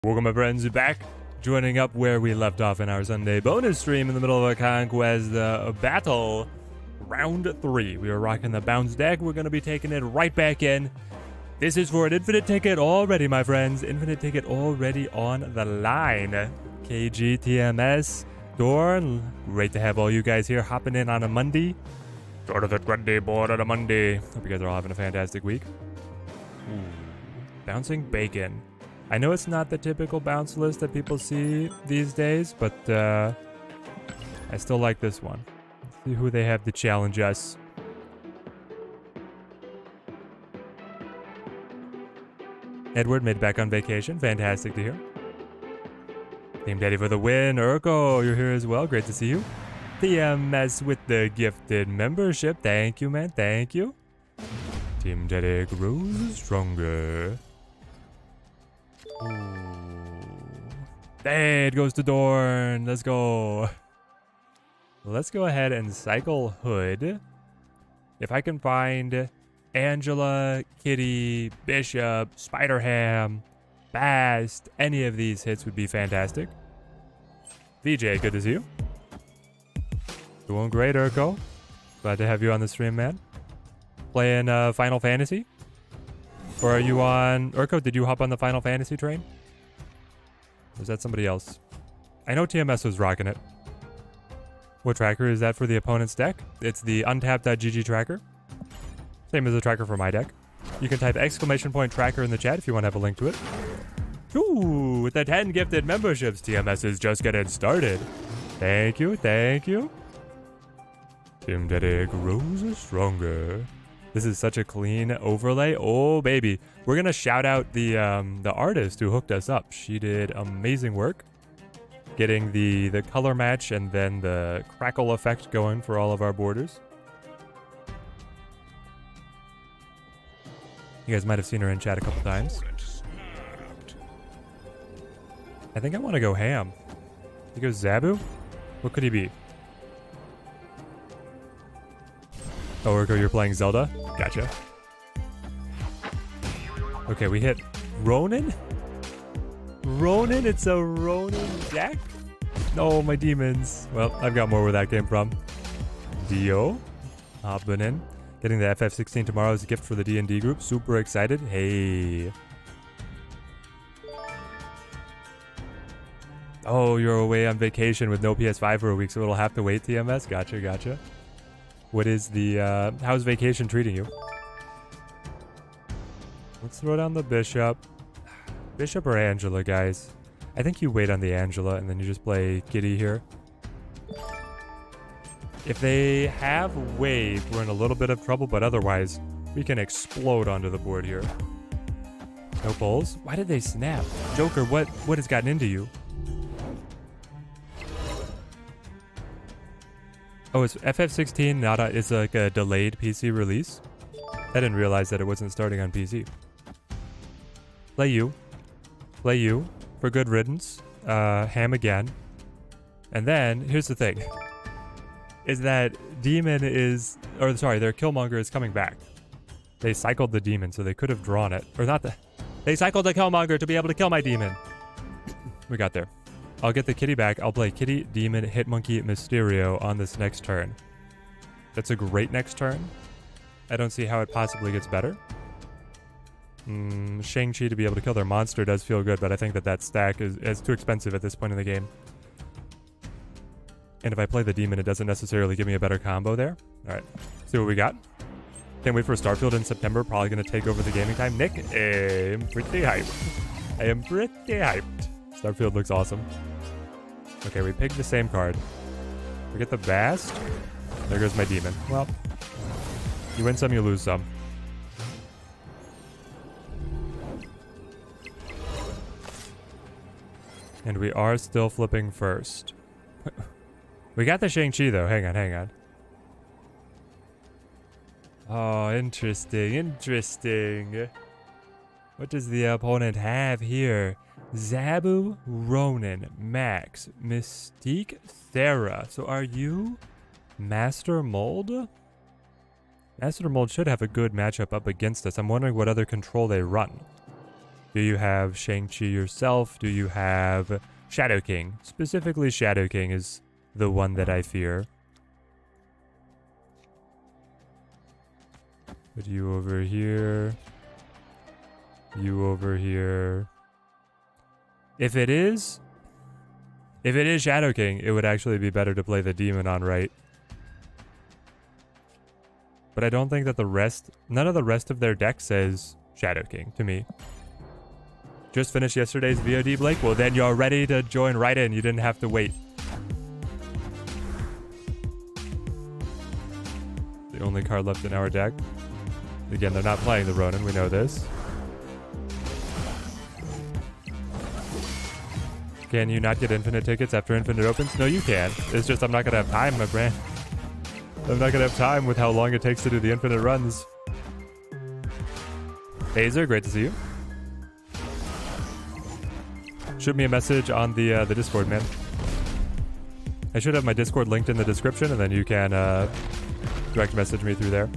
Welcome my friends back, joining up where we left off in our Sunday bonus stream in the middle of a Conquest battle. Round 3. We are rocking the bounce deck. We're going to be taking it right back in. This is for an infinite ticket already, my friends. Infinite ticket already on the line. KG, TMS, Dorn. Great to have all you guys here hopping in on a Monday. Start of the 20 board on a Monday. Hope you guys are all having a fantastic week. Ooh. Bouncing Bacon. I know it's not the typical bounce list that people see these days, but I still like this one. Let's see who they have to challenge us. Edward made back on vacation. Fantastic to hear. Team Daddy for the win. Urko, you're here as well. Great to see you. TMS with the gifted membership. Thank you, man. Thank you. Team Daddy grows stronger. Ooh. Hey, it goes to Dorn. Let's go. Let's go ahead and cycle Hood. If I can find Angela, Kitty, Bishop, Spider-Ham, Bast, any of these hits would be fantastic. VJ, good to see you. Doing great, Urko. Glad to have you on the stream, man. Playing Final Fantasy? Or are you on... Urko, did you hop on the Final Fantasy train? Or is that somebody else? I know TMS was rocking it. What tracker is that for the opponent's deck? It's the untapped.gg tracker. Same as the tracker for my deck. You can type !tracker in the chat if you want to have a link to it. Ooh, with the 10 gifted memberships, TMS is just getting started. Thank you, thank you. Team Daddy grows stronger. This is such a clean overlay. Oh, baby. We're going to shout out the artist who hooked us up. She did amazing work getting the color match and then the crackle effect going for all of our borders. You guys might have seen her in chat a couple times. I think I want to go ham. He goes Zabu? What could he be? Oh, Urko, you're playing Zelda? Gotcha. Okay, we hit Ronin? Ronin? It's a Ronin deck? No, my demons. Well, I've got more where that came from. Dio. Hopping in. Getting the FF16 tomorrow as a gift for the D&D group. Super excited. Hey. Oh, you're away on vacation with no PS5 for a week, so it'll have to wait, TMS? Gotcha, gotcha. What is the, how's vacation treating you? Let's throw down the Bishop. Bishop or Angela, guys? I think you wait on the Angela and then you just play Kitty here. If they have Wave, we're in a little bit of trouble, but otherwise, we can explode onto the board here. No pulls? Why did they snap? Joker, what has gotten into you? Oh, it's FF16, not a, it's like a delayed PC release. I didn't realize that it wasn't starting on PC. Play you. Play you for good riddance. Ham again. And then, here's the thing. Is that Demon is... Or, sorry, their Killmonger is coming back. They cycled the Demon, so they could have drawn it. Or not the... They cycled the Killmonger to be able to kill my Demon. We got there. I'll get the Kitty back. I'll play Kitty, Demon, Hitmonkey, Mysterio on this next turn. That's a great next turn. I don't see how it possibly gets better. Shang-Chi to be able to kill their monster does feel good, but I think that stack is too expensive at this point in the game. And if I play the Demon, it doesn't necessarily give me a better combo there. Alright, see what we got. Can't wait for Starfield in September. Probably going to take over the gaming time. Nick, I'm pretty hyped. I am pretty hyped. Starfield looks awesome. Okay, we picked the same card. We get the Bast. There goes my Demon. Well, you win some, you lose some. And we are still flipping first. We got the Shang-Chi though. Hang on, hang on. Oh, interesting, interesting. What does the opponent have here? Zabu, Ronin, Max, Mystique, Thera. So are you Master Mold? Master Mold should have a good matchup up against us. I'm wondering what other control they run. Do you have Shang-Chi yourself? Do you have Shadow King? Specifically, Shadow King is the one that I fear. Put you over here. You over here. If it is Shadow King, it would actually be better to play the demon on right. But I don't think that none of the rest of their deck says Shadow King to me. Just finished yesterday's VOD, Blake? Well, then you're ready to join right in. You didn't have to wait. The only card left in our deck. Again, they're not playing the Ronin. We know this. Can you not get infinite tickets after infinite opens? No, you can. It's just I'm not going to have time, my brand. I'm not going to have time with how long it takes to do the infinite runs. Azer, great to see you. Shoot me a message on the Discord, man. I should have my Discord linked in the description, and then you can direct message me through there.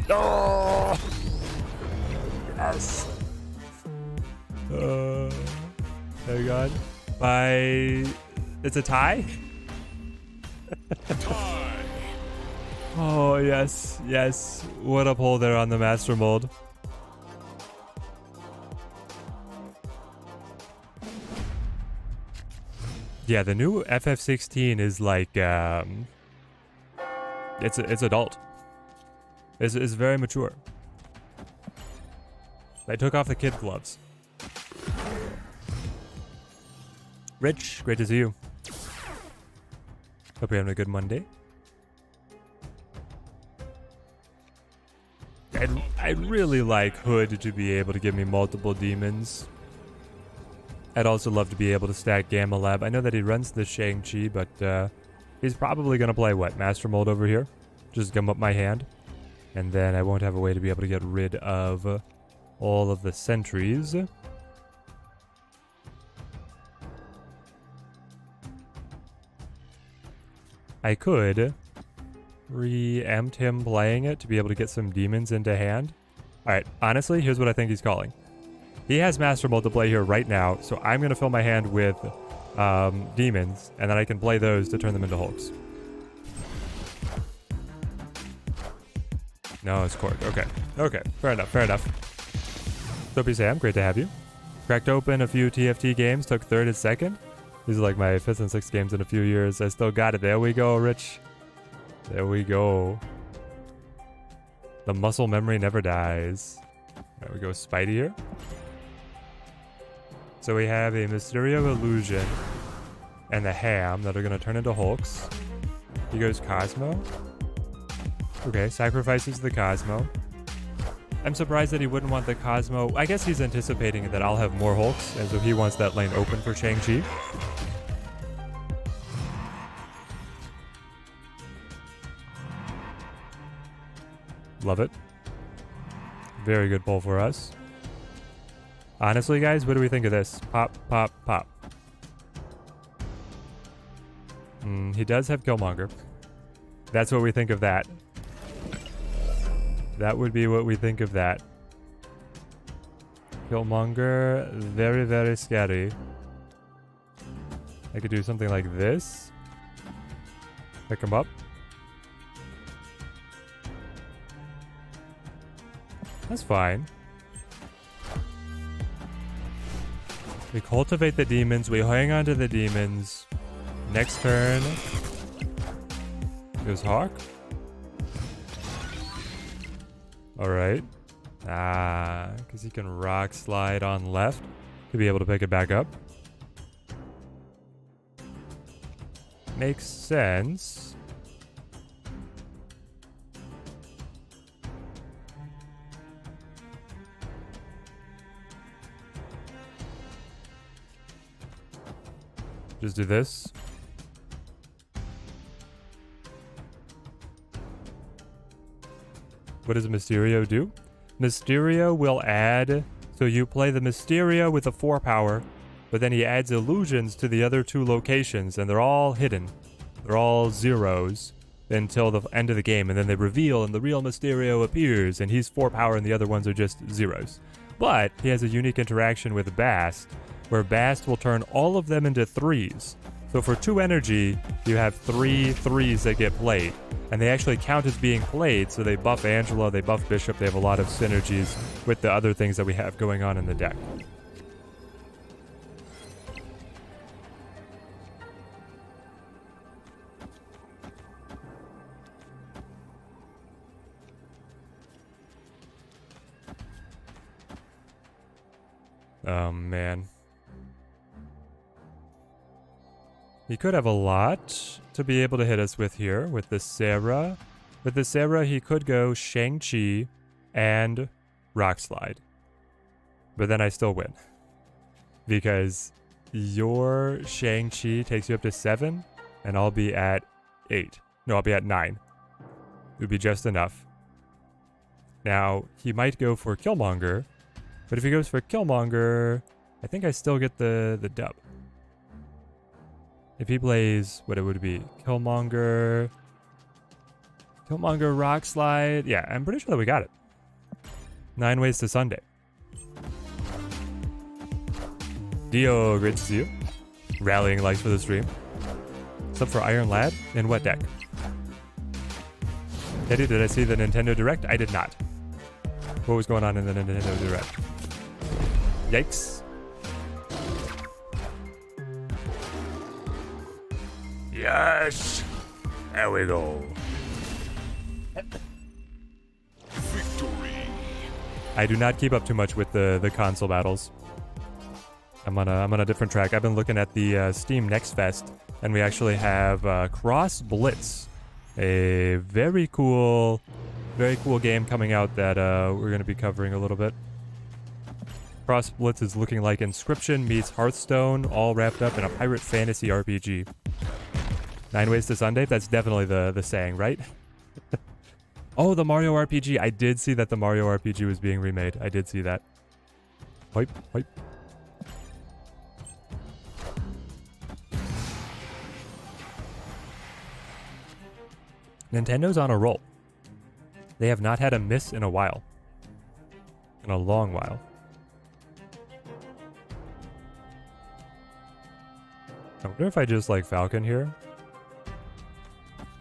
Oh! Yes. Oh god. It's a tie? Tie. Oh yes, yes. What a pull there on the master mold. Yeah, the new FF16 is like it's adult. It's very mature. I took off the kid gloves. Rich, great to see you. Hope you're having a good Monday. I'd really like Hood to be able to give me multiple demons. I'd also love to be able to stack Gamma Lab. I know that he runs the Shang-Chi, but he's probably going to play, what, Master Mold over here? Just gum up my hand. And then I won't have a way to be able to get rid of all of the sentries. I could preempt him playing it to be able to get some demons into hand. Alright, honestly, here's what I think he's calling. He has Master Mold to play here right now, so I'm going to fill my hand with demons, and then I can play those to turn them into Hulks. No, it's Cork. Okay. Okay. Fair enough. Fair enough. Soapy Sam, great to have you. Cracked open a few TFT games, took third and second. These are like my 5th and 6th games in a few years. I still got it. There we go, Rich. There we go. The muscle memory never dies. There we go, Spidey here. So we have a Mysterio Illusion and the Ham that are going to turn into Hulks. He goes Cosmo. Okay, sacrifices the Cosmo. I'm surprised that he wouldn't want the Cosmo. I guess he's anticipating that I'll have more Hulks, and so he wants that lane open for Shang-Chi. Love it. Very good pull for us. Honestly, guys, what do we think of this? Pop, pop, pop. He does have Killmonger. That's what we think of that. That would be what we think of that. Killmonger, very, very scary. I could do something like this. Pick him up. That's fine. We cultivate the demons. We hang on to the demons. Next turn goes Hawk. Alright. Because he can rock slide on left to be able to pick it back up. Makes sense. Just do this. What does Mysterio do? Mysterio will add... So you play the Mysterio with a 4 power, but then he adds illusions to the other 2 locations, and they're all hidden. They're all zeros. until the end of the game, and then they reveal and the real Mysterio appears, and he's 4 power and the other ones are just zeros. But he has a unique interaction with Bast, where Bast will turn all of them into 3s. So for 2 energy, you have 3 3s that get played. And they actually count as being played, so they buff Angela, they buff Bishop, they have a lot of synergies with the other things that we have going on in the deck. Oh, man. He could have a lot to be able to hit us with here, with the Sarah. With the Sarah, he could go Shang-Chi and Rock Slide. But then I still win. Because your Shang-Chi takes you up to 7, and I'll be at 8. No, I'll be at 9. It would be just enough. Now, he might go for Killmonger, but if he goes for Killmonger, I think I still get the dub. If he plays what it would be, Killmonger, Rock Slide. Yeah, I'm pretty sure that we got it. 9 Ways to Sunday. Dio, great to see you. Rallying likes for the stream. What's up for Iron Lad? In what deck? Eddie, did I see the Nintendo Direct? I did not. What was going on in the Nintendo Direct? Yikes. Yes! There we go. Victory. I do not keep up too much with the console battles. I'm on a different track. I've been looking at the Steam Next Fest, and we actually have Cross Blitz, a very cool game coming out that we're going to be covering a little bit. Cross Blitz is looking like Inscription meets Hearthstone, all wrapped up in a pirate fantasy RPG. 9 Ways to Sunday? That's definitely the saying, right? Oh, the Mario RPG. I did see that the Mario RPG was being remade. I did see that. Hype, hype. Nintendo's on a roll. They have not had a miss in a while. In a long while. I wonder if I just like Falcon here.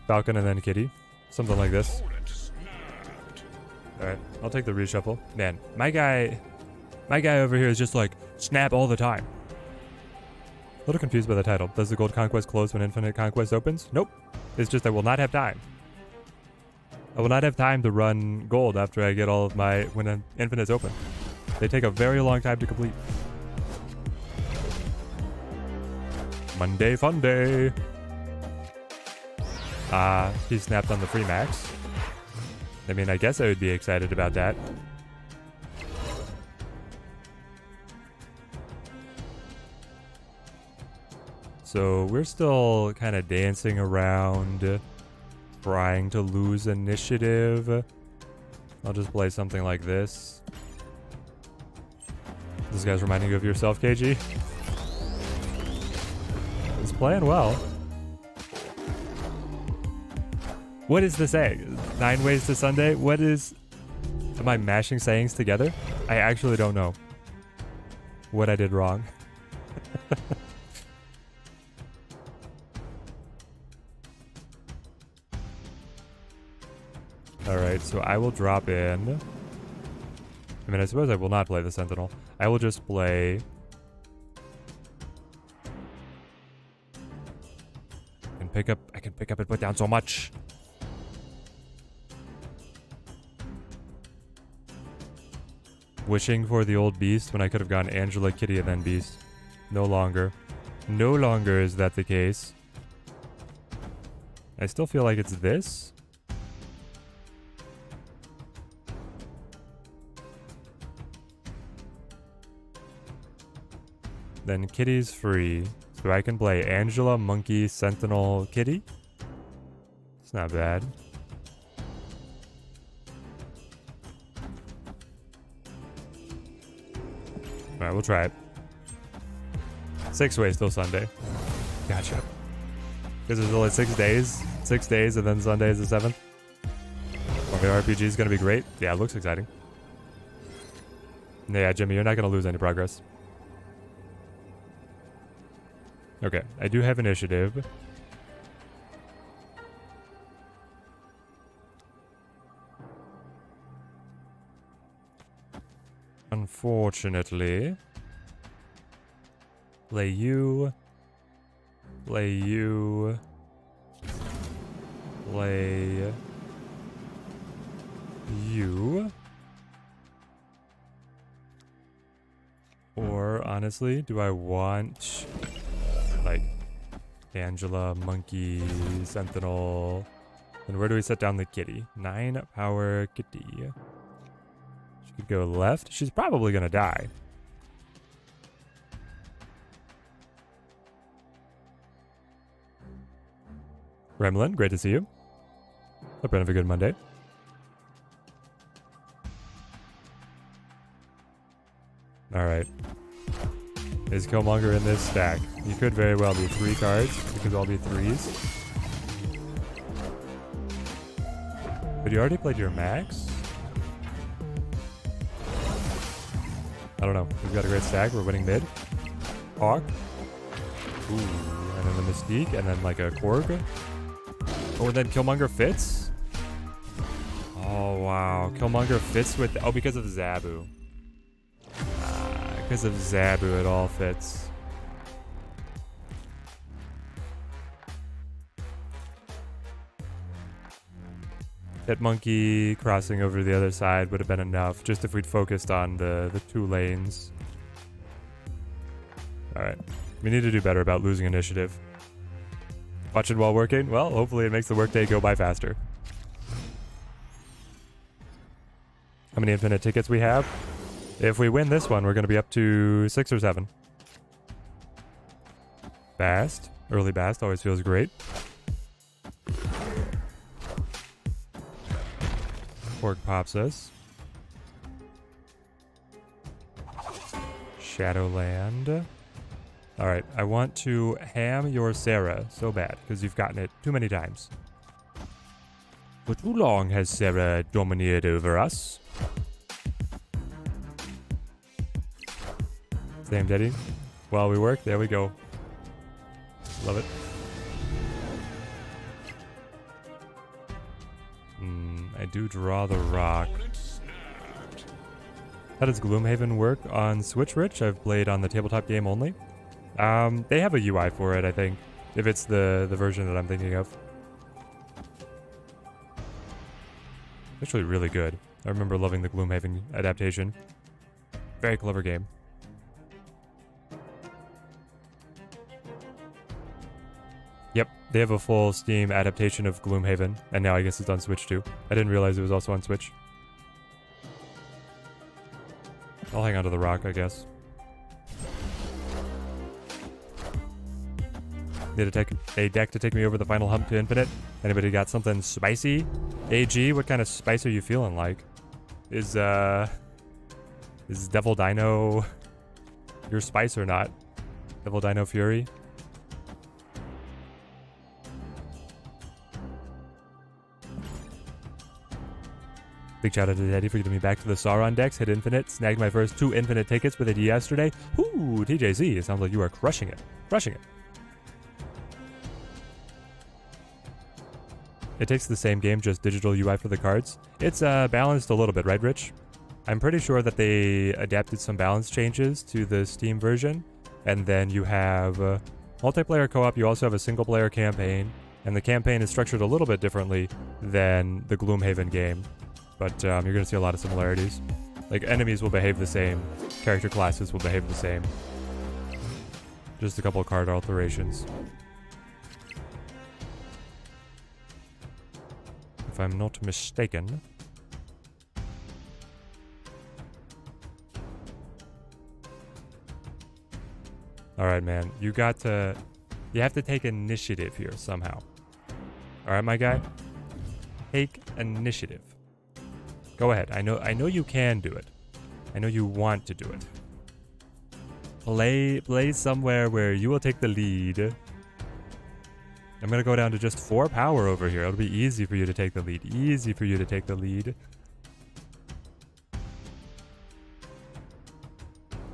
Falcon and then Kitty. Something like this. Alright, I'll take the reshuffle. Man, my guy over here is just like, snap all the time. A little confused by the title. Does the Gold Conquest close when Infinite Conquest opens? Nope. It's just I will not have time. I will not have time to run gold after I get all of my, when Infinite's open. They take a very long time to complete. Monday fun day. He snapped on the free max. I mean, I guess I would be excited about that. So we're still kind of dancing around, trying to lose initiative. I'll just play something like this. This guy's reminding you of yourself, KG. It's playing well. What is the saying? 9 Ways to Sunday? What is... Am I mashing sayings together? I actually don't know what I did wrong. Alright, so I will drop in. I mean, I suppose I will not play the Sentinel. I will just play... I can pick up and put down so much. Wishing for the old Beast when I could have gone Angela, Kitty, and then Beast. No longer. No longer is that the case. I still feel like it's this. Then Kitty's free. So I can play Angela, Monkey, Sentinel, Kitty. It's not bad. Alright, we'll try it. 6 ways till Sunday. Gotcha. Because there's only 6 days. 6 days, and then Sunday is the 7th. Mario RPG is going to be great. Yeah, it looks exciting. Yeah, Jimmy, you're not going to lose any progress. Okay, I do have initiative. Unfortunately, play you, play you, play you. Or honestly, do I want like Angela, Monkey, Sentinel? And where do we set down the kitty? 9 power kitty. She could go left. She's probably gonna die. Gremlin, great to see you. Hope you have a good Monday. Alright. Is Killmonger in this stack? You could very well be 3 cards. It could all be 3s. But you already played your max? I don't know. We've got a great stack. We're winning mid. Hawk. Ooh. And then the Mystique. And then like a Korg. Oh, and then Killmonger fits? Oh, wow. Killmonger fits with... Oh, because of Zabu. Because of Zabu, it all fits. That monkey crossing over to the other side would have been enough, just if we'd focused on the 2 lanes. Alright. We need to do better about losing initiative. Watch it while working? Well, hopefully it makes the workday go by faster. How many infinite tickets we have? If we win this one, we're going to be up to 6 or 7. Bast. Early Bast always feels great. Pork pops us. Shadowland. Alright, I want to ham your Sarah so bad, because you've gotten it too many times. For too long has Sarah dominated over us. Same Daddy. While we work, there we go. Love it. I do draw the rock. How does Gloomhaven work on Switch, Rich? I've played on the tabletop game only. They have a UI for it, I think. If it's the version that I'm thinking of. Actually really good. I remember loving the Gloomhaven adaptation. Very clever game. Yep, they have a full Steam adaptation of Gloomhaven, and now I guess it's on Switch too. I didn't realize it was also on Switch. I'll hang on to the rock, I guess. Need a deck to take me over the final hump to infinite. Anybody got something spicy? AG, what kind of spice are you feeling like? Is Devil Dino your spice or not? Devil Dino Fury? Big shout out to Daddy for getting me back to the Sauron decks. Hit infinite. Snagged my first 2 infinite tickets with it yesterday. Ooh, TJZ. It sounds like you are crushing it. Crushing it. It takes the same game, just digital UI for the cards. It's balanced a little bit, right, Rich? I'm pretty sure that they adapted some balance changes to the Steam version. And then you have multiplayer co-op. You also have a single-player campaign. And the campaign is structured a little bit differently than the Gloomhaven game. But you're going to see a lot of similarities. Like, enemies will behave the same. Character classes will behave the same. Just a couple of card alterations. If I'm not mistaken. Alright, man. You have to take initiative here somehow. Alright, my guy? Take initiative. Go ahead. I know you can do it. I know you want to do it. Play somewhere where you will take the lead. I'm going to go down to just 4 power over here. It'll be easy for you to take the lead. Easy for you to take the lead.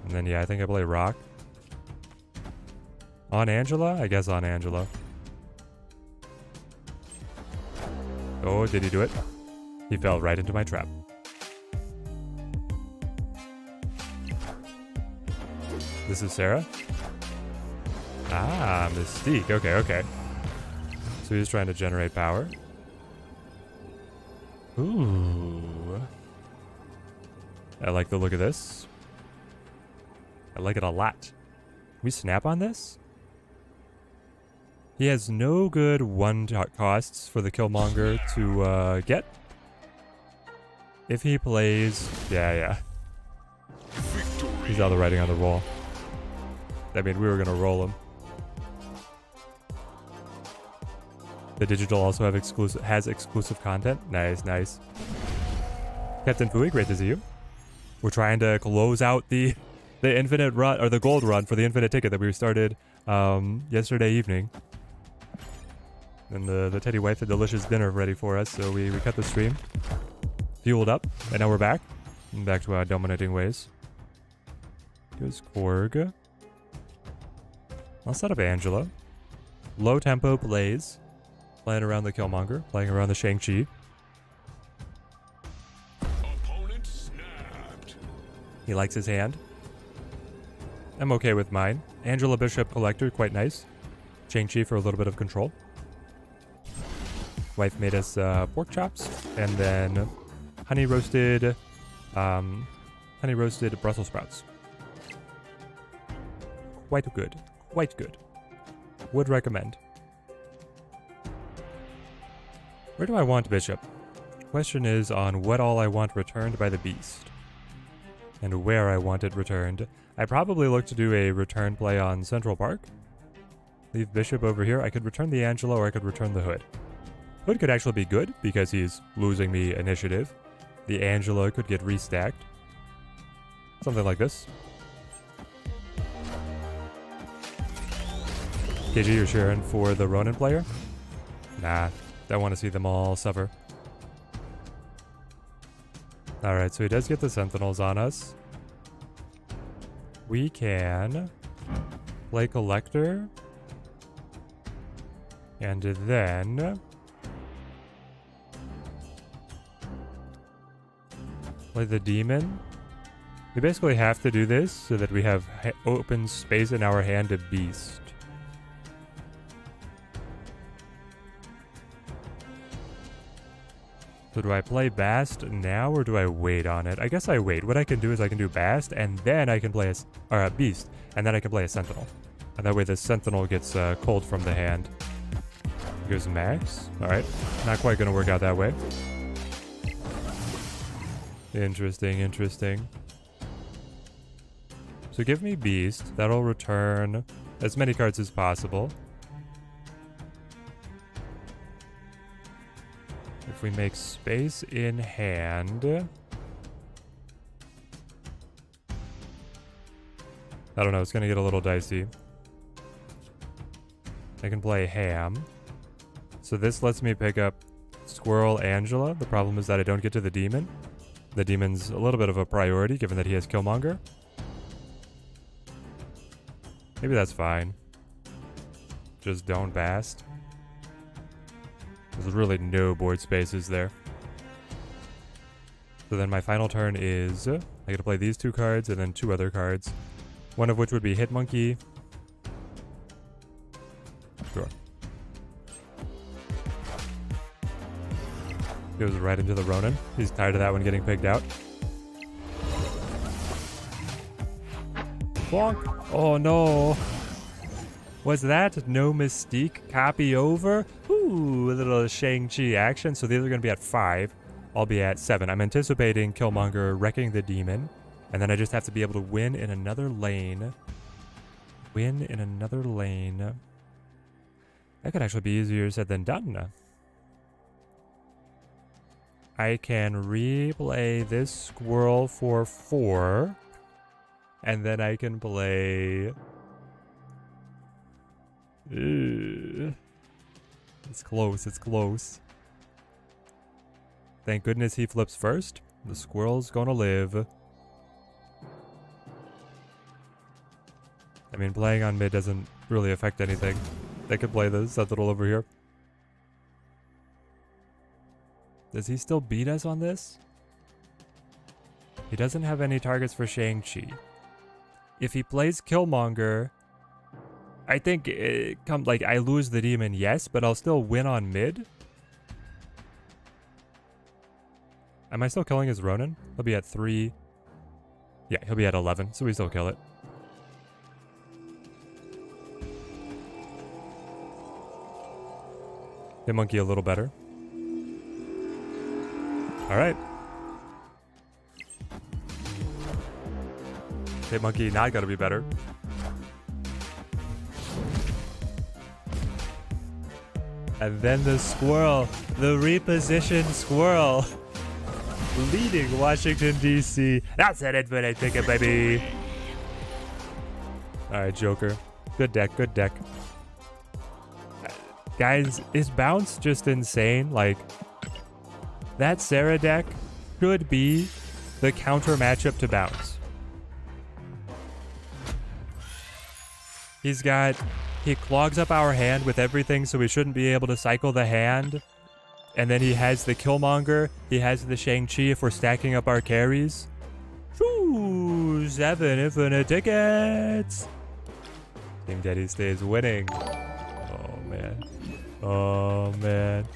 And then, yeah, I think I play Rock. On Angela? I guess on Angela. Oh, did he do it? He fell right into my trap. This is Sarah? Ah, Mystique. Okay, okay. So he's trying to generate power. Ooh. I like the look of this. I like it a lot. Can we snap on this? He has no good costs for the Killmonger to get. If he plays... Yeah. He's out the writing on the wall. I mean, we were going to roll him. The digital also has exclusive content. Nice, nice. Captain Fui, great to see you. We're trying to close out the infinite run, or the gold run for the infinite ticket that we started yesterday evening. And the Teddy wife had delicious dinner ready for us, so we cut the stream. Fueled up, and now we're back. Back to our dominating ways. Goes Korg. I'll set up Angela. Low tempo plays. Playing around the Killmonger, playing around the Shang-Chi. Opponent snapped. He likes his hand. I'm okay with mine. Angela Bishop Collector, quite nice. Shang-Chi for a little bit of control. Wife made us pork chops, and then honey roasted Brussels sprouts. Quite good. Quite good. Would recommend. Where do I want Bishop? Question is on what all I want returned by the beast. And where I want it returned. I probably look to do a return play on Central Park. Leave Bishop over here. I could return the Angela or I could return the Hood. Hood could actually be good because he's losing me initiative. The Angela could get restacked. Something like this. KG, you're cheering for the Ronin player? Nah. I want to see them all suffer. Alright, so he does get the Sentinels on us. We can play Collector. And then play the Demon. We basically have to do this so that we have open space in our hand to Beast. So do I play Bast now or do I wait on it? I guess I wait. What I can do is I can do Bast and then I can play a Beast and then I can play a Sentinel. And that way the Sentinel gets cold from the hand. Goes Max. Alright. Not quite going to work out that way. Interesting, interesting. So give me Beast. That'll return as many cards as possible. If we make space in hand... I don't know, it's going to get a little dicey. I can play Ham. So this lets me pick up Squirrel Angela. The problem is that I don't get to the Demon. The Demon's a little bit of a priority given that he has Killmonger. Maybe that's fine. Just don't Bast. There's really no board spaces there. So then my final turn is... I get to play these 2 cards and then 2 other cards. One of which would be Hitmonkey. Sure. Goes right into the Ronin. He's tired of that one getting picked out. Bonk! Oh no! Was that no Mystique copy over? Ooh, a little Shang-Chi action. So these are going to be at 5. I'll be at 7. I'm anticipating Killmonger wrecking the Demon. And then I just have to be able to win in another lane. Win in another lane. That could actually be easier said than done. I can replay this Squirrel for 4. And then I can play... It's close. It's close. Thank goodness he flips first. The squirrel's gonna live. I mean, playing on mid doesn't really affect anything. They could play this Sentinel over here. Does he still beat us on this? He doesn't have any targets for Shang-Chi. If he plays Killmonger, I think I lose the demon, yes, but I'll still win on mid. Am I still killing his Ronin? He'll be at 3. Yeah, he'll be at 11, so we still kill it. Hit monkey a little better. Alright. Hit monkey not gonna be better. And then the squirrel, the repositioned squirrel, leading Washington, D.C. That's an infinite ticket, baby. Alright, Joker. Good deck, good deck. Guys, is bounce just insane? Like, that Sarah deck should be the counter matchup to bounce. He clogs up our hand with everything, so we shouldn't be able to cycle the hand. And then he has the Killmonger. He has the Shang-Chi if we're stacking up our carries. Woo! 7 infinite tickets! Team Daddy stays winning. Oh, man. Oh, man.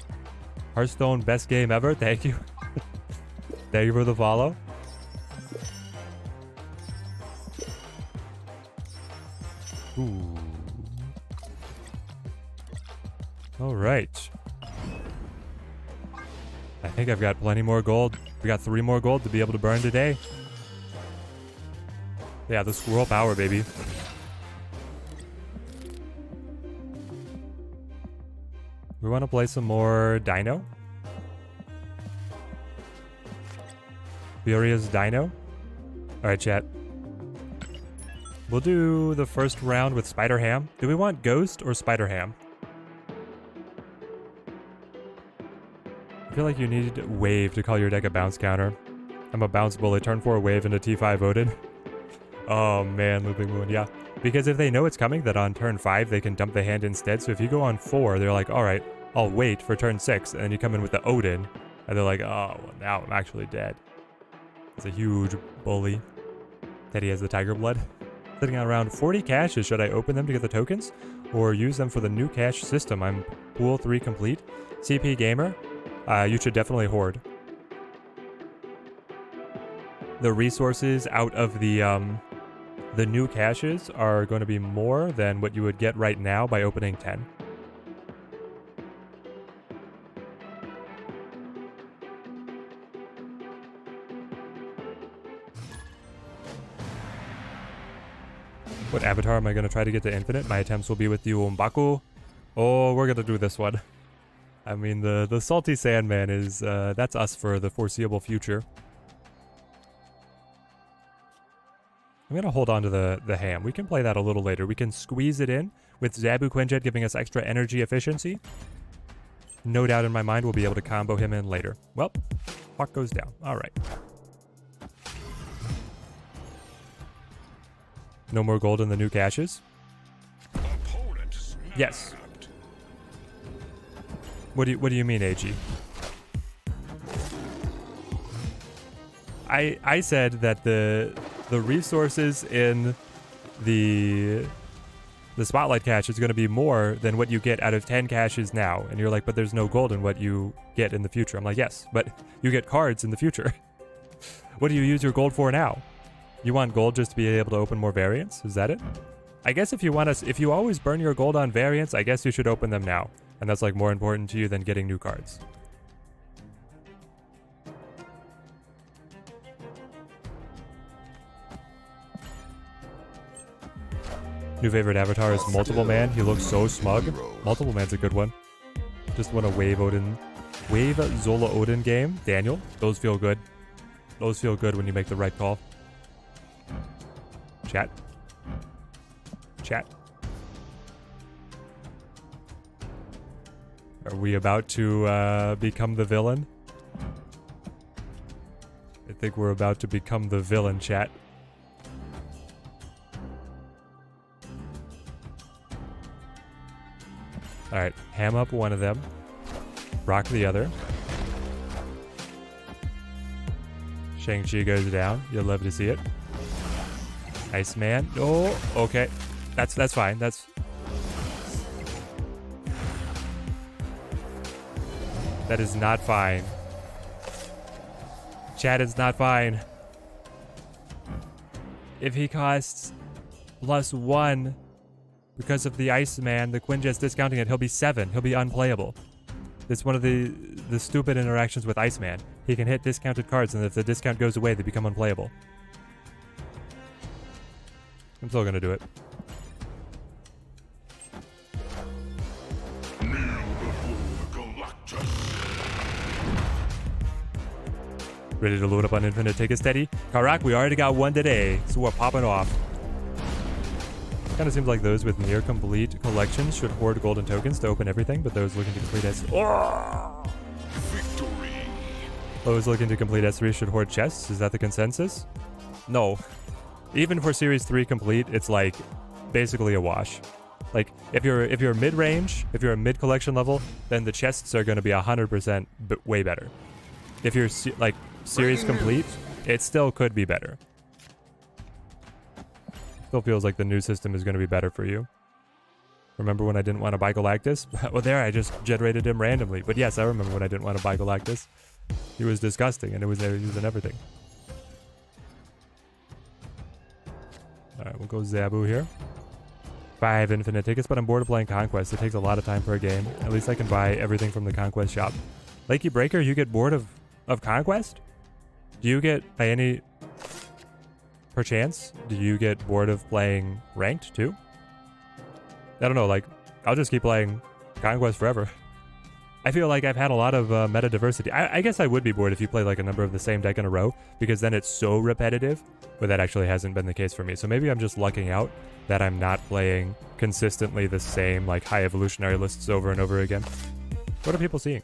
Hearthstone, best game ever. Thank you. Thank you for the follow. Ooh. All right. I think I've got plenty more gold. We got 3 more gold to be able to burn today. Yeah, the squirrel power, baby. We want to play some more Dino. Furious Dino. Alright, chat. We'll do the first round with Spider Ham. Do we want Ghost or Spider Ham? I feel like you need Wave to call your deck a bounce counter. I'm a bounce bullet. Turn 4 Wave into T5 Odin. Oh man, Looping Moon, yeah. Because if they know it's coming, that on turn 5 they can dump the hand instead. So if you go on 4, they're like, alright, I'll wait for turn 6. And then you come in with the Odin. And they're like, oh, well, now I'm actually dead. It's a huge bully. Teddy has the Tiger Blood. Sitting on around 40 caches. Should I open them to get the tokens? Or use them for the new cache system? I'm pool 3 complete. CP Gamer, you should definitely hoard. The resources out of the new caches are going to be more than what you would get right now by opening 10. What avatar am I going to try to get to infinite? My attempts will be with the Umbaku. Oh, we're going to do this one. I mean, the Salty Sandman is, that's us for the foreseeable future. I'm going to hold on to the ham. We can play that a little later. We can squeeze it in with Zabu Quinjet giving us extra energy efficiency. No doubt in my mind we'll be able to combo him in later. Well, Hawk goes down. All right. No more gold in the new caches? Yes. What do you mean, AG? I said that the resources in the spotlight cache is going to be more than what you get out of 10 caches now. And you're like, but there's no gold in what you get in the future. I'm like, yes, but you get cards in the future. What do you use your gold for now? You want gold just to be able to open more variants? Is that it? I guess if you always burn your gold on variants, I guess you should open them now. And that's like more important to you than getting new cards. New favorite avatar is Multiple Man. He looks so smug. Multiple Man's a good one. Just want a Wave Zola Odin game. Daniel, those feel good. Those feel good when you make the right call. Chat. Are we about to become the villain? I think we're about to become the villain, chat. Alright, ham up one of them. Rock the other. Shang-Chi goes down. You'll love to see it. Iceman. Oh, okay. That's fine. That is not fine. Chat is not fine. If he costs +1 because of the Iceman, the Conquest discounting it, he'll be 7. He'll be unplayable. It's one of the stupid interactions with Iceman. He can hit discounted cards, and if the discount goes away, they become unplayable. I'm still gonna do it. Ready to load up on Infinite. Take it steady. Karak, we already got one today, so we're popping off. Kind of seems like those with near complete collections should hoard golden tokens to open everything, but those looking to complete Victory. those looking to complete S3 should hoard chests. Is that the consensus? No. Even for Series 3 complete, it's like basically a wash. Like if you're mid-range, if you're a mid-collection level, then the chests are going to be 100% way better. If you're like Series complete, it still could be better. Still feels like the new system is going to be better for you. Remember when I didn't want to buy Galactus? Well, there, I just generated him randomly. But yes, I remember when I didn't want to buy Galactus. He was disgusting, and he was in everything. Alright, we'll go Zabu here. 5 infinite tickets, but I'm bored of playing Conquest. It takes a lot of time per game. At least I can buy everything from the Conquest shop. Lakey Breaker, you get bored of Conquest? Do you get, by any perchance, do you get bored of playing ranked too? I don't know, like, I'll just keep playing Conquest forever. I feel like I've had a lot of meta diversity. I guess I would be bored if you play like a number of the same deck in a row, because then it's so repetitive, but that actually hasn't been the case for me. So maybe I'm just lucking out that I'm not playing consistently the same like high evolutionary lists over and over again. What are people seeing?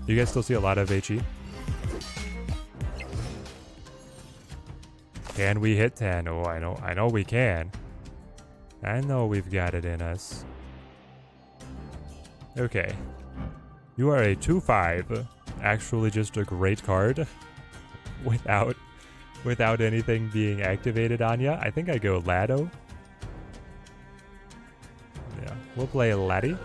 Do you guys still see a lot of HE? Can we hit 10? Oh, I know we can. I know we've got it in us. Okay. You are a 2/5. Actually just a great card. Without anything being activated on ya. I think I go Lado. Yeah, we'll play Laddie.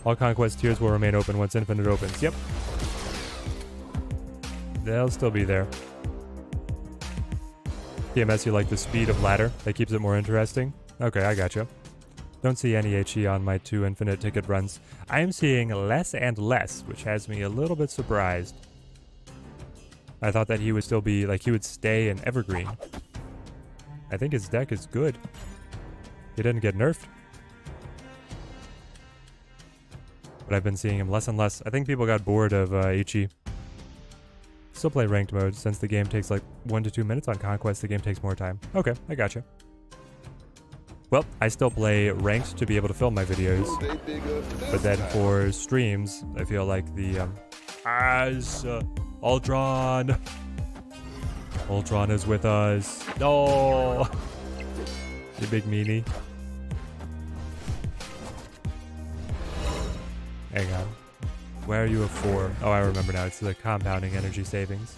All Conquest tiers will remain open once Infinite opens. Yep. They'll still be there. TMS, you like the speed of ladder? That keeps it more interesting? Okay, I gotcha. Don't see any HE on my 2 infinite ticket runs. I am seeing less and less, which has me a little bit surprised. I thought that he would still be, like, he would stay an evergreen. I think his deck is good. He didn't get nerfed. But I've been seeing him less and less. I think people got bored of HE. Still play ranked mode since the game takes like 1 to 2 minutes. On Conquest, the game takes more time. Okay, I gotcha. Well, I still play ranked to be able to film my videos. But then for streams, I feel like the Ultron. Ultron is with us. No! You big meanie. Hang on. Where are you a 4? Oh, I remember now. It's the compounding energy savings.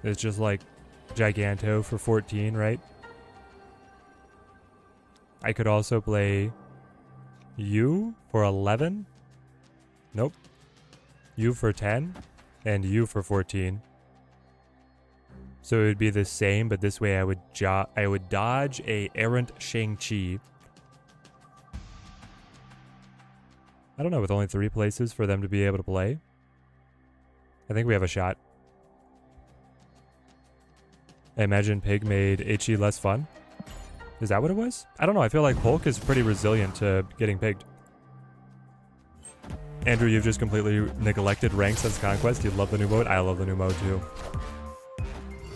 It's just like Giganto for 14, right? I could also play you for 11. Nope. You for 10. And you for 14. So it would be the same, but this way I would dodge a errant Shang-Chi. I don't know, with only 3 places for them to be able to play. I think we have a shot. I imagine Pig made HE less fun. Is that what it was? I don't know, I feel like Hulk is pretty resilient to getting pigged. Andrew, you've just completely neglected ranks since Conquest. You love the new mode? I love the new mode too.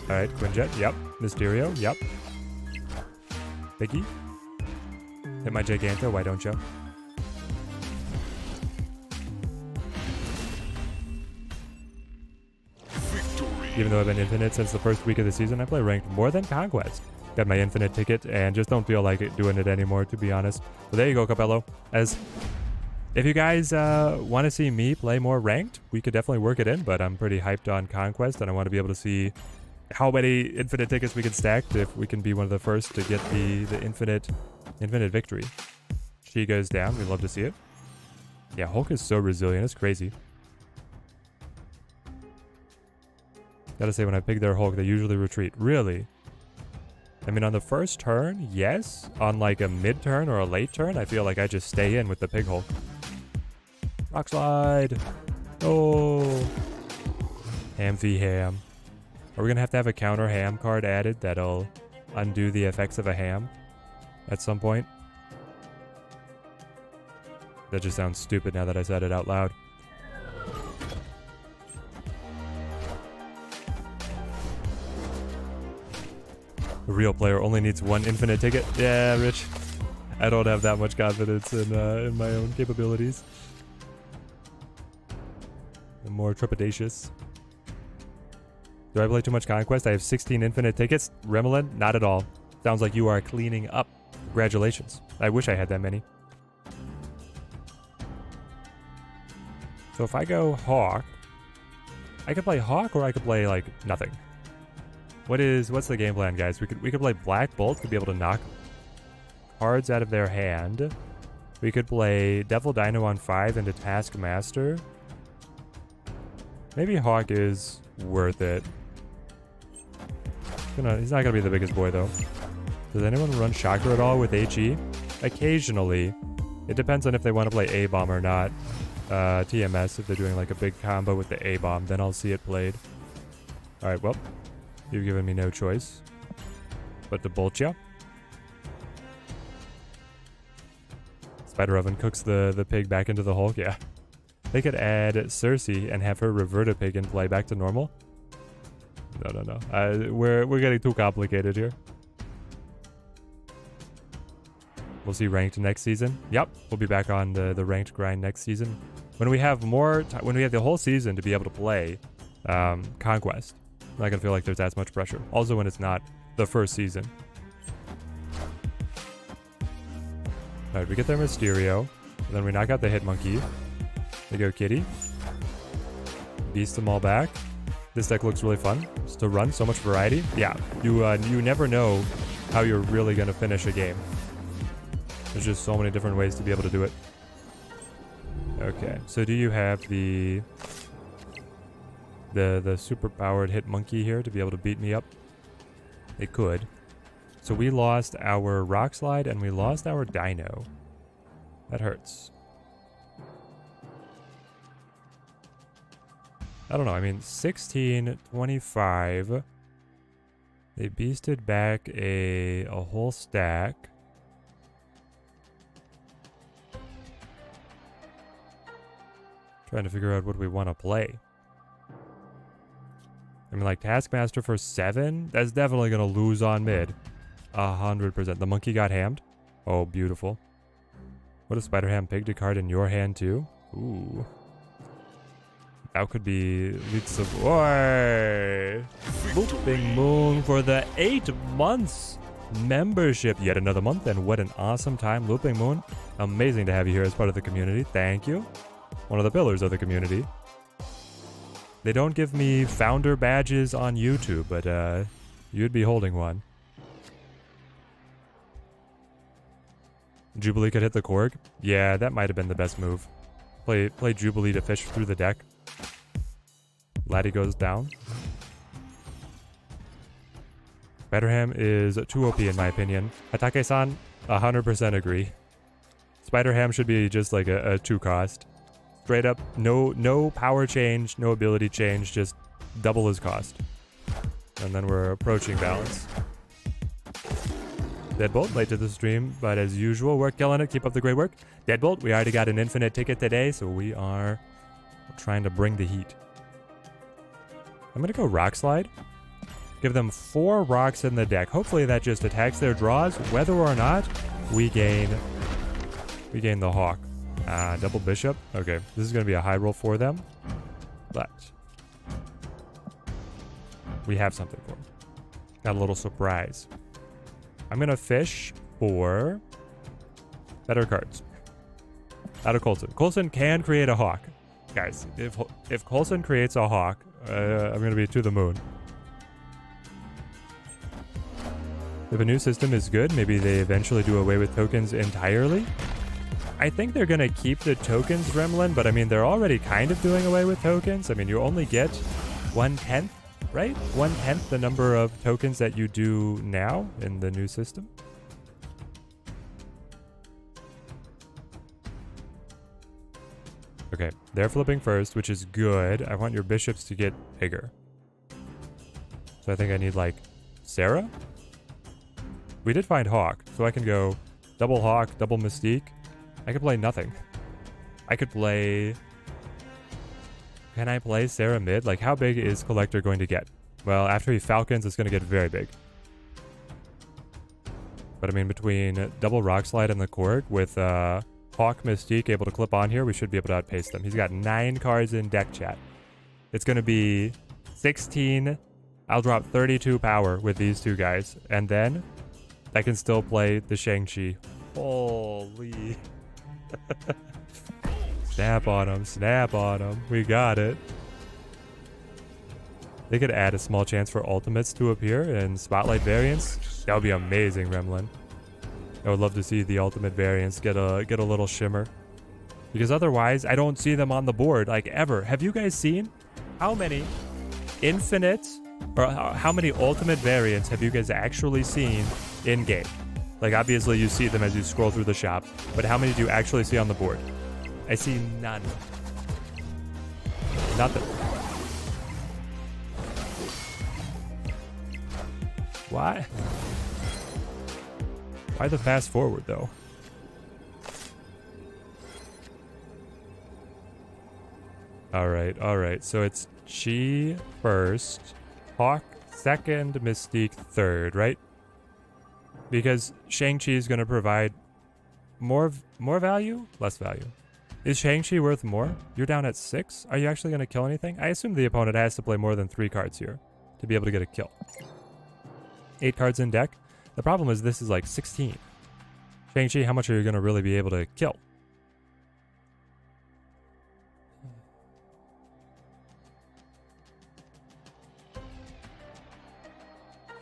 All right, Quinjet. Yep. Mysterio. Yep. Biggie. Hit my Giganto. Why don't you? Victory. Even though I've been infinite since the first week of the season, I play ranked more than Conquest. Got my infinite ticket and just don't feel like doing it anymore, to be honest. So there you go, Capello. As if you guys want to see me play more ranked, we could definitely work it in, but I'm pretty hyped on Conquest, and I want to be able to see how many infinite tickets we can stack if we can be one of the first to get the infinite victory. She goes down. We love to see it. Yeah, Hulk is so resilient. It's crazy. Gotta say, when I pick their Hulk, they usually retreat. Really? I mean, on the first turn, yes. On like a mid-turn or a late turn, I feel like I just stay in with the pig Hulk. Rock slide. Oh. Ham v ham. Are we gonna have to have a counter ham card added that'll undo the effects of a ham at some point? That just sounds stupid now that I said it out loud. A real player only needs one infinite ticket. Yeah, Rich. I don't have that much confidence in my own capabilities. I'm more trepidatious. Do I play too much Conquest? I have 16 infinite tickets. Remelin? Not at all. Sounds like you are cleaning up. Congratulations. I wish I had that many. So if I go Hawk, I could play Hawk or I could play like nothing. What's the game plan, guys? We could play Black Bolt to be able to knock cards out of their hand. We could play Devil Dino on 5 into Taskmaster. Maybe Hawk is worth it. He's not gonna be the biggest boy though. Does anyone run Chakra at all with HE? Occasionally. It depends on if they want to play A-Bomb or not. TMS, if they're doing like a big combo with the A-Bomb, then I'll see it played. Alright, well. You've given me no choice but to bolt ya. Spider Oven cooks the pig back into the Hulk. Yeah. They could add Cersei and have her revert a pig and play back to normal. No. We're getting too complicated here. We'll see ranked next season. Yep, we'll be back on the ranked grind next season when we have when we have the whole season to be able to play Conquest. I'm not gonna feel like there's as much pressure. Also, when it's not the first season. All right, we get their Mysterio, and then we knock out the Hit Monkey. They go Kitty. Beast them all back. This deck looks really fun. Just to run, so much variety. Yeah, you never know how you're really gonna finish a game. There's just so many different ways to be able to do it. Okay, so do you have the super powered Hit Monkey here to be able to beat me up? It could. So we lost our Rock Slide and we lost our Dino. That hurts. I don't know. I mean, 16, 25. They beasted back a whole stack. Trying to figure out what we want to play. I mean, like, Taskmaster for 7? That's definitely going to lose on mid. 100%. The monkey got hammed. Oh, beautiful. What a Spider Ham Pig to card in your hand, too? Ooh. That could be leads of war. Looping Moon for the 8 months membership. Yet another month, and what an awesome time. Looping Moon, amazing to have you here as part of the community. Thank you. One of the pillars of the community. They don't give me founder badges on YouTube, but you'd be holding one. Jubilee could hit the Korg? Yeah, that might have been the best move. Play Jubilee to fish through the deck. Laddie goes down. Spider-Ham is too OP in my opinion. Hatake-san, 100% agree. Spider-Ham should be just like a 2 cost. Straight up, no power change, no ability change, just double his cost. And then we're approaching balance. Deadbolt, late to the stream, but as usual, we're killing it. Keep up the great work. Deadbolt, we already got an infinite ticket today, so we are trying to bring the heat. I'm going to go Rock Slide. Give them 4 rocks in the deck. Hopefully that just attacks their draws. Whether or not, we gain the hawk. Double bishop. Okay, this is going to be a high roll for them. But we have something for them. Got a little surprise. I'm going to fish for better cards. Out of Coulson. Coulson can create a hawk. Guys, if Coulson creates a hawk, I'm going to be to the moon. If a new system is good, maybe they eventually do away with tokens entirely. I think they're going to keep the tokens, Gremlin, but I mean, they're already kind of doing away with tokens. I mean, you only get 1/10, right? 1/10 the number of tokens that you do now in the new system. Okay, they're flipping first, which is good. I want your bishops to get bigger. So I think I need, like, Sarah? We did find Hawk, so I can go double Hawk, double Mystique. I could play nothing. I could play... Can I play Sarah mid? Like, how big is Collector going to get? Well, after he Falcons, it's going to get very big. But I mean, between double Rock Slide and the court with Hawk Mystique able to clip on here, we should be able to outpace them. He's got 9 cards in deck chat. It's going to be 16. I'll drop 32 power with these two guys. And then I can still play the Shang-Chi. Holy. Snap on him. Snap on him. We got it. They could add a small chance for ultimates to appear in Spotlight variants. That would be amazing, Remlin. I would love to see the ultimate variants get a little shimmer. Because otherwise, I don't see them on the board, like, ever. Have you guys seen how many infinite, or how many ultimate variants have you guys actually seen in-game? Like, obviously, you see them as you scroll through the shop, but how many do you actually see on the board? I see none. Nothing. Why? Why the fast forward, though? Alright. So it's Chi first, Hawk second, Mystique third, right? Because Shang-Chi is going to provide more value? Less value. Is Shang-Chi worth more? You're down at 6? Are you actually going to kill anything? I assume the opponent has to play more than 3 cards here to be able to get a kill. 8 cards in deck. The problem is this is like 16. Shang-Chi, how much are you going to really be able to kill?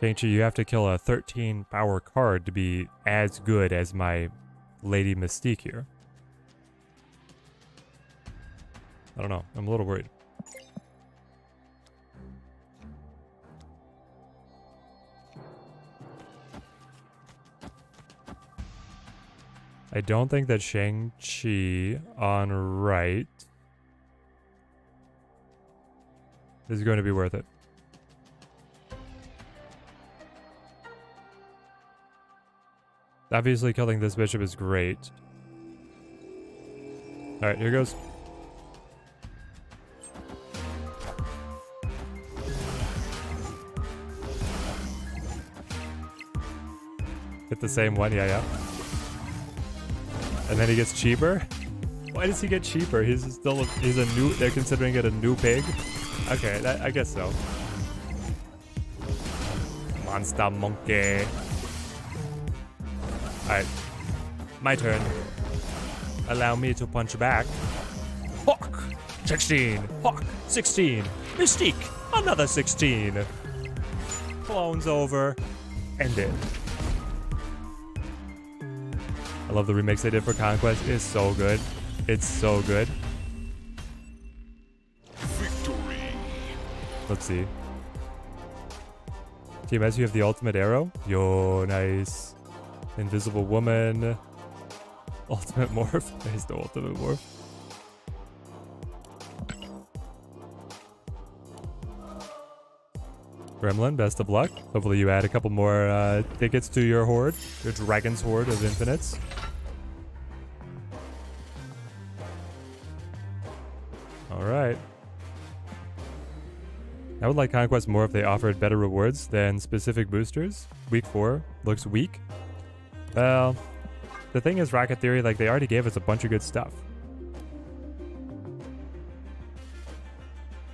Shang-Chi, you have to kill a 13 power card to be as good as my Lady Mystique here. I don't know. I'm a little worried. I don't think that Shang-Chi on right is going to be worth it. Obviously, killing this bishop is great. Alright, here goes. Hit the same one, yeah. And then he gets cheaper? Why does he get cheaper? He's a new, they're considering it a new pig? Okay, I guess so. Monster monkey. Alright. My turn. Allow me to punch back. Hawk! 16! Hawk! 16! Mystique! Another 16! Clones over. End it. I love the remix they did for Conquest. It's so good. It's so good. Victory. Let's see. Team S, you have the ultimate arrow. Yo, nice. Invisible woman. Ultimate morph. There's no ultimate morph. Gremlin, best of luck. Hopefully you add a couple more tickets to your horde. Your dragon's horde of infinites. Alright. I would like Conquest more if they offered better rewards than specific boosters. Week 4 looks weak. Well, the thing is, Rocket Theory, like, they already gave us a bunch of good stuff.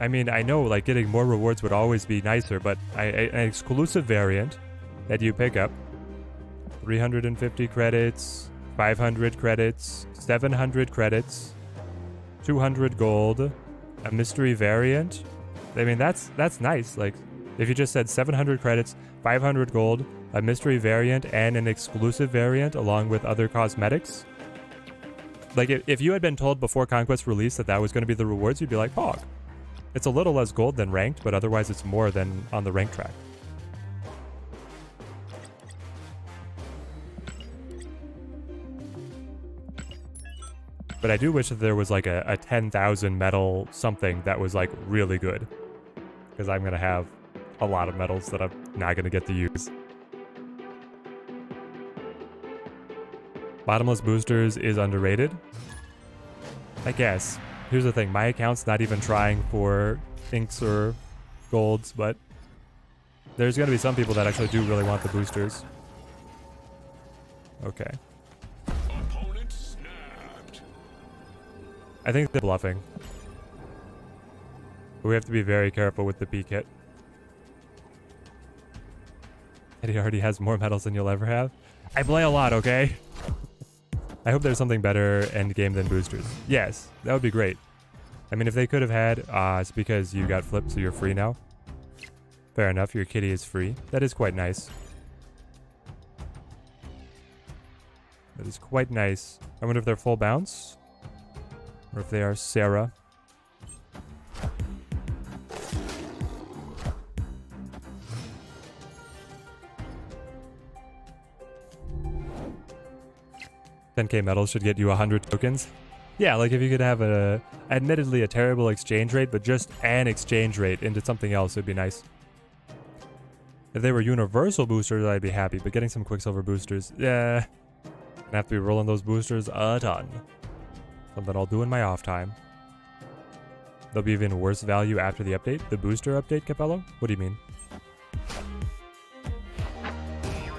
I mean, I know, like, getting more rewards would always be nicer, but an exclusive variant that you pick up, 350 credits, 500 credits, 700 credits, 200 gold, a mystery variant. I mean, that's nice. Like, if you just said 700 credits, 500 gold, a mystery variant, and an exclusive variant along with other cosmetics. Like, if you had been told before Conquest released that that was going to be the rewards, you'd be like, "Pog." It's a little less gold than ranked, but otherwise it's more than on the rank track. But I do wish that there was like a 10,000 medal something that was like really good. Because I'm going to have a lot of medals that I'm not going to get to use. Bottomless boosters is underrated. I guess. Here's the thing, my account's not even trying for inks or golds, but there's going to be some people that actually do really want the boosters. Okay. Opponent snapped. I think they're bluffing. But we have to be very careful with the peak hit. And he already has more medals than you'll ever have. I play a lot, okay? I hope there's something better end game than boosters. Yes, that would be great. I mean, if they could have had, it's because you got flipped, so you're free now. Fair enough, your kitty is free. That is quite nice. That is quite nice. I wonder if they're full bounce. Or if they are Sarah. $10K medals should get you 100 tokens. Yeah, like if you could have admittedly a terrible exchange rate, but just an exchange rate into something else would be nice. If they were universal boosters, I'd be happy, but getting some Quicksilver boosters, yeah. Gonna have to be rolling those boosters a ton. Something I'll do in my off time. They'll be even worse value after the update. The booster update, Capello? What do you mean?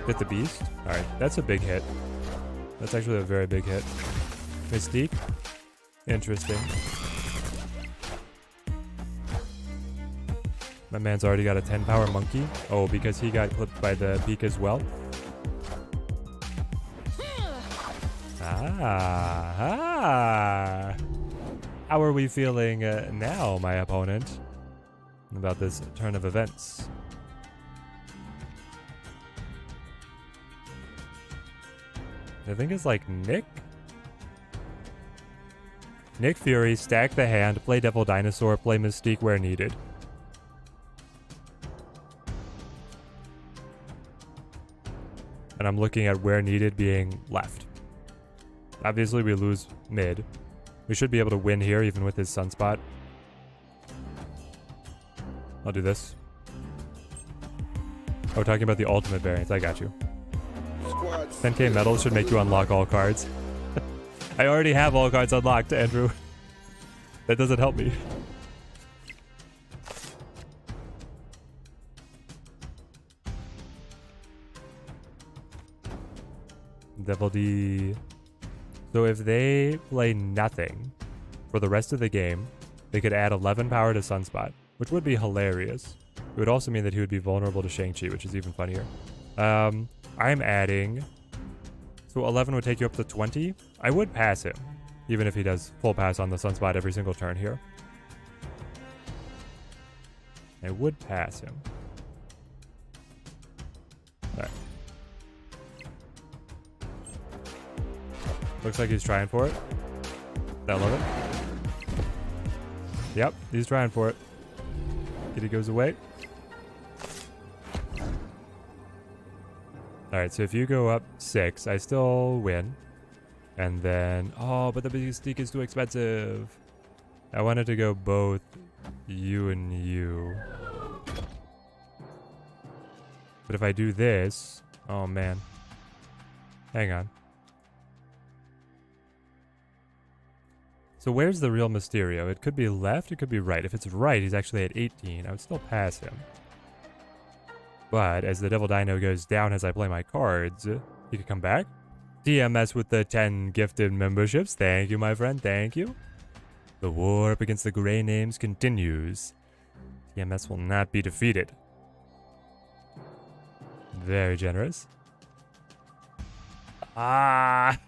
Get the beast? Alright, that's a big hit. That's actually a very big hit. Mystique? Interesting. My man's already got a 10 power monkey. Oh, because he got clipped by the peak as well. Ah. How are we feeling now, my opponent, about this turn of events? I think it's like Nick? Nick Fury, stack the hand, play Devil Dinosaur, play Mystique where needed. And I'm looking at where needed being left. Obviously we lose mid. We should be able to win here even with his Sunspot. I'll do this. Oh, talking about the ultimate variants, I got you. 10K medals should make you unlock all cards. I already have all cards unlocked, Andrew. That doesn't help me. Devil D. So if they play nothing for the rest of the game, they could add 11 power to Sunspot, which would be hilarious. It would also mean that he would be vulnerable to Shang-Chi, which is even funnier. I'm adding... So 11 would take you up to 20. I would pass him, even if he does full pass on the Sunspot every single turn here. I would pass him. Alright. Looks like he's trying for it. I love it. Yep, he's trying for it. Kitty goes away. Alright, so if you go up 6, I still win. And then... Oh, but the Mystique is too expensive. I wanted to go both you and you. But if I do this... Oh, man. Hang on. So where's the real Mysterio? It could be left, it could be right. If it's right, he's actually at 18. I would still pass him. But as the Devil Dino goes down as I play my cards, he could come back. DMS with the 10 gifted memberships. Thank you, my friend. Thank you. The war up against the gray names continues. DMS will not be defeated. Very generous. Ah!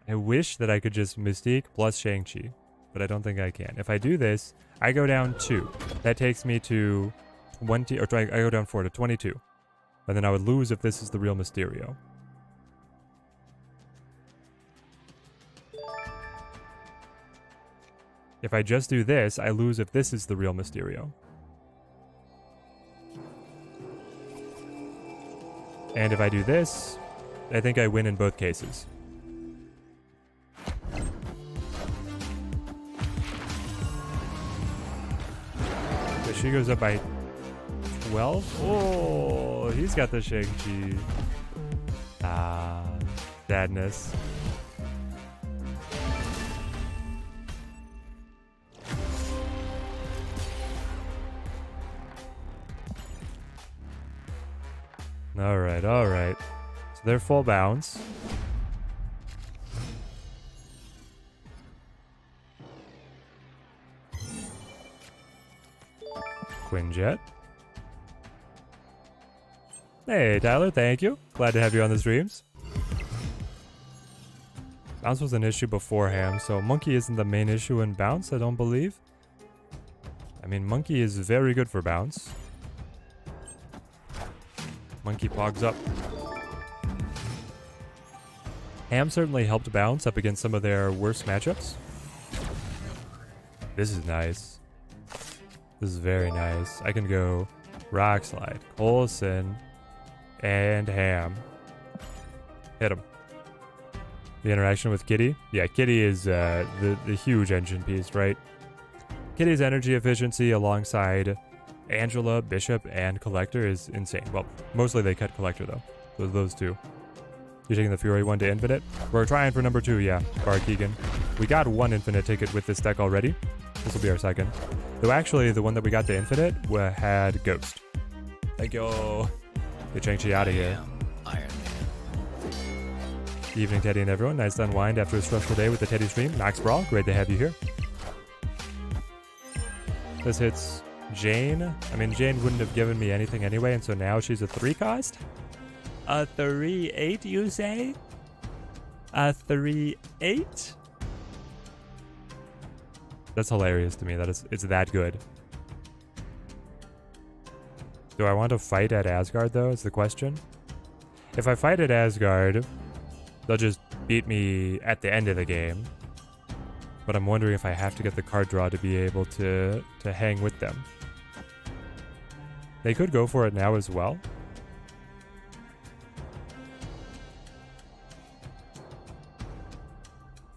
I wish that I could just Mystique plus Shang-Chi, but I don't think I can. If I do this, I go down 2. That takes me to 20, or I go down 4 to 22. And then I would lose if this is the real Mysterio. If I just do this, I lose if this is the real Mysterio. And if I do this, I think I win in both cases. So she goes up by 12. Oh, he's got the Shang-Chi. Ah, sadness. Alright, alright. So they're full bounce. Quinjet. Hey, Tyler, thank you. Glad to have you on the streams. Bounce was an issue beforehand, so Monkey isn't the main issue in bounce, I don't believe. I mean, Monkey is very good for bounce. Monkey pogs up. Ham certainly helped bounce up against some of their worst matchups. This is nice. This is very nice. I can go Rock Slide, Coulson, and Ham. Hit him. The interaction with Kitty. Yeah, Kitty is the huge engine piece, right? Kitty's energy efficiency alongside Angela, Bishop, and Collector is insane. Well, mostly they cut Collector, though. So those two. You're taking the Fury one to Infinite? We're trying for number 2, yeah, Bar Keegan. We got 1 Infinite ticket with this deck already. This will be our second. Though actually, the one that we got to Infinite had Ghost. Thank you. Get Shang-Chi out of here. Iron Man. Evening, Teddy and everyone. Nice to unwind after a stressful day with the Teddy stream. Max Brawl, great to have you here. This hits Jane. I mean, Jane wouldn't have given me anything anyway, and so now she's a 3 cost? A 3/8, you say? A 3/8? That's hilarious to me. It's that good. Do I want to fight at Asgard, though, is the question. If I fight at Asgard, they'll just beat me at the end of the game. But I'm wondering if I have to get the card draw to be able to hang with them. They could go for it now as well.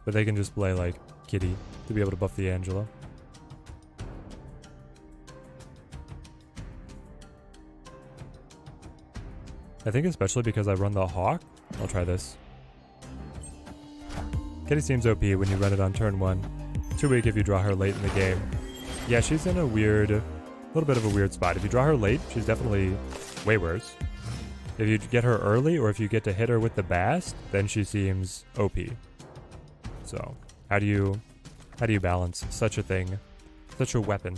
But they can just play, like, Kitty to be able to buff the Angela. I think especially because I run the Hawk, I'll try this. Kitty seems OP when you run it on turn 1. Too weak if you draw her late in the game. Yeah, she's in a little bit of a weird spot. If you draw her late, she's definitely way worse. If you get her early, or if you get to hit her with the Bast, then she seems OP. So, how do you balance such a thing? Such a weapon.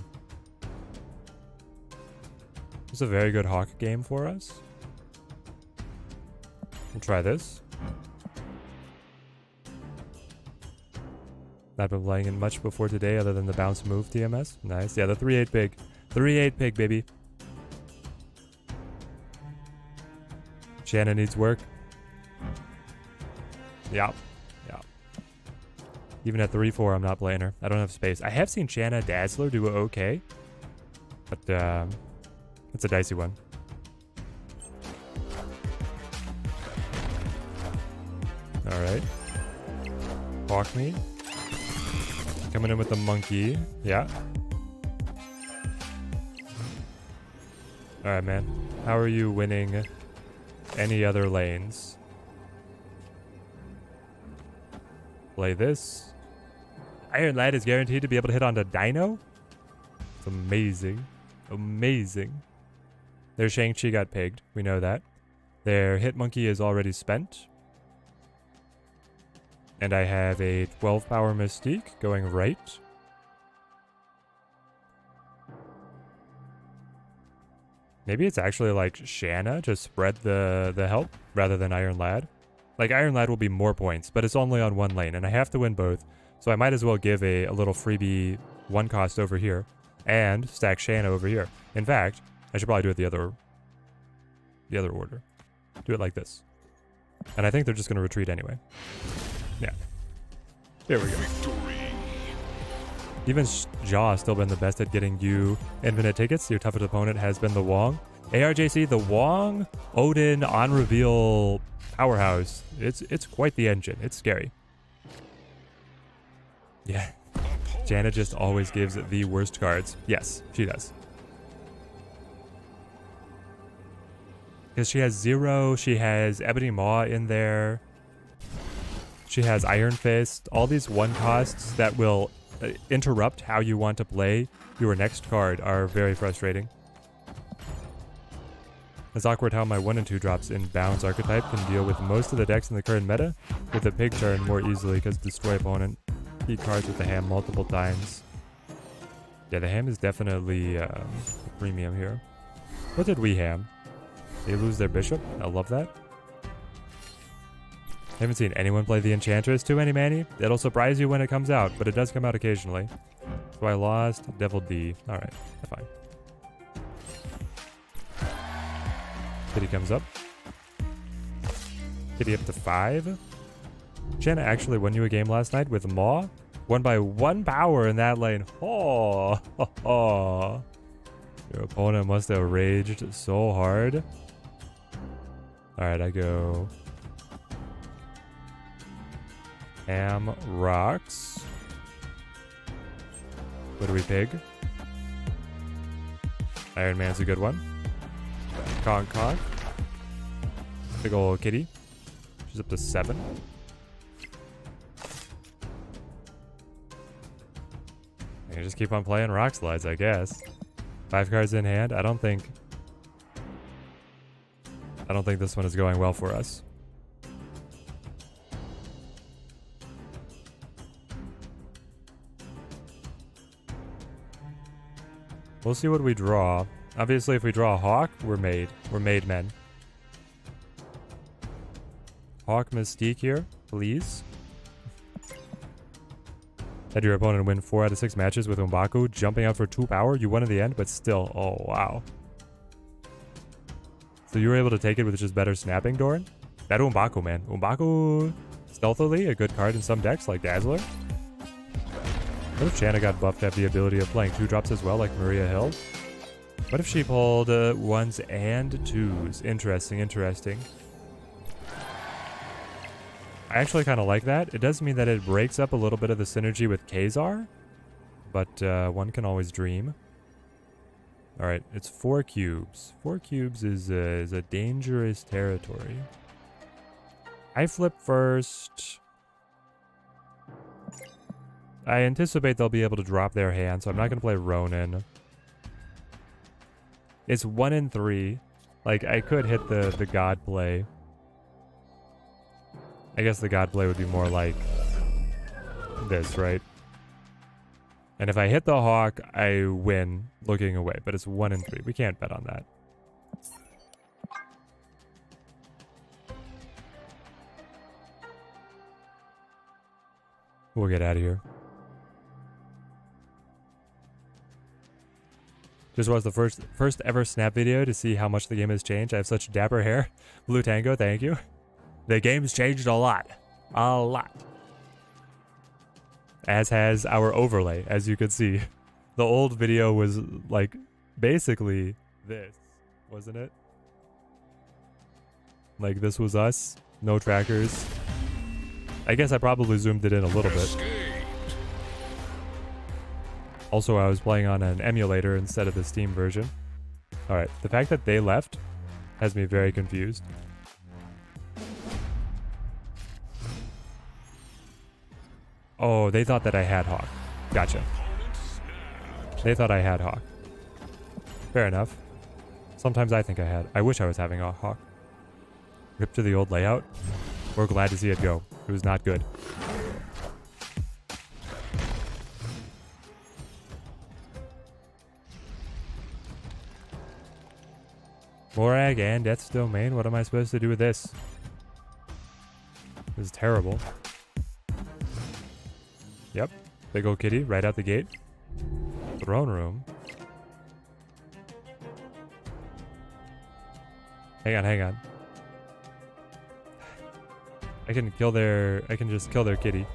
It's a very good Hawk game for us. We'll try this. Not been playing it much before today other than the bounce move TMS. Nice. Yeah, the 3/8 pig. 3/8 pig, baby. Shanna needs work. Yeah. Yeah. Even at 3/4, I'm not playing her. I don't have space. I have seen Shanna Dazzler do okay. But, it's a dicey one. Alright. Hawk me. Coming in with the monkey. Yeah. Alright, man. How are you winning any other lanes? Play this. Iron Lad is guaranteed to be able to hit onto Dino. It's amazing. Amazing. Their Shang-Chi got pegged. We know that. Their Hitmonkey is already spent. And I have a 12 power Mystique going right. Maybe it's actually like Shanna to spread the help rather than Iron Lad. Like Iron Lad will be more points, but it's only on one lane and I have to win both. So I might as well give a little freebie one cost over here and stack Shanna over here. In fact, I should probably do it the other order. Do it like this. And I think they're just going to retreat anyway. Yeah. There we go. Even Jaw has still been the best at getting you infinite tickets. Your toughest opponent has been the Wong. ARJC, the Wong Odin on reveal powerhouse. It's quite the engine. It's scary. Yeah. Janet just always gives the worst cards. Yes, she does. Because she has Zero, she has Ebony Maw in there. She has Iron Fist. All these one costs that will interrupt how you want to play your next card are very frustrating. It's awkward how my 1 and 2 drops in Bounce archetype can deal with most of the decks in the current meta, with the pig turn more easily because destroy opponent beat cards with the ham multiple times. Yeah, the ham is definitely a premium here. What did we ham? They lose their bishop? I love that. I haven't seen anyone play the Enchantress too many Manny. It'll surprise you when it comes out, but it does come out occasionally. So I lost Devil D. Alright, fine. Kitty comes up. Kitty up to 5. Shanna actually won you a game last night with Maw. Won by 1 power in that lane. Oh, oh. Your opponent must have raged so hard. Alright, I go Ham rocks. What do we pig? Iron Man's a good one. Conk. Big ol' kitty. She's up to 7. I can just keep on playing rock slides, I guess. 5 cards in hand. I don't think this one is going well for us. We'll see what we draw. Obviously, if we draw a Hawk, we're made. We're made men. Hawk Mystique here, please. Had your opponent win 4 out of 6 matches with M'Baku, jumping out for 2 power. You won in the end, but still. Oh, wow. So you were able to take it with just better snapping, Doran? That M'Baku, man. M'Baku, stealthily, a good card in some decks, like Dazzler. What if Shanna got buffed to have the ability of playing 2-drops as well, like Maria Hill? What if she pulled 1s and 2s? Interesting, interesting. I actually kind of like that. It does mean that it breaks up a little bit of the synergy with Kazar, but one can always dream. All right, it's 4 cubes. 4 cubes is a dangerous territory. I flip first. I anticipate they'll be able to drop their hand, so I'm not going to play Ronin. It's 1 and 3. Like, I could hit the God play. I guess the God play would be more like this, right? And if I hit the Hawk, I win looking away. But it's 1 and 3. We can't bet on that. We'll get out of here. Just watched the first ever Snap video to see how much the game has changed. I have such dapper hair. Blue Tango, thank you. The game's changed a lot. A lot. As has our overlay, as you could see. The old video was like basically this, wasn't it? Like this was us, no trackers. I guess I probably zoomed it in a little bit. Also, I was playing on an emulator instead of the Steam version. Alright, the fact that they left has me very confused. Oh, they thought that I had Hawk. Gotcha. Opponent snapped. They thought I had Hawk. Fair enough. Sometimes I think I had. I wish I was having a Hawk. Rip to the old layout. We're glad to see it go. It was not good. Morag and Death's Domain. What am I supposed to do with this? This is terrible. Yep. Big old kitty right out the gate. Throne room. Hang on, hang on. I can just kill their kitty.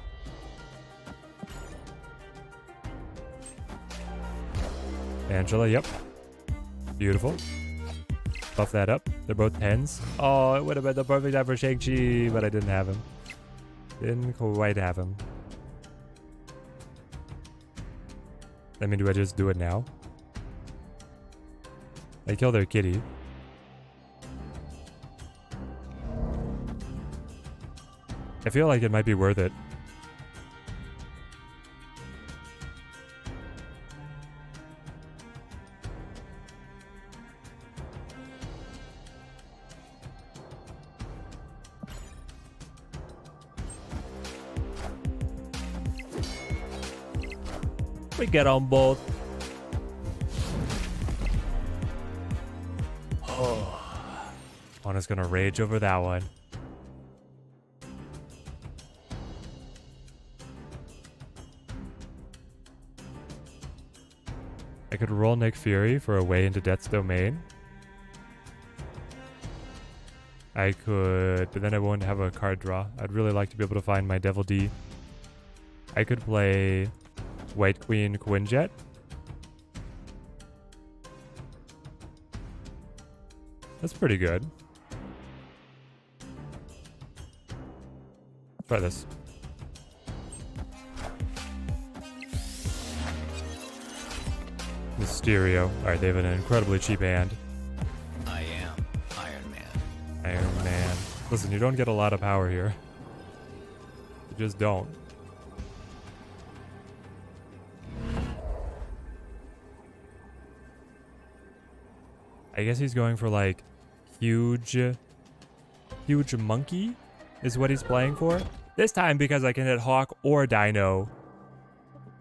Angela, yep. Beautiful. Buff that up. They're both 10s. Oh, it would have been the perfect time for Shang-Chi, but I didn't have him. Didn't quite have him. I mean, do I just do it now? I kill their kitty. I feel like it might be worth it. We get on both. Oh. Juana's gonna rage over that one. I could roll Nick Fury for a way into Death's Domain. I could, but then I won't have a card draw. I'd really like to be able to find my Devil D. I could play White Queen Quinjet. That's pretty good. Try this. Mysterio. Alright, they have an incredibly cheap hand. I am Iron Man. Iron Man. Listen, you don't get a lot of power here. You just don't. I guess he's going for like huge monkey is what he's playing for. This time, because I can hit Hawk or Dino,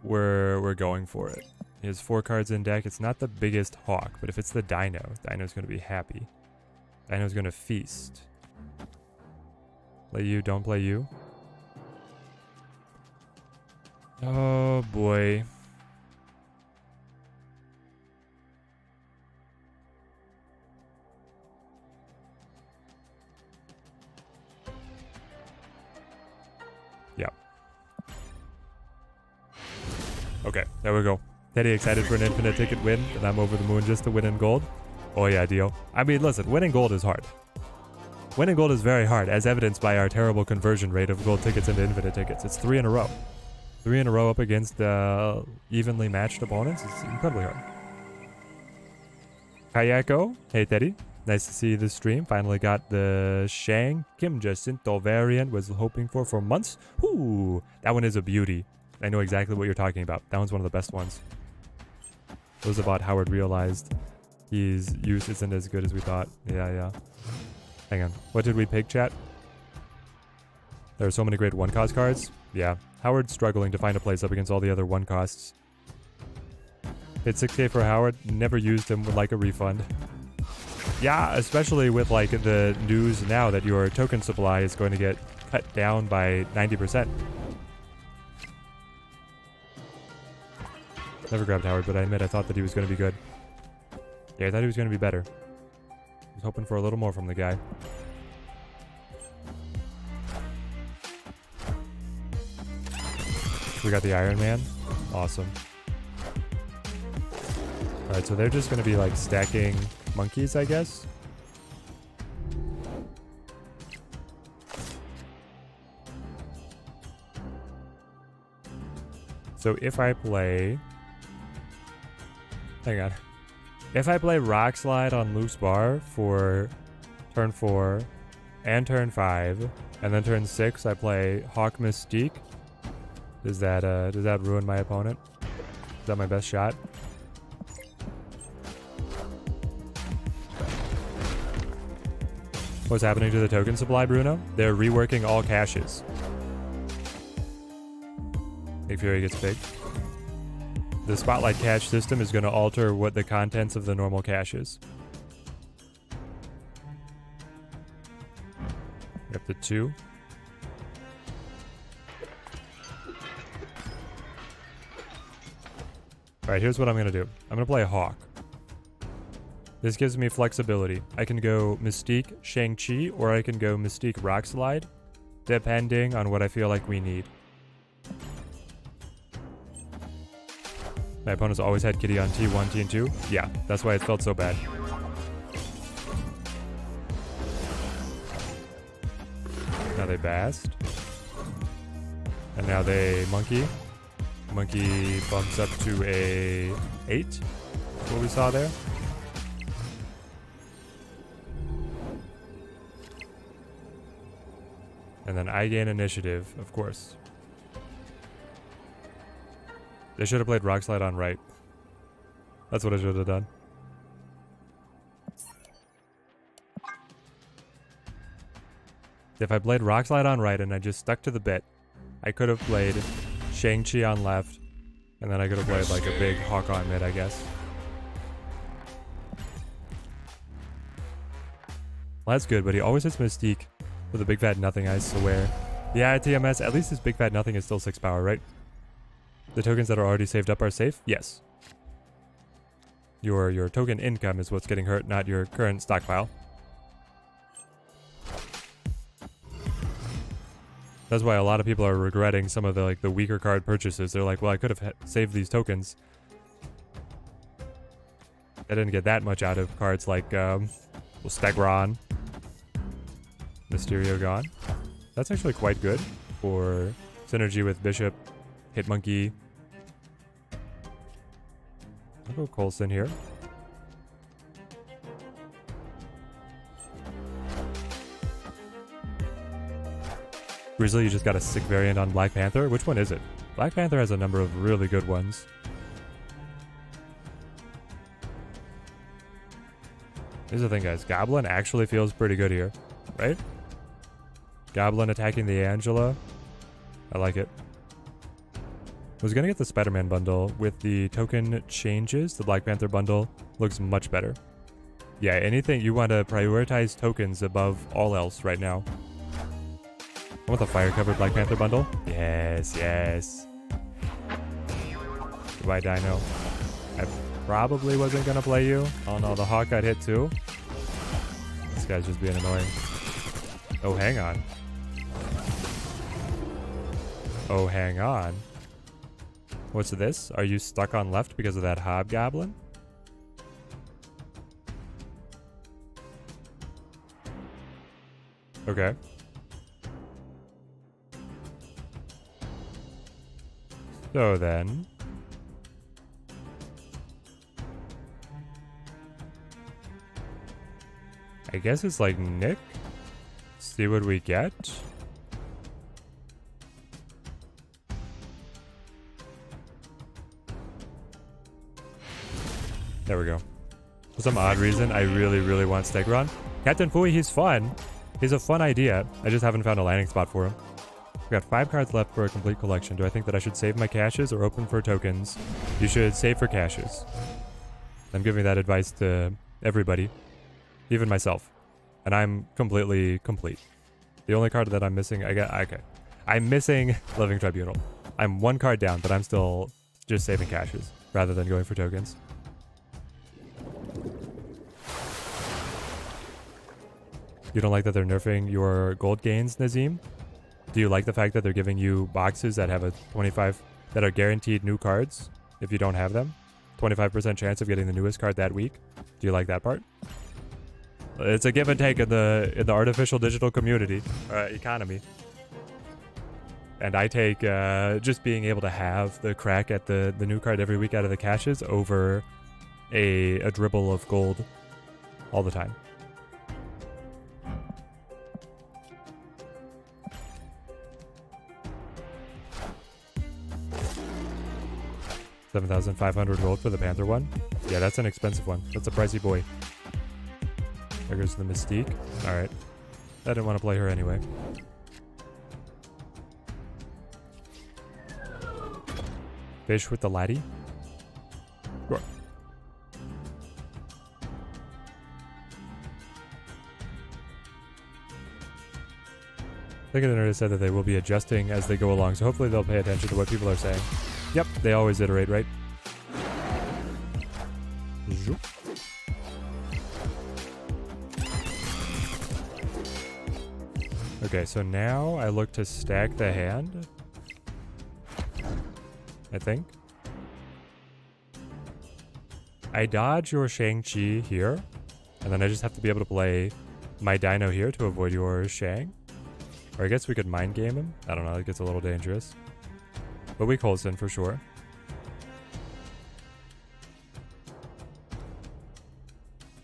we're going for it. He has 4 cards in deck. It's not the biggest Hawk, but if it's the Dino, Dino's going to be happy. Dino's going to feast. Play you, don't play you. Oh boy. Yep. Okay, there we go. Teddy excited for an infinite ticket win, and I'm over the moon just to win in gold. Oh yeah, Dio. I mean, listen, winning gold is hard. Winning gold is very hard, as evidenced by our terrible conversion rate of gold tickets into infinite tickets. It's 3 in a row. 3 in a row up against evenly matched opponents. It's incredibly hard. Kayako, hey Teddy. Nice to see the stream. Finally got the Shang Kim Jacinto variant. Was hoping for months. Ooh, that one is a beauty. I know exactly what you're talking about. That one's one of the best ones. It was about Howard realized his use isn't as good as we thought. Yeah. Hang on. What did we pick, chat? There are so many great 1-cost cards. Yeah. Howard's struggling to find a place up against all the other 1-costs. Hit 6k for Howard. Never used him with like a refund. Yeah, especially with like the news now that your token supply is going to get cut down by 90%. Never grabbed Howard, but I admit I thought that he was going to be good. Yeah, I thought he was going to be better. I was hoping for a little more from the guy. We got the Iron Man. Awesome. Alright, so they're just going to be like stacking monkeys, I guess. So if I play... Hang on. If I play Rock Slide on Loose Bar for turn 4 and turn 5, and then turn 6 I play Hawk Mystique, Does that ruin my opponent? Is that my best shot? What's happening to the token supply, Bruno? They're reworking all caches. Big Fury gets big. The Spotlight cache system is going to alter what the contents of the normal cache is. Up to 2. Alright, here's what I'm going to do. I'm going to play a Hawk. This gives me flexibility. I can go Mystique, Shang-Chi, or I can go Mystique Rock Slide, depending on what I feel like we need. My opponent's always had Kitty on T1, T2. Yeah, that's why it felt so bad. Now they Bast. And now they Monkey. Monkey bumps up to a 8. That's what we saw there. And then I gain initiative, of course. They should have played Rock Slide on right. That's what I should have done. If I played Rock Slide on right and I just stuck to the bit, I could have played Shang-Chi on left, and then I could have played like a big Hawk on mid, I guess. Well, that's good, but he always hits Mystique with a big fat nothing, I swear. Yeah, TMS, at least his big fat nothing is still 6 power, right? The tokens that are already saved up are safe? Yes. Your token income is what's getting hurt, not your current stockpile. That's why a lot of people are regretting some of the weaker card purchases. They're like, well, I could have saved these tokens. I didn't get that much out of cards like Stegron. Mysterio gone. That's actually quite good for synergy with Bishop, Hitmonkey. I'll go Coulson here. Grizzly, you just got a sick variant on Black Panther. Which one is it? Black Panther has a number of really good ones. Here's the thing, guys. Goblin actually feels pretty good here, right? Goblin attacking the Angela. I like it. I was going to get the Spider-Man bundle with the token changes. The Black Panther bundle looks much better. Yeah, anything you want to prioritize tokens above all else right now. I want the fire-covered Black Panther bundle. Yes, yes. Goodbye, Dino. I probably wasn't going to play you. Oh no, the Hawk got hit too. This guy's just being annoying. Oh, hang on. Oh, hang on. What's this? Are you stuck on left because of that Hobgoblin? Okay. So then... I guess it's like Nick. See what we get. There we go. For some odd reason, I really, really want Stegron. Captain Fui, he's fun. He's a fun idea. I just haven't found a landing spot for him. We've got 5 cards left for a complete collection. Do I think that I should save my caches or open for tokens? You should save for caches. I'm giving that advice to everybody, even myself. And I'm completely complete. The only card that I'm missing, okay. I'm missing Living Tribunal. I'm 1 card down, but I'm still just saving caches rather than going for tokens. You don't like that they're nerfing your gold gains, Nazim? Do you like the fact that they're giving you boxes that have a 25 that are guaranteed new cards if you don't have them? 25% chance of getting the newest card that week. Do you like that part? It's a give and take in the artificial digital community economy. And I take just being able to have the crack at the new card every week out of the caches over a dribble of gold all the time. 7,500 gold for the Panther one. Yeah, that's an expensive one. That's a pricey boy. There goes the Mystique. Alright. I didn't want to play her anyway. Fish with the laddie. Sure. I think the nerd said that they will be adjusting as they go along, so hopefully they'll pay attention to what people are saying. Yep, they always iterate, right? Zoop. Okay, so now I look to stack the hand. I think. I dodge your Shang-Chi here, and then I just have to be able to play my Dino here to avoid your Shang. Or I guess we could mind game him. I don't know, it gets a little dangerous. But we Coulson for sure.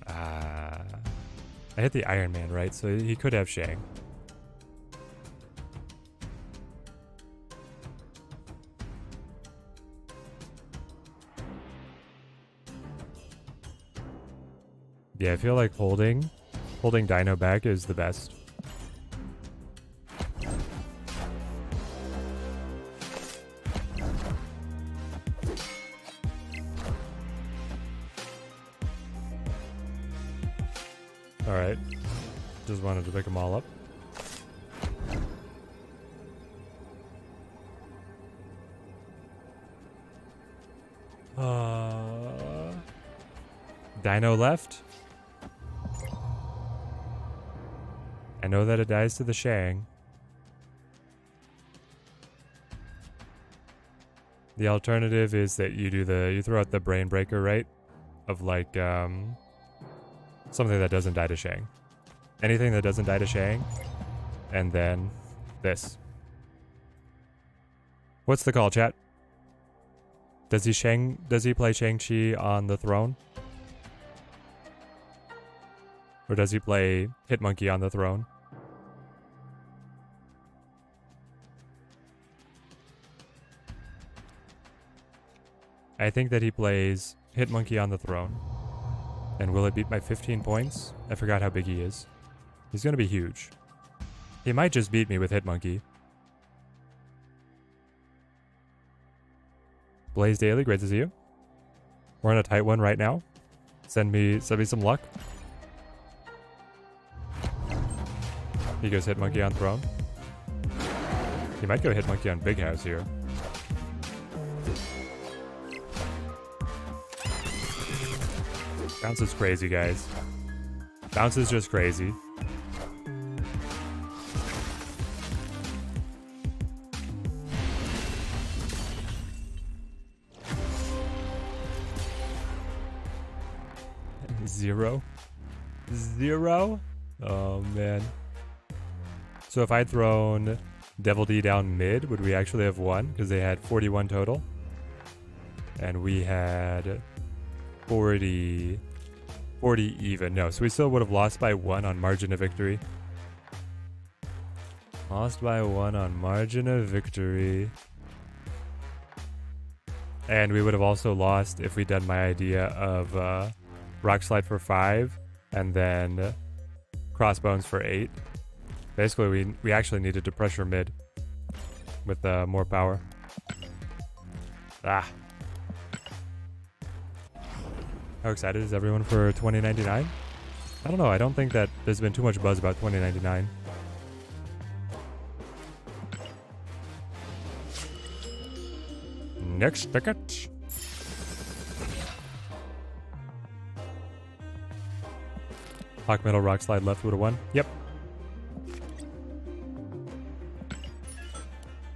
I hit the Iron Man, right? So he could have Shang. Yeah, I feel like holding Dino back is the best. Alright. Just wanted to pick them all up. Dino left. I know that it dies to the Shang. The alternative is that you throw out the Brain Breaker, right? Of like, something that doesn't die to Shang. Anything that doesn't die to Shang. And then this. What's the call, chat? Does he play Shang-Chi on the throne? Or does he play Hitmonkey on the throne? I think that he plays Hitmonkey on the throne. And will it beat my 15 points? I forgot how big he is. He's gonna be huge. He might just beat me with Hitmonkey. Blaze Daily, great to see you. We're on a tight one right now. Send me some luck. He goes Hitmonkey on throne. He might go Hitmonkey on Big House here. Bounce is crazy, guys. Bounce is just crazy. Zero? Oh, man. So if I'd thrown Devil D down mid, would we actually have won? Because they had 41 total. And we had 40 even. No, so we still would have lost by 1 on margin of victory. Lost by 1 on margin of victory. And we would have also lost if we'd done my idea of Rock Slide for 5 and then Crossbones for 8. Basically, we actually needed to pressure mid with more power. Ah. How excited is everyone for 2099? I don't know. I don't think that there's been too much buzz about 2099. Next ticket. Hawk Metal Rock Slide left would have won. Yep.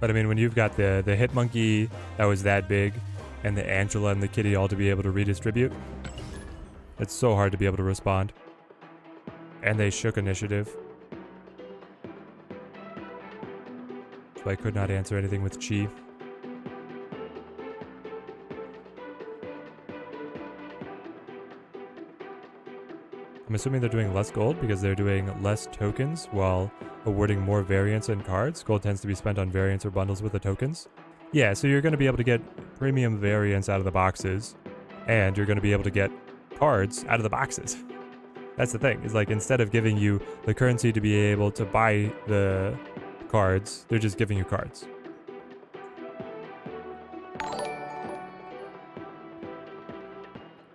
But I mean, when you've got the Hitmonkey that was that big and the Angela and the Kitty all to be able to redistribute, it's so hard to be able to respond. And they shook initiative. So I could not answer anything with Chi. I'm assuming they're doing less gold because they're doing less tokens while awarding more variants and cards. Gold tends to be spent on variants or bundles with the tokens. Yeah, so you're going to be able to get premium variants out of the boxes, and you're going to be able to get cards out of the boxes. That's the thing, is like instead of giving you the currency to be able to buy the cards, they're just giving you cards.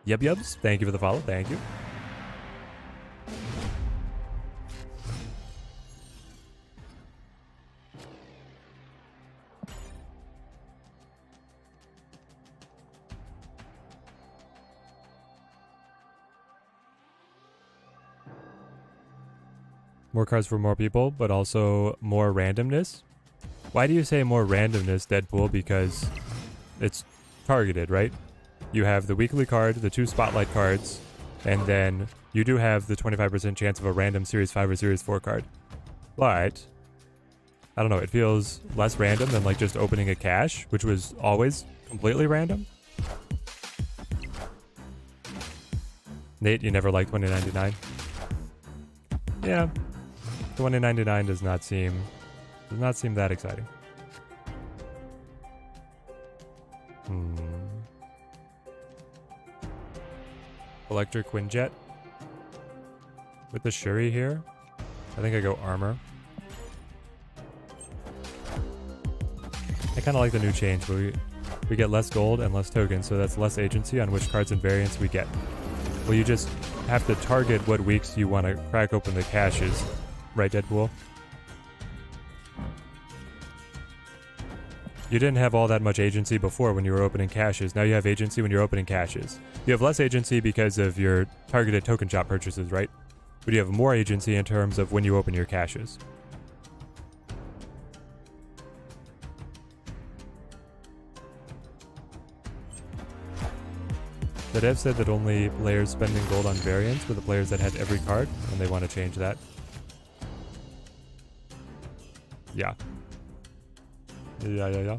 Yubs, thank you for the follow, thank you. More cards for more people, but also more randomness. Why do you say more randomness, Deadpool? Because it's targeted, right? You have the weekly card, the 2 spotlight cards, and then you do have the 25% chance of a random Series 5 or Series 4 card. But, I don't know, it feels less random than like just opening a cache, which was always completely random. Nate, you never liked 2099? Yeah. 2099 does not seem that exciting. Electric Quinjet with the Shuri here. I think I go armor. I kind of like the new change, but we get less gold and less tokens, so that's less agency on which cards and variants we get. Well, you just have to target what weeks you want to crack open the caches. Right, Deadpool? You didn't have all that much agency before when you were opening caches. Now you have agency when you're opening caches. You have less agency because of your targeted token shop purchases, right? But you have more agency in terms of when you open your caches. The dev said that only players spending gold on variants were the players that had every card, and they want to change that. Yeah. Yeah.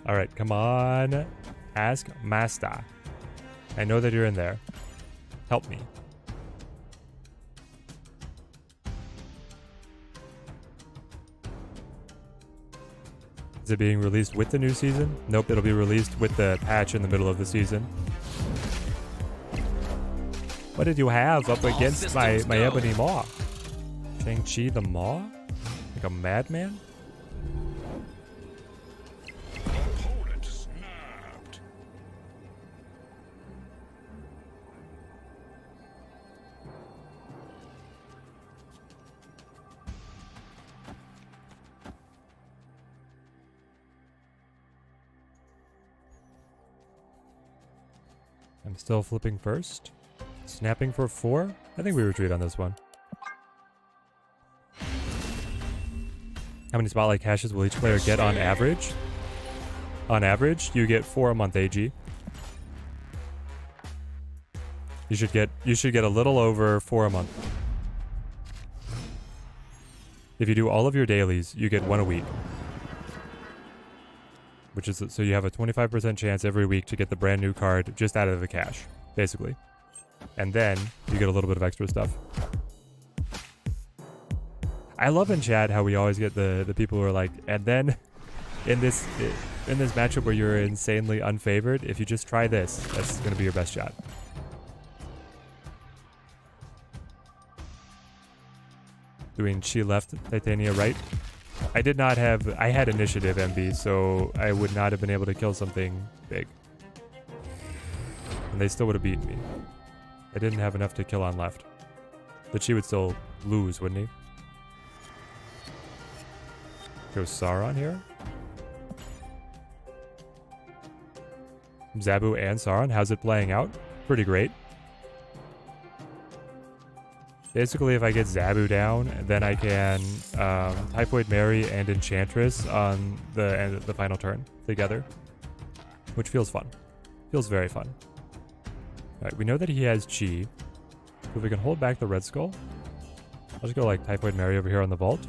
Alright, come on. Ask Master. I know that you're in there. Help me. Is it being released with the new season? Nope, it'll be released with the patch in the middle of the season. What did you have up against my Ebony Maw? Shang-Chi the Maw? Like a madman? Opponent snapped. I'm still flipping first. Snapping for 4? I think we retreat on this one. How many spotlight caches will each player get on average? On average, you get 4 a month AG. You should get a little over 4 a month. If you do all of your dailies, you get 1 a week. Which is, so you have a 25% chance every week to get the brand new card just out of the cache, basically. And then you get a little bit of extra stuff. I love in chat how we always get the people who are like, and then in this matchup where you're insanely unfavored, if you just try this, that's going to be your best shot. Doing Chi left, Titania right. I had initiative MB, so I would not have been able to kill something big. And they still would have beaten me. I didn't have enough to kill on left. But Chi would still lose, wouldn't he? Go Sauron here. Zabu and Sauron, how's it playing out? Pretty great. Basically, if I get Zabu down, then I can Typhoid Mary and Enchantress on the final turn together, which feels fun. Feels very fun. All right, we know that he has Chi. So if we can hold back the Red Skull, I'll just go like Typhoid Mary over here on the vault.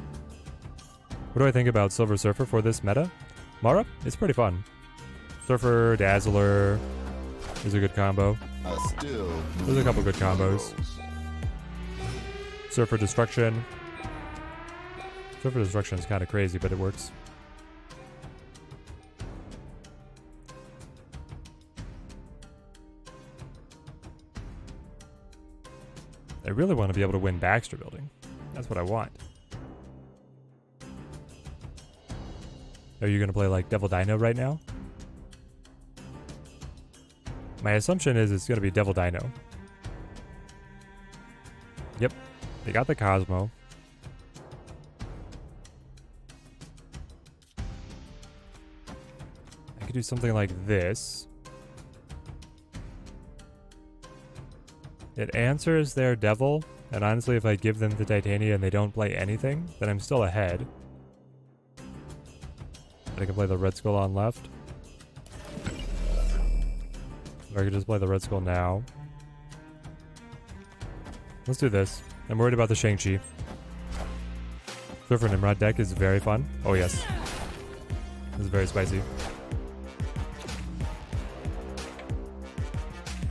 What do I think about Silver Surfer for this meta? Mara, it's pretty fun. Surfer, Dazzler is a good combo. There's a couple good combos. Surfer Destruction. Surfer Destruction is kind of crazy, but it works. I really want to be able to win Baxter building. That's what I want. Are you going to play like Devil Dino right now? My assumption is it's going to be Devil Dino. Yep. They got the Cosmo. I could do something like this. It answers their Devil, and honestly, if I give them the Titania and they don't play anything, then I'm still ahead. I can play the Red Skull on left. Or I could just play the Red Skull now. Let's do this. I'm worried about the Shang-Chi. Surfer Nimrod deck is very fun. Oh yes. This is very spicy.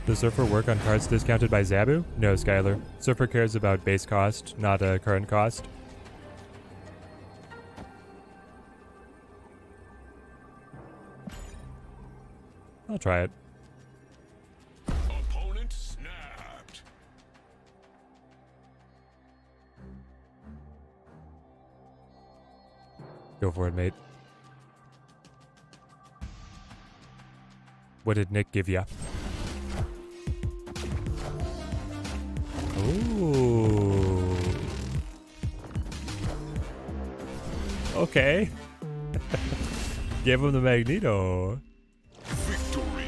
Does Surfer work on cards discounted by Zabu? No, Skylar. Surfer cares about base cost, not current cost. I'll try it. Opponent snapped. Go for it, mate. What did Nick give ya? Ooh. Okay. Give him the Magneto. Victory.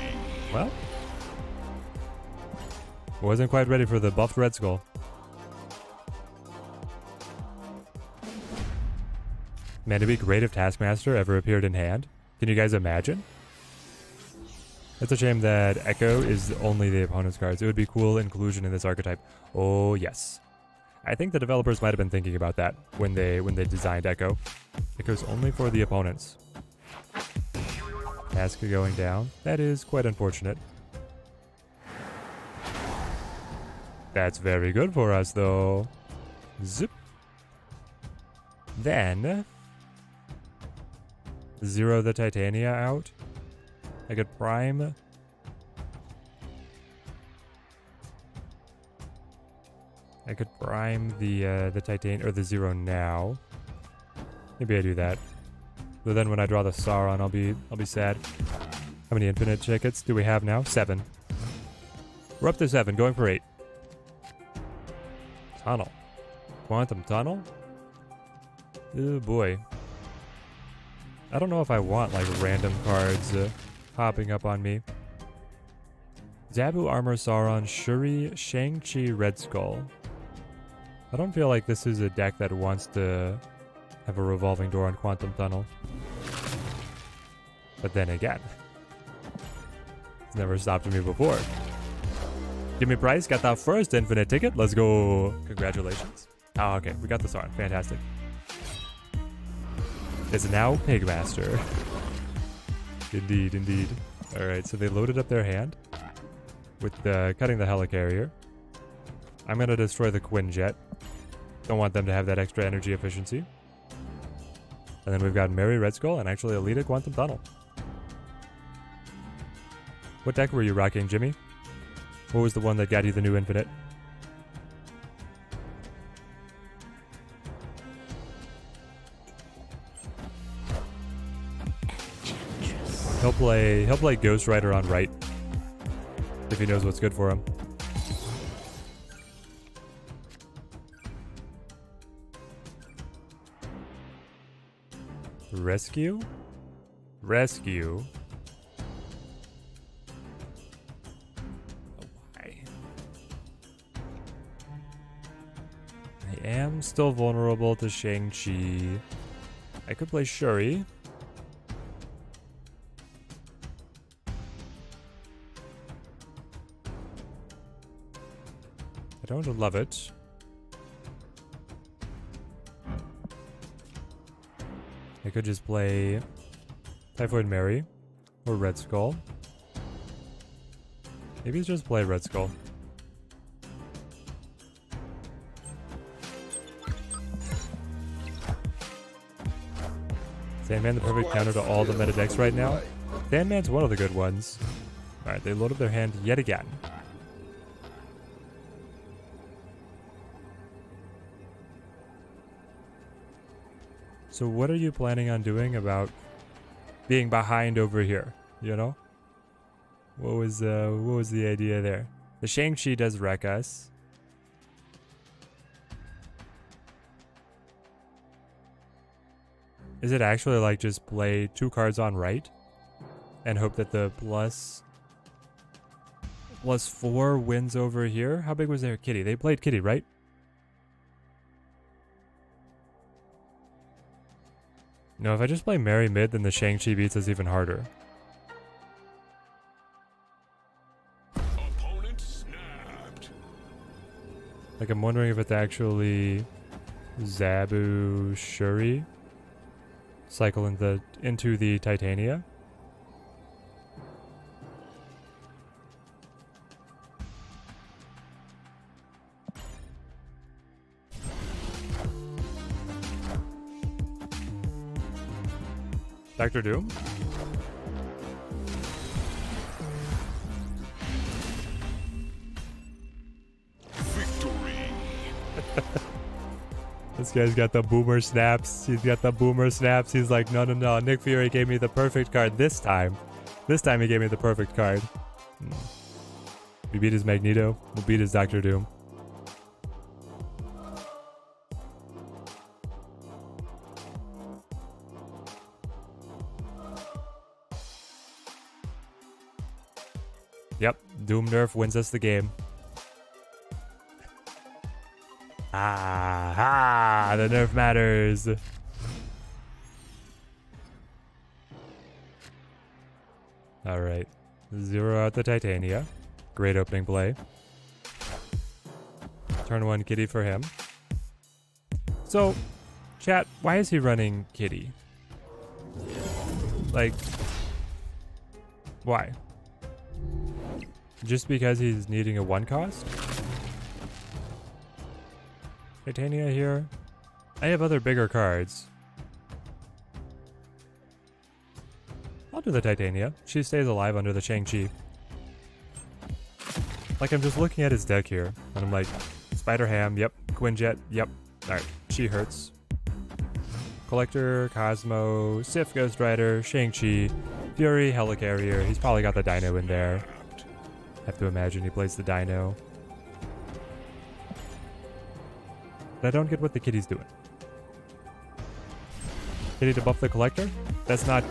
Well. Wasn't quite ready for the buffed Red Skull. Man, it'd be great if Taskmaster ever appeared in hand. Can you guys imagine? It's a shame that Echo is only the opponent's cards. It would be cool inclusion in this archetype. Oh yes. I think the developers might have been thinking about that when they designed Echo. Echo's only for the opponents. Task going down. That is quite unfortunate. That's very good for us though. Zip. Then zero the Titania out. I could prime. I could prime the Titan or the Zero now. Maybe I do that. But then when I draw the Sauron, I'll be sad. How many infinite tickets do we have now? 7. We're up to 7, going for 8. Tunnel. Quantum Tunnel? Oh boy. I don't know if I want like random cards popping up on me. Zabu, Armor, Sauron, Shuri, Shang-Chi, Red Skull. I don't feel like this is a deck that wants to have a revolving door on Quantum Tunnel. But then again, it's never stopped me before. Give me price, got that first infinite ticket. Let's go. Congratulations. Oh, okay, we got the Sauron. Fantastic. It's now Pigmaster. Indeed, indeed. Alright, so they loaded up their hand with cutting the Helicarrier. I'm going to destroy the Quinjet. Don't want them to have that extra energy efficiency. And then we've got Mary Red Skull and actually Alita Quantum Tunnel. What deck were you rocking, Jimmy? What was the one that got you the new infinite? He'll play Ghost Rider on right. If he knows what's good for him. Rescue? Rescue? Why? I am still vulnerable to Shang-Chi. I could play Shuri. I don't love it. I could just play Typhoid Mary or Red Skull. Maybe just play Red Skull. Sandman the perfect counter to all the meta decks right now. Sandman's one of the good ones. Alright, they load up their hand yet again. So what are you planning on doing about being behind over here? You know? What was the idea there? The Shang-Chi does wreck us. Is it actually like just play 2 cards on right and hope that the +4 wins over here? How big was their kitty? They played kitty, right? No, if I just play Mary mid, then the Shang-Chi beats us even harder. Opponent snapped. Like, I'm wondering if it's actually Zabu Shuri. Cycle into the Titania. Dr. Doom? Victory. This guy's got the boomer snaps. He's got the boomer snaps. He's like, no, no, no. Nick Fury gave me the perfect card this time. This time he gave me the perfect card. We beat his Magneto. We'll beat his Dr. Doom. Yep, Doom nerf wins us the game. The nerf matters. Alright, 0 out the Titania. Great opening play. Turn 1 kitty for him. So, chat, why is he running kitty? Like, why? Just because he's needing a 1 cost? Titania here. I have other bigger cards. I'll do the Titania. She stays alive under the Shang-Chi. Like, I'm just looking at his deck here, and I'm like, Spider-Ham, yep. Quinjet, yep. Alright, she hurts. Collector, Cosmo, Sif, Ghost Rider, Shang-Chi, Fury, Helicarrier. He's probably got the Dino in there. Have to imagine he plays the Dino. But I don't get what the kitty's doing. Kitty to buff the Collector? That's not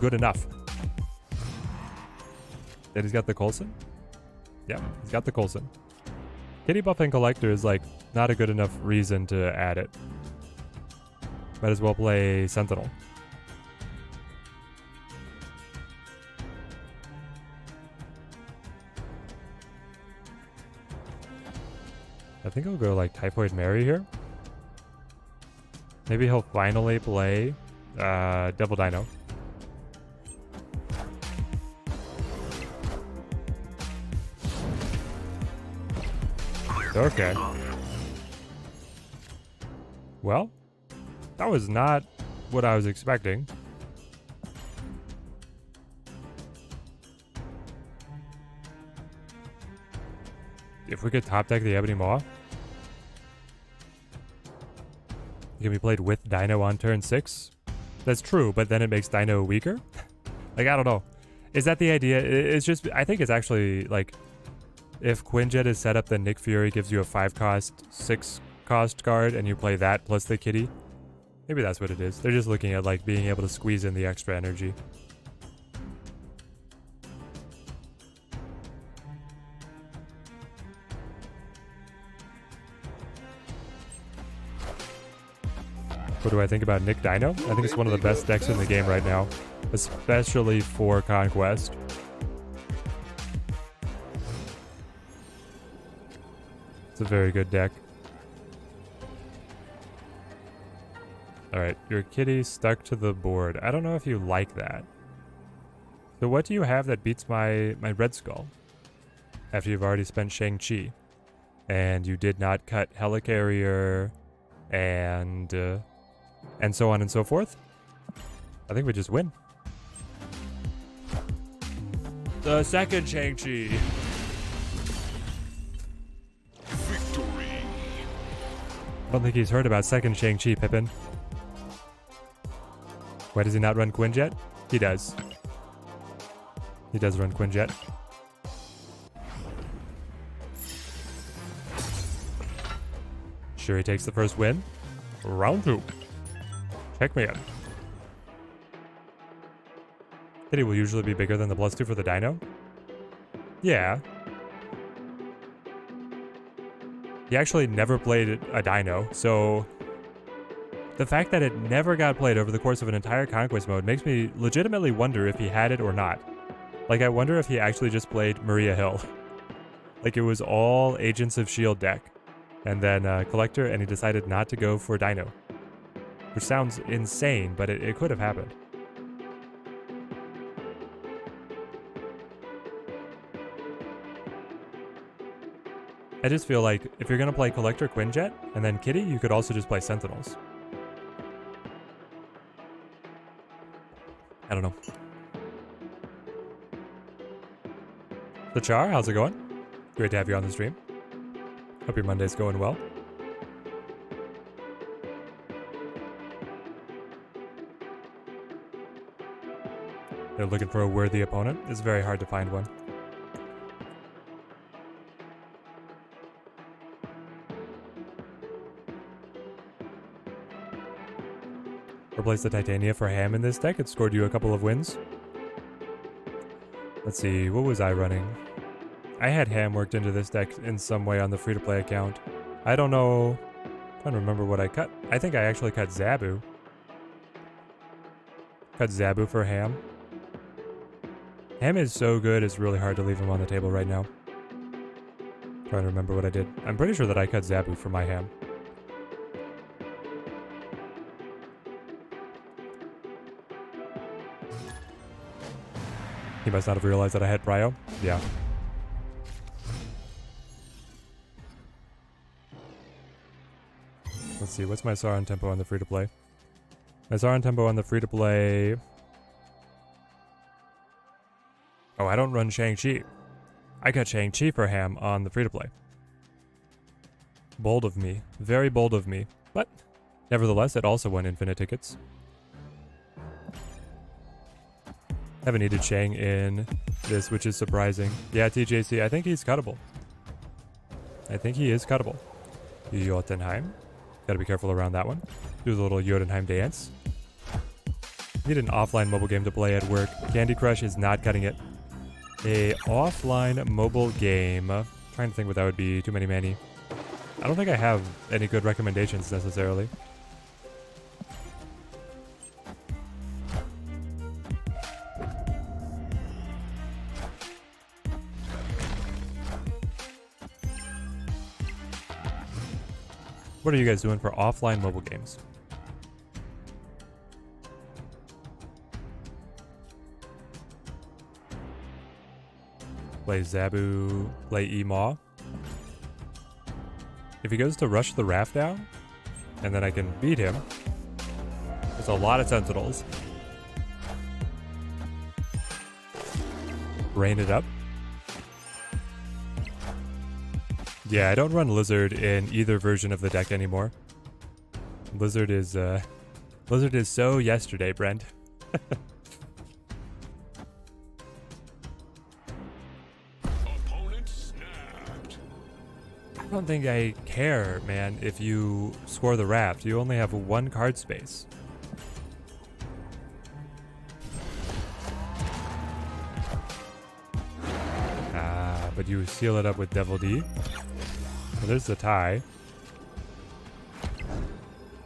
good enough. Then he's got the Coulson? Yeah, he's got the Coulson. Kitty buffing Collector is like not a good enough reason to add it. Might as well play Sentinel. I think I'll go like Typhoid Mary here. Maybe he'll finally play Devil Dino. Okay. Well, that was not what I was expecting. If we could top deck the Ebony Maw, it can be played with Dino on turn 6. That's true, but then it makes Dino weaker. Like, I don't know. Is that the idea? It's just, I think it's actually like, if Quinjet is set up, then Nick Fury gives you a 5-cost, 6-cost card, and you play that plus the kitty. Maybe that's what it is. They're just looking at like being able to squeeze in the extra energy. What do I think about Nick Dino? I think it's one of the best decks in the game right now, especially for Conquest. It's a very good deck. Alright, your kitty stuck to the board. I don't know if you like that. So what do you have that beats my Red Skull? After you've already spent Shang-Chi. And you did not cut Helicarrier and so on and so forth. I think we just win. The second Shang-Chi. Victory. I don't think he's heard about second Shang-Chi, Pippin. Why does he not run Quinjet? He does. He does run Quinjet. Sure, he takes the first win. Round 2. Check me out. Kitty will usually be bigger than the +2 for the dino. Yeah. He actually never played a dino, so the fact that it never got played over the course of an entire Conquest mode makes me legitimately wonder if he had it or not. Like, I wonder if he actually just played Maria Hill. Like, it was all Agents of S.H.I.E.L.D. deck, and then Collector, and he decided not to go for Dino. Which sounds insane, but it could have happened. I just feel like if you're going to play Collector Quinjet and then Kitty, you could also just play Sentinels. I don't know. The Char, how's it going? Great to have you on the stream. Hope your Monday's going well. They're looking for a worthy opponent. It's very hard to find one. Replace the Titania for Ham in this deck. It scored you a couple of wins. Let's see, what was I running? I had Ham worked into this deck in some way on the free-to-play account. I don't know. I'm trying to remember what I cut. I think I actually cut Zabu. Cut Zabu for Ham. Ham is so good, it's really hard to leave him on the table right now. Trying to remember what I did. I'm pretty sure that I cut Zabu for my Ham. He must not have realized that I had Prio. Yeah. Let's see, what's my Sauron tempo on the free-to-play? My Sauron tempo on the free-to-play... Oh, I don't run Shang-Chi. I cut Shang-Chi for Ham on the free-to-play. Bold of me. Very bold of me. But, nevertheless, it also won infinite tickets. Haven't needed Shang in this, which is surprising. Yeah, TJC, I think he's cuttable. I think he is cuttable. Jotunheim. Gotta be careful around that one. Do the little Jotunheim dance. Need an offline mobile game to play at work. Candy Crush is not cutting it. A offline mobile game. Trying to think what that would be. Too many many. I don't think I have any good recommendations necessarily. What are you guys doing for offline mobile games? Play Zabu, play Emaw. If he goes to rush the raft down, and then I can beat him, there's a lot of Sentinels. Rain it up. Yeah, I don't run Lizard in either version of the deck anymore. Lizard is so yesterday, Brent. Opponent snapped. I don't think I care, man, if you score the raft. You only have one card space. But you seal it up with Devil D. Well, there's the tie.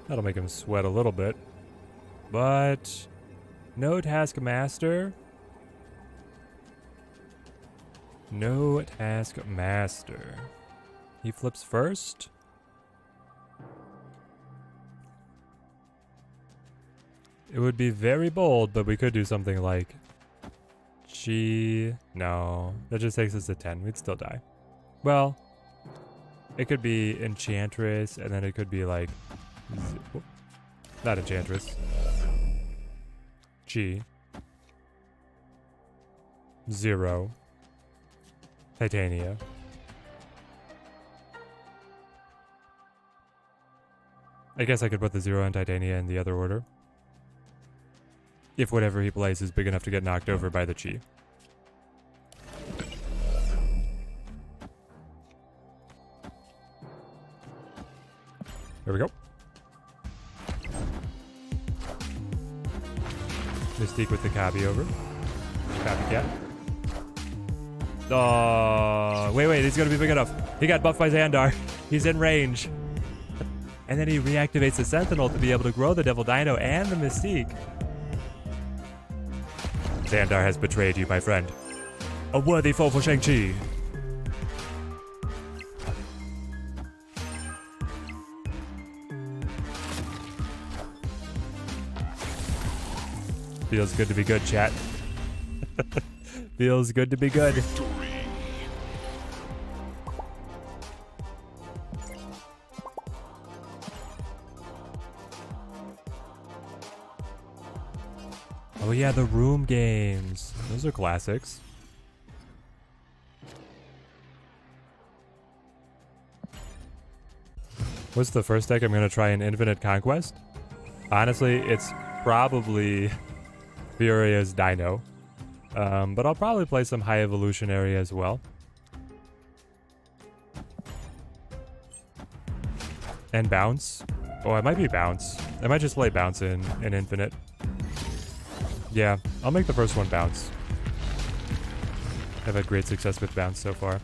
That'll make him sweat a little bit. But no Taskmaster. No Taskmaster. He flips first. It would be very bold, but we could do something like... No, that just takes us to 10. We'd still die. Well, it could be Enchantress, and then it could be like... Not Enchantress. G. 0. Titania. I guess I could put the 0 on Titania in the other order. If whatever he plays is big enough to get knocked over by the chi. There we go. Mystique with the copy over. Copycat. Oh, wait, he's gonna be big enough. He got buffed by Xandar. He's in range. And then he reactivates the Sentinel to be able to grow the Devil Dino and the Mystique. Xandar has betrayed you, my friend. A worthy foe for Shang-Chi. Feels good to be good, chat. Feels good to be good. Oh yeah, the room games. Those are classics. What's the first deck I'm going to try in Infinite Conquest? Honestly, it's probably Furia's Dino. But I'll probably play some High Evolutionary as well. And Bounce. Oh, I might be Bounce. I might just play Bounce in Infinite. Yeah, I'll make the first one Bounce. I've had great success with Bounce so far.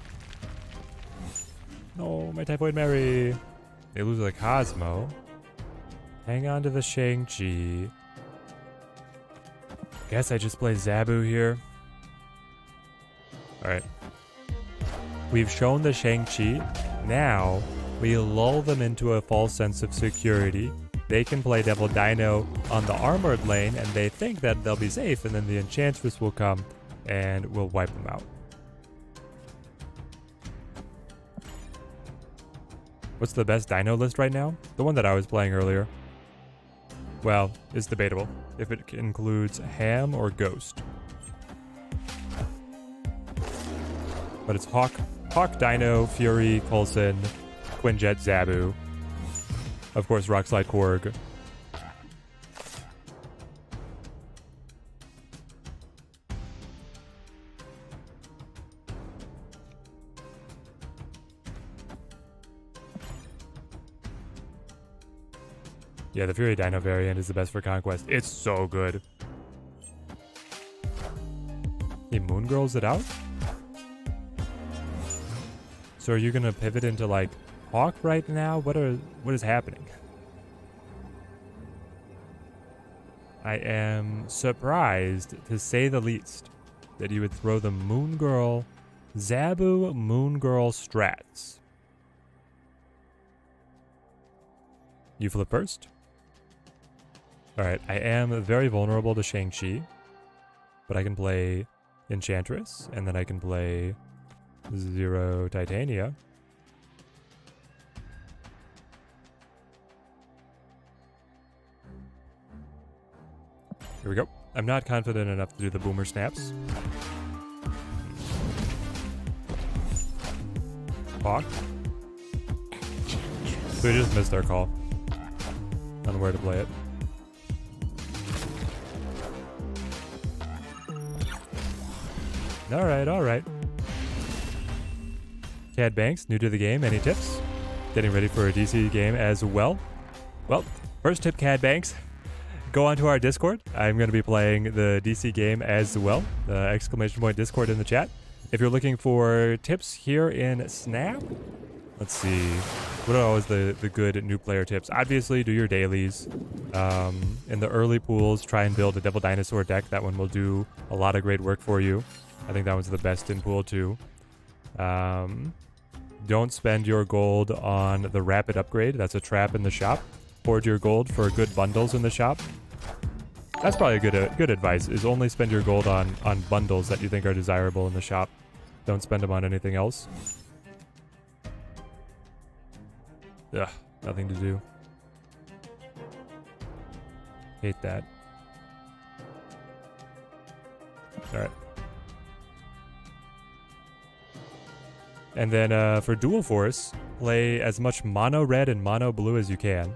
No, my Typhoid Mary. They lose the Cosmo. Hang on to the Shang-Chi. Guess I just play Zabu here. Alright. We've shown the Shang-Chi. Now, we lull them into a false sense of security. They can play Devil Dino on the armored lane, and they think that they'll be safe, and then the Enchantress will come, and we'll wipe them out. What's the best Dino list right now? The one that I was playing earlier. Well, it's debatable if it includes Ham or Ghost. But it's Hawk Dino, Fury, Coulson, Quinjet, Zabu. Of course, Rockslide Korg. Yeah, the Fury Dino variant is the best for Conquest. It's so good. He Moon Girls it out? So are you gonna pivot into like Hawk right now? What is happening? I am surprised, to say the least, that you would throw the Moon Girl, Zabu Moon Girl strats. You flip first? Alright, I am very vulnerable to Shang-Chi, but I can play Enchantress, and then I can play Zero Titania. Here we go. I'm not confident enough to do the Boomer Snaps. Hawk. So we just missed our call on where to play it. Alright. Cad Banks, new to the game. Any tips? Getting ready for a DC game as well. Well, first tip, Cad Banks. Go onto our Discord. I'm going to be playing the DC game as well. Exclamation point Discord in the chat. If you're looking for tips here in Snap, let's see. What are always the good new player tips? Obviously, do your dailies. In the early pools, try and build a Devil Dinosaur deck. That one will do a lot of great work for you. I think that one's the best in pool too. Don't spend your gold on the rapid upgrade. That's a trap in the shop. Hoard your gold for good bundles in the shop. That's probably good advice, is only spend your gold on bundles that you think are desirable in the shop. Don't spend them on anything else. Ugh, nothing to do. Hate that. Alright. And then for Dual Force, play as much mono red and mono blue as you can.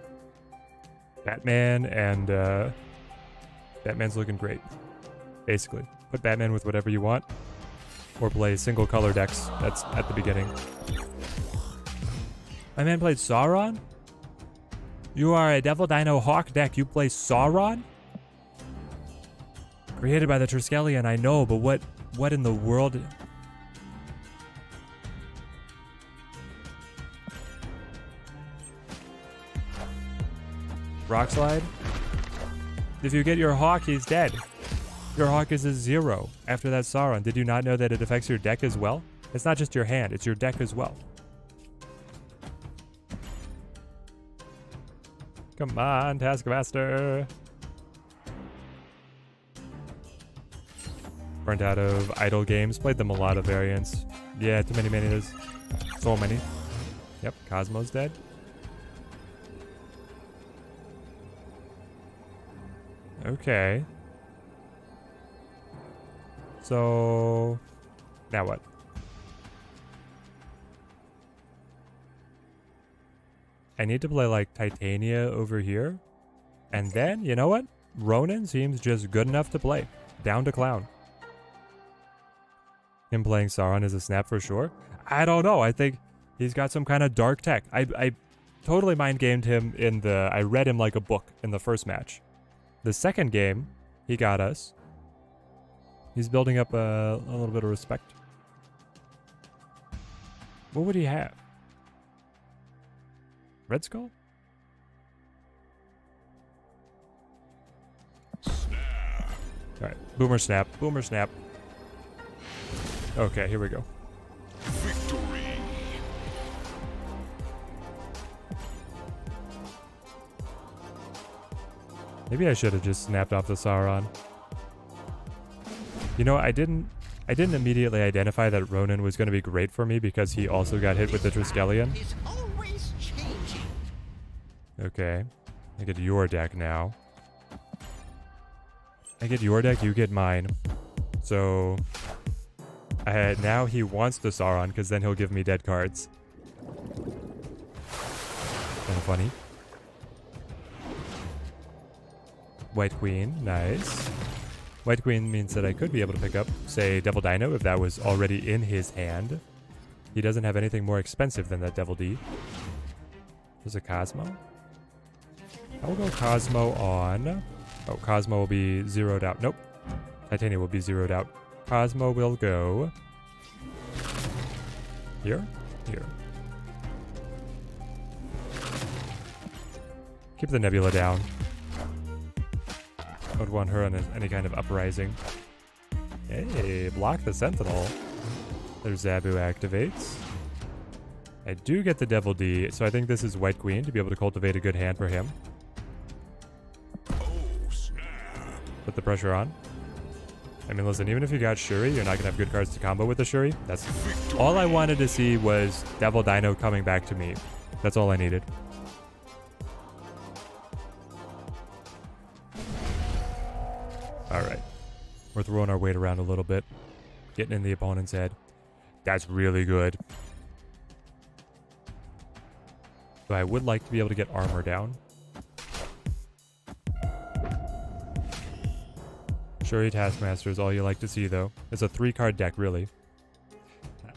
Batman and Batman's looking great. Basically, put Batman with whatever you want, or play single color decks. That's at the beginning. My man played Sauron? You are a Devil Dino Hawk deck. You play Sauron? Created by the Triskelion, I know, but what in the world? Rock Slide? If you get your Hawk, he's dead. Your Hawk is a 0 after that Sauron. Did you not know that it affects your deck as well? It's not just your hand, it's your deck as well. Come on, Taskmaster. Burnt out of idle games. Played them a lot of variants. Yeah, too many manas. So many. Yep, Cosmo's dead. Okay. So, now what? I need to play like Titania over here. And then, you know what? Ronan seems just good enough to play. Down to clown. Him playing Sauron is a snap for sure. I don't know. I think he's got some kind of dark tech. I totally mind gamed him in the... I read him like a book in the first match. The second game, he got us. He's building up a little bit of respect. What would he have? Red Skull? Snap. Alright, Boomer Snap. Boomer Snap. Okay, here we go. Victory. Maybe I should have just snapped off the Sauron. You know, I didn't immediately identify that Ronan was going to be great for me because he also got hit with the Triskelion. Is always changing. Okay. I get your deck now. I get your deck, you get mine. So... now he wants the Sauron because then he'll give me dead cards. Kind of funny. White Queen, nice. White Queen means that I could be able to pick up, say, Devil Dino if that was already in his hand. He doesn't have anything more expensive than that Devil D. There's a Cosmo. I will go Cosmo on... Oh, Cosmo will be zeroed out. Nope. Titania will be zeroed out. Cosmo will go... Here? Here. Keep the Nebula down. I would want her on any kind of uprising. Hey, block the Sentinel. There's Zabu activates. I do get the Devil D, so I think this is White Queen to be able to cultivate a good hand for him. Oh, snap. Put the pressure on. I mean, listen, even if you got Shuri, you're not going to have good cards to combo with the Shuri. That's all I wanted to see was Devil Dino coming back to me. That's all I needed. Alright. We're throwing our weight around a little bit. Getting in the opponent's head. That's really good. So I would like to be able to get armor down. Shuri Taskmaster is all you like to see, though. It's a 3-card deck, really.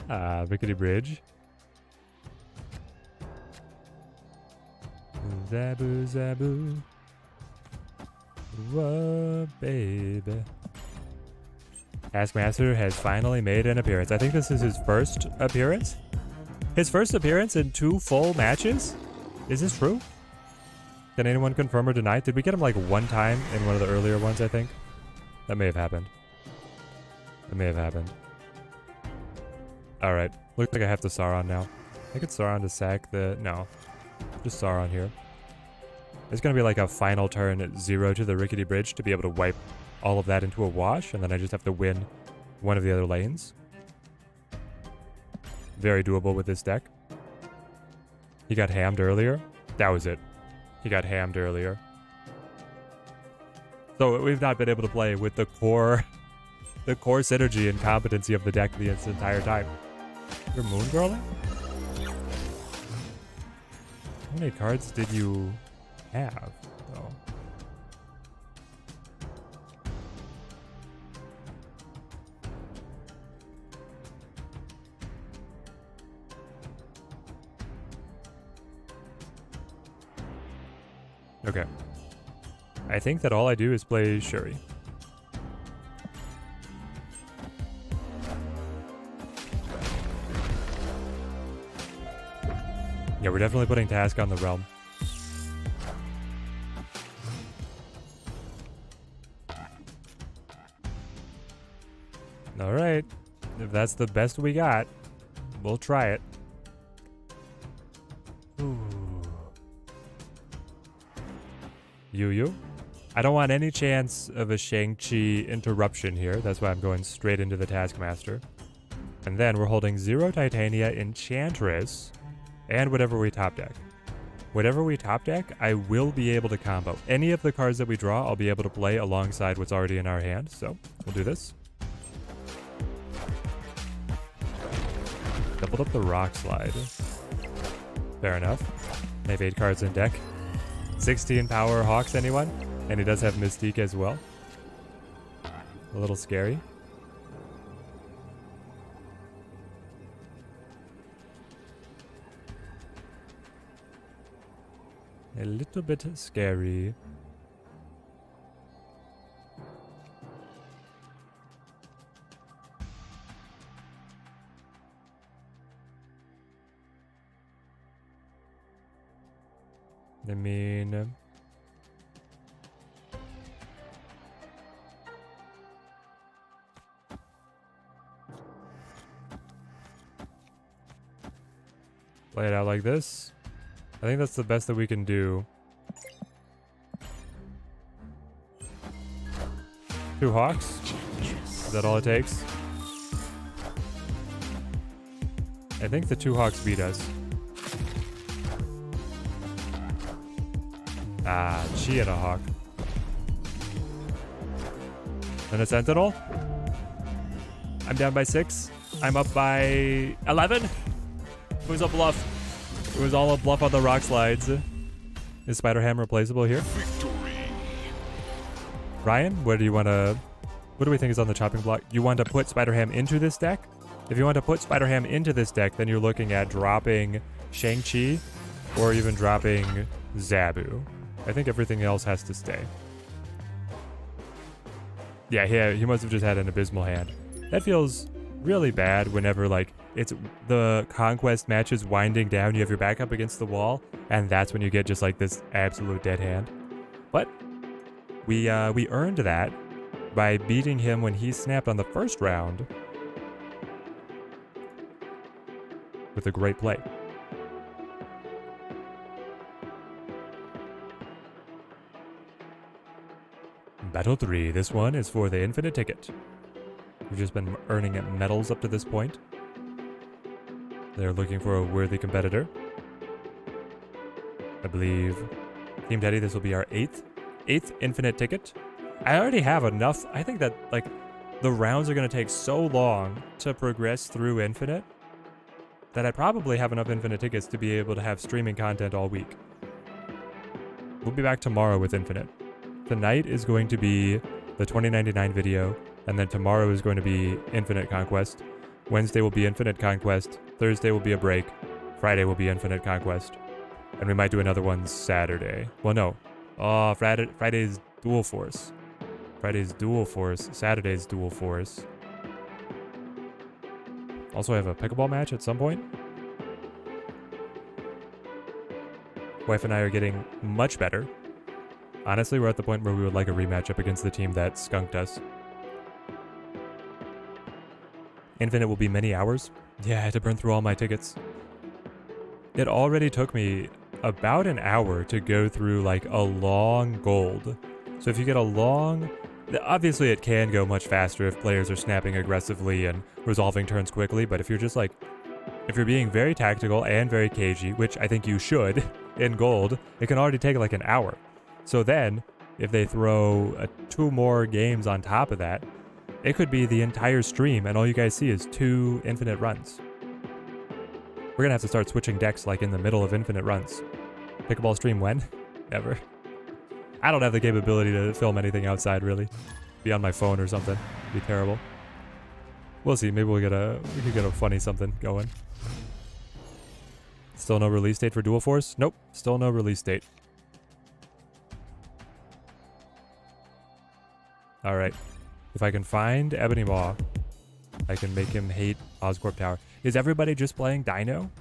Ah, Rickety Bridge. Zabu, Zabu. Whoa, baby. Taskmaster has finally made an appearance. I think this is his first appearance. His first appearance in 2 full matches? Is this true? Can anyone confirm or deny? Did we get him like 1 time in one of the earlier ones, I think? That may have happened. That may have happened. Alright. Looks like I have to Sauron now. I get Sauron to sack the... No. Just Sauron here. It's going to be like a final turn at 0 to the Rickety Bridge to be able to wipe all of that into a wash, and then I just have to win one of the other lanes. Very doable with this deck. He got hammed earlier. That was it. He got hammed earlier. So we've not been able to play with the core synergy and competency of the deck this entire time. You're moon girling? How many cards did you have? Oh. Okay. I think that all I do is play Shuri. Yeah, we're definitely putting Task on the realm. Alright. If that's the best we got, we'll try it. Ooh. Yu. I don't want any chance of a Shang-Chi interruption here. That's why I'm going straight into the Taskmaster. And then we're holding 0 Titania Enchantress and whatever we top deck. Whatever we top deck, I will be able to combo. Any of the cards that we draw, I'll be able to play alongside what's already in our hand. So we'll do this. Doubled up the Rock Slide. Fair enough. I have 8 cards in deck. 16 power Hawks, anyone? And he does have Mystique as well. A little scary. A little bit scary. I mean... play it out like this. I think that's the best that we can do. 2 Hawks. Is that all it takes? I think the 2 Hawks beat us. Ah, Chi and a Hawk. And a Sentinel? I'm down by 6. I'm up by 11. It was a bluff. It was all a bluff on the Rock Slides. Is Spider-Ham replaceable here? Victory. Ryan, what do we think is on the chopping block? You want to put Spider-Ham into this deck? If you want to put Spider-Ham into this deck, then you're looking at dropping Shang-Chi or even dropping Zabu. I think everything else has to stay. Yeah, he must have just had an abysmal hand. That feels really bad whenever, like, it's the Conquest match is winding down, you have your back up against the wall, and that's when you get just like this absolute dead hand. But we earned that by beating him when he snapped on the first round with a great play. Battle 3. This one is for the infinite ticket. We've just been earning medals up to this point. They're looking for a worthy competitor. I believe Team Teddy, this will be our eighth infinite ticket. I already have enough. I think that, like, the rounds are going to take so long to progress through infinite that I probably have enough infinite tickets to be able to have streaming content all week. We'll be back tomorrow with infinite. Tonight is going to be the 2099 video, and then tomorrow is going to be Infinite Conquest. Wednesday will be Infinite Conquest. Thursday will be a break. Friday will be Infinite Conquest. And we might do another one Saturday. Well, no. Oh, Friday's Dual Force. Friday's Dual Force. Saturday's Dual Force. Also, I have a pickleball match at some point. Wife and I are getting much better. Honestly, we're at the point where we would like a rematch up against the team that skunked us. Infinite will be many hours. Yeah, I had to burn through all my tickets. It already took me about an hour to go through like a long gold. So if you get a long... Obviously it can go much faster if players are snapping aggressively and resolving turns quickly, but if you're just like... If you're being very tactical and very cagey, which I think you should in gold, it can already take like an hour. So then, if they throw 2 more games on top of that, it could be the entire stream and all you guys see is 2 infinite runs. We're gonna have to start switching decks like in the middle of infinite runs. Pickleball stream when? Never. I don't have the capability to film anything outside really. Be on my phone or something. Be terrible. We'll see, maybe we could get a funny something going. Still no release date for Dual Force? Nope, still no release date. Alright. If I can find Ebony Maw, I can make him hate Oscorp Tower. Is everybody just playing Dino?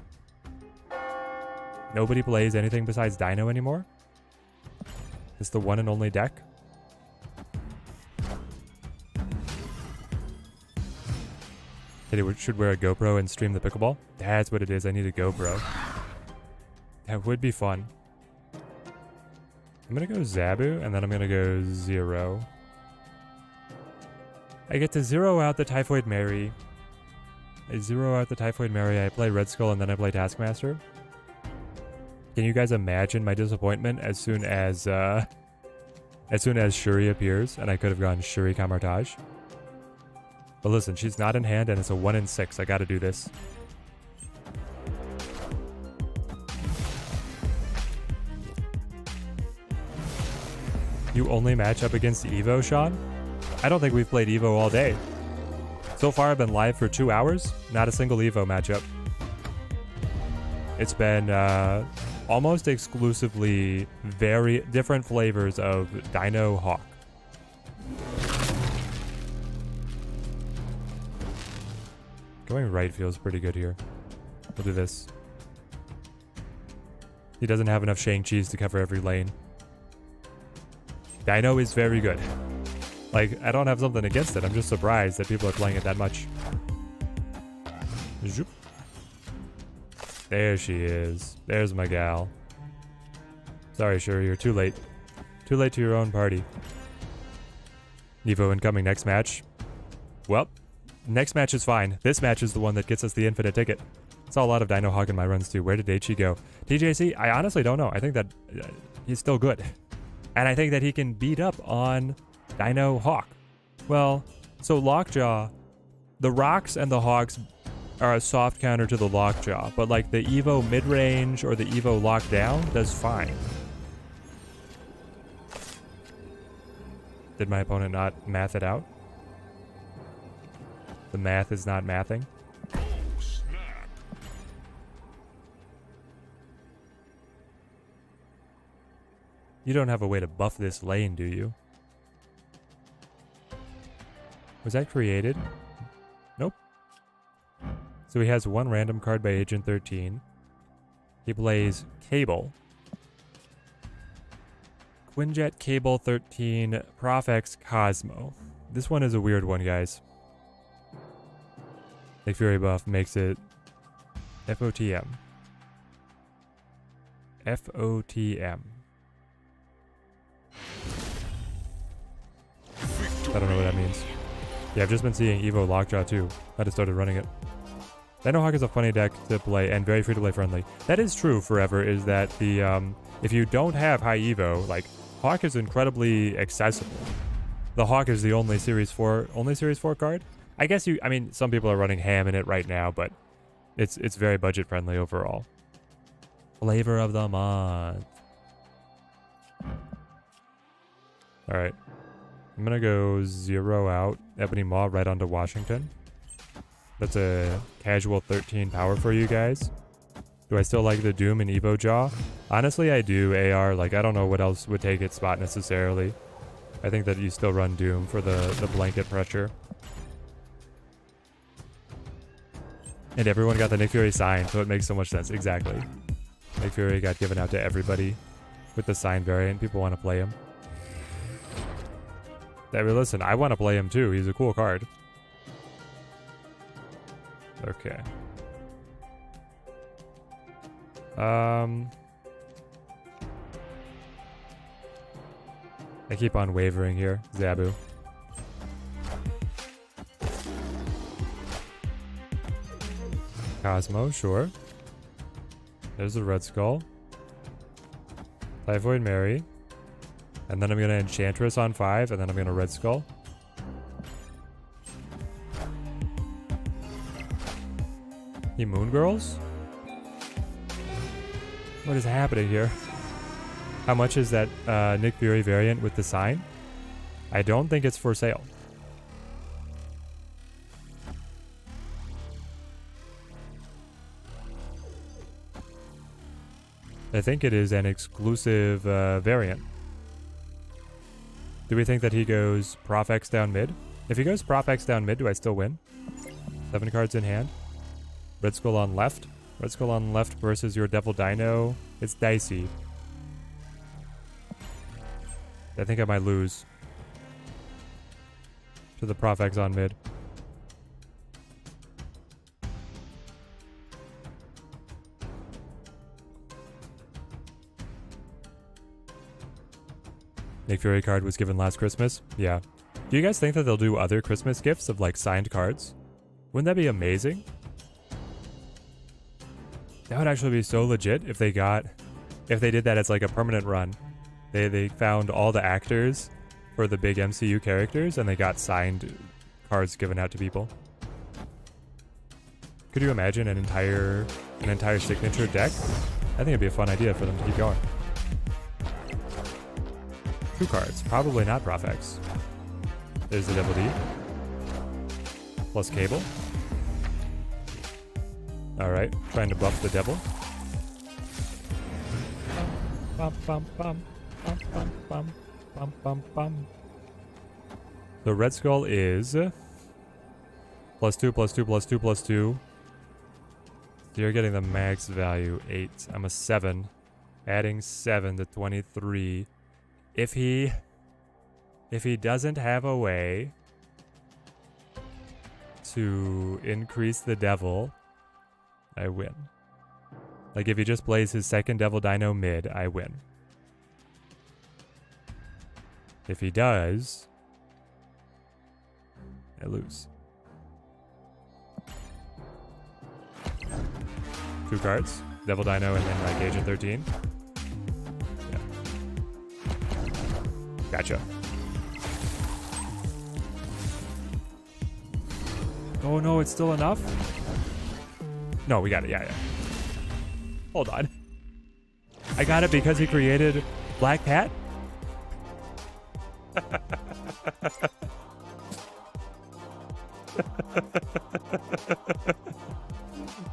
Nobody plays anything besides Dino anymore? It's the one and only deck? Hey, we should wear a GoPro and stream the pickleball? That's what it is. I need a GoPro. That would be fun. I'm gonna go Zabu, and then I'm gonna go 0. I get to 0 out the Typhoid Mary. I 0 out the Typhoid Mary. I play Red Skull, and then I play Taskmaster. Can you guys imagine my disappointment as soon as Shuri appears, and I could have gone Shuri Kamartage? But listen, she's not in hand, and it's a 1 in 6. I gotta do this. You only match up against Evo, Sean? I don't think we've played Evo all day. So far, I've been live for 2 hours. Not a single Evo matchup. It's been almost exclusively very different flavors of Dino Hawk. Going right feels pretty good here. We'll do this. He doesn't have enough Shang-Chi's to cover every lane. Dino is very good. Like, I don't have something against it. I'm just surprised that people are playing it that much. Zoop. There she is. There's my gal. Sorry, Shuri, you're too late. Too late to your own party. Evo incoming next match. Well, next match is fine. This match is the one that gets us the infinite ticket. Saw a lot of Dino Hawk in my runs too. Where did HE go? TJC, I honestly don't know. I think that he's still good. And I think that he can beat up on Dino Hawk. Well, so Lockjaw, the Rocks and the Hawks are a soft counter to the Lockjaw, but like the Evo mid-range or the Evo lockdown does fine. Did my opponent not math it out? The math is not mathing. Oh, snap. You don't have a way to buff this lane, do you? Was that created? Nope. So he has one random card by Agent 13. He plays Cable. Quinjet, Cable, 13, Profx, Cosmo. This one is a weird one, guys. Nick Fury buff makes it FOTM. FOTM. I don't know what that means. Yeah, I've just been seeing Evo Lockjaw too. I just started running it. Dino Hawk is a funny deck to play and very free-to-play friendly. That is true forever, is that the if you don't have high Evo, like Hawk is incredibly accessible. The Hawk is the only Series 4 card. I guess I mean some people are running ham in it right now, but it's very budget friendly overall. Flavor of the month. All right. I'm gonna go 0 out Ebony Maw right onto Washington. That's a casual 13 power for you guys. Do I still like the Doom and Evo Jaw? Honestly, I do, AR. Like, I don't know what else would take its spot necessarily. I think that you still run Doom for the blanket pressure. And everyone got the Nick Fury sign, so it makes so much sense. Exactly. Nick Fury got given out to everybody with the sign variant. People want to play him. I mean, listen, I want to play him too. He's a cool card. Okay. I keep on wavering here. Zabu. Cosmo, sure. There's the Red Skull. Typhoid Mary. And then I'm going to Enchantress on 5, and then I'm going to Red Skull. He Moon Girls? What is happening here? How much is that Nick Fury variant with the sign? I don't think it's for sale. I think it is an exclusive variant. Do we think that he goes Prof X down mid? If he goes Prof X down mid, do I still win? 7 cards in hand. Red Skull on left. Red Skull on left versus your Devil Dino. It's dicey. I think I might lose to the Prof X on mid. Nick Fury card was given last Christmas. Yeah. Do you guys think that they'll do other Christmas gifts of like signed cards? Wouldn't that be amazing? That would actually be so legit if they did that as like a permanent run. They found all the actors for the big MCU characters and they got signed cards given out to people. Could you imagine an entire signature deck? I think it'd be a fun idea for them to keep going. 2 cards, probably not Prof X. There's the Devil D. Plus Cable. Alright, trying to buff the Devil. Bum, bum, bum, bum, bum, bum, bum, bum, bum. The Red Skull is +2, +2, +2, +2. So you're getting the max value 8. I'm a 7. Adding 7 to 23. If he doesn't have a way to increase the Devil, I win. Like if he just plays his second Devil Dino mid, I win. If he does, I lose. 2 cards. Devil Dino and then like Agent 13. Yeah. Gotcha. Oh no, it's still enough? No, we got it. Yeah. Hold on. I got it because he created Black Cat?